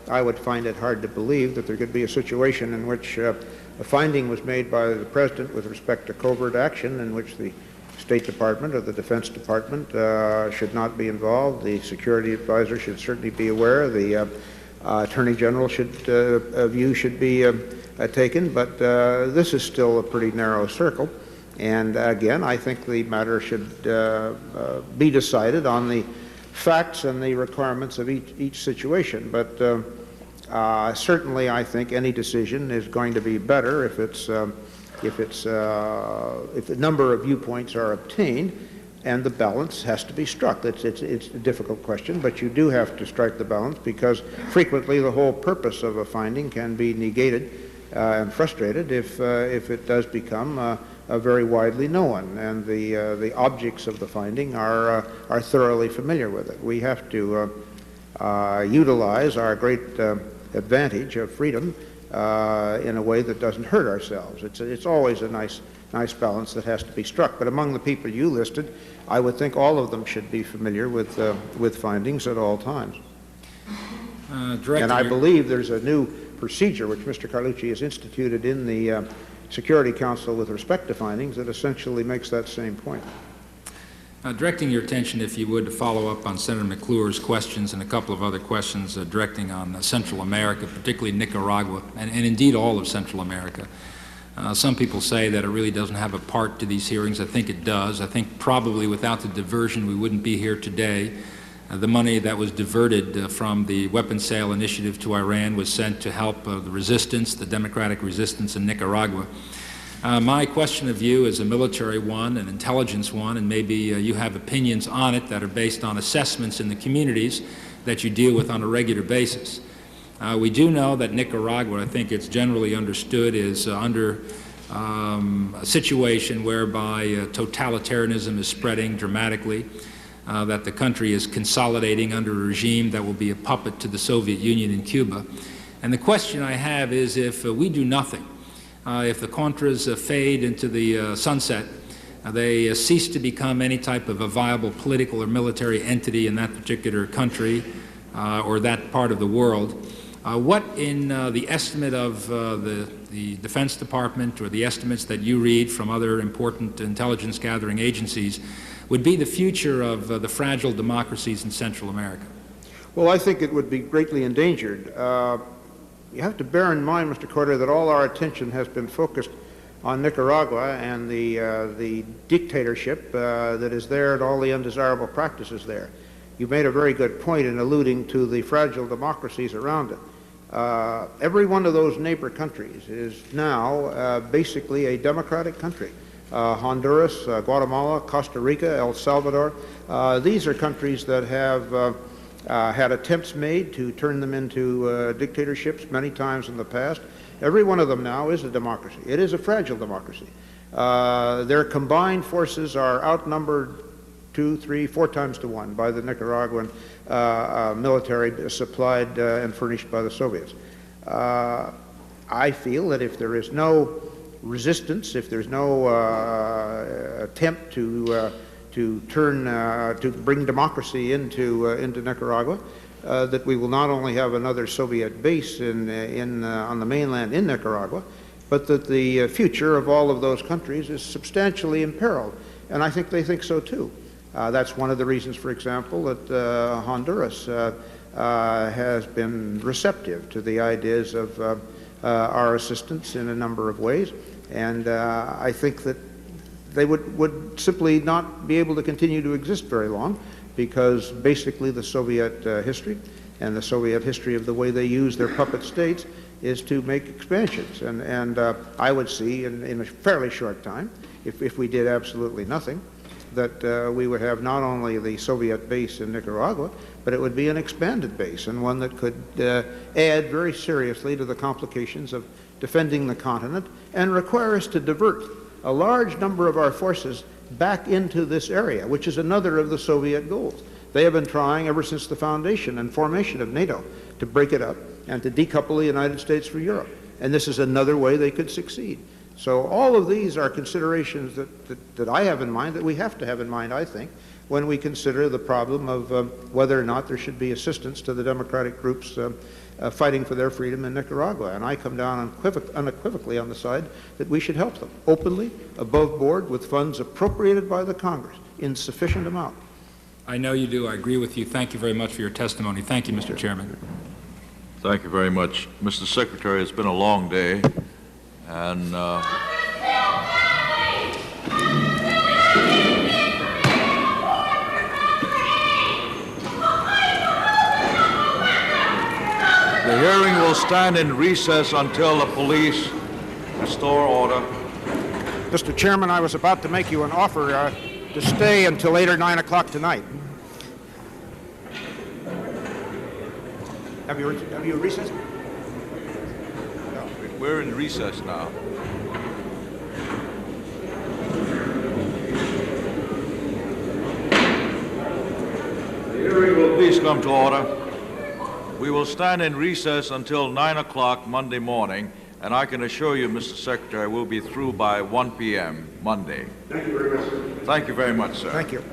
I would find it hard to believe that there could be a situation in which a finding was made by the President with respect to covert action in which the State Department or the Defense Department should not be involved. The Security Advisor should certainly be aware. The Attorney General view should be taken, but this is still a pretty narrow circle. And again, I think the matter should be decided on the facts and the requirements of each situation. But certainly, I think any decision is going to be better if the number of viewpoints are obtained and the balance has to be struck. It's a difficult question, but you do have to strike the balance because frequently the whole purpose of a finding can be negated and frustrated if it does become very widely known and the objects of the finding are thoroughly familiar with it. We have to utilize our great advantage of freedom in a way that doesn't hurt ourselves. It's always a nice balance that has to be struck. But among the people you listed, I would think all of them should be familiar with findings at all times. And I believe there's a new procedure which Mr. Carlucci has instituted in the Security Council with respect to findings that essentially makes that same point. Directing your attention, if you would, to follow up on Senator McClure's questions and a couple of other questions directing on Central America, particularly Nicaragua, and indeed all of Central America. Some people say that it really doesn't have a part to these hearings. I think it does. I think probably without the diversion we wouldn't be here today. The money that was diverted from the weapons sale initiative to Iran was sent to help the resistance, the democratic resistance in Nicaragua. My question of you is a military one, an intelligence one, and maybe you have opinions on it that are based on assessments in the communities that you deal with on a regular basis. We do know that Nicaragua, I think it's generally understood, is under a situation whereby totalitarianism is spreading dramatically, that the country is consolidating under a regime that will be a puppet to the Soviet Union and Cuba. And the question I have is, if we do nothing, if the Contras fade into the sunset, they cease to become any type of a viable political or military entity in that particular country or that part of the world, what in the estimate of the Defense Department or the estimates that you read from other important intelligence gathering agencies would be the future of the fragile democracies in Central America? Well, I think it would be greatly endangered. You have to bear in mind, Mr. Corder, that all our attention has been focused on Nicaragua and the dictatorship that is there and all the undesirable practices there. You made a very good point in alluding to the fragile democracies around it. Every one of those neighbor countries is now basically a democratic country. Honduras, Guatemala, Costa Rica, El Salvador. These are countries that have had attempts made to turn them into dictatorships many times in the past. Every one of them now is a democracy. It is a fragile democracy. Their combined forces are outnumbered 2, 3, 4 times to 1 by the Nicaraguan military supplied and furnished by the Soviets. I feel that if there is no resistance, if there's no attempt to bring democracy into Nicaragua, that we will not only have another Soviet base on the mainland in Nicaragua, but that the future of all of those countries is substantially imperiled. And I think they think so too. That's one of the reasons, for example, that Honduras has been receptive to the ideas of our assistance in a number of ways. And I think that they would simply not be able to continue to exist very long, because basically the Soviet history and the Soviet history of the way they use their puppet states is to make expansions. And I would see in a fairly short time, if we did absolutely nothing, that we would have not only the Soviet base in Nicaragua, but it would be an expanded base, and one that could add very seriously to the complications of defending the continent and require us to divert a large number of our forces back into this area, which is another of the Soviet goals. They have been trying ever since the foundation and formation of NATO to break it up and to decouple the United States from Europe. And this is another way they could succeed. So all of these are considerations that I have in mind, that we have to have in mind, I think, when we consider the problem of whether or not there should be assistance to the democratic groups fighting for their freedom in Nicaragua. And I come down unequivocally on the side that we should help them openly, above board, with funds appropriated by the Congress in sufficient amount. I know you do. I agree with you. Thank you very much for your testimony. Thank you, Mr. Chairman. Thank you very much. Mr. Secretary, it's been a long day, and the hearing will stand in recess until the police restore order. Mr. Chairman, I was about to make you an offer to stay until 8 or 9 o'clock tonight. Have you recessed? No, we're in recess now. The hearing will please come to order. We will stand in recess until 9 o'clock Monday morning, and I can assure you, Mr. Secretary, we'll be through by 1 p.m. Monday. Thank you very much. Thank you very much, sir. Thank you.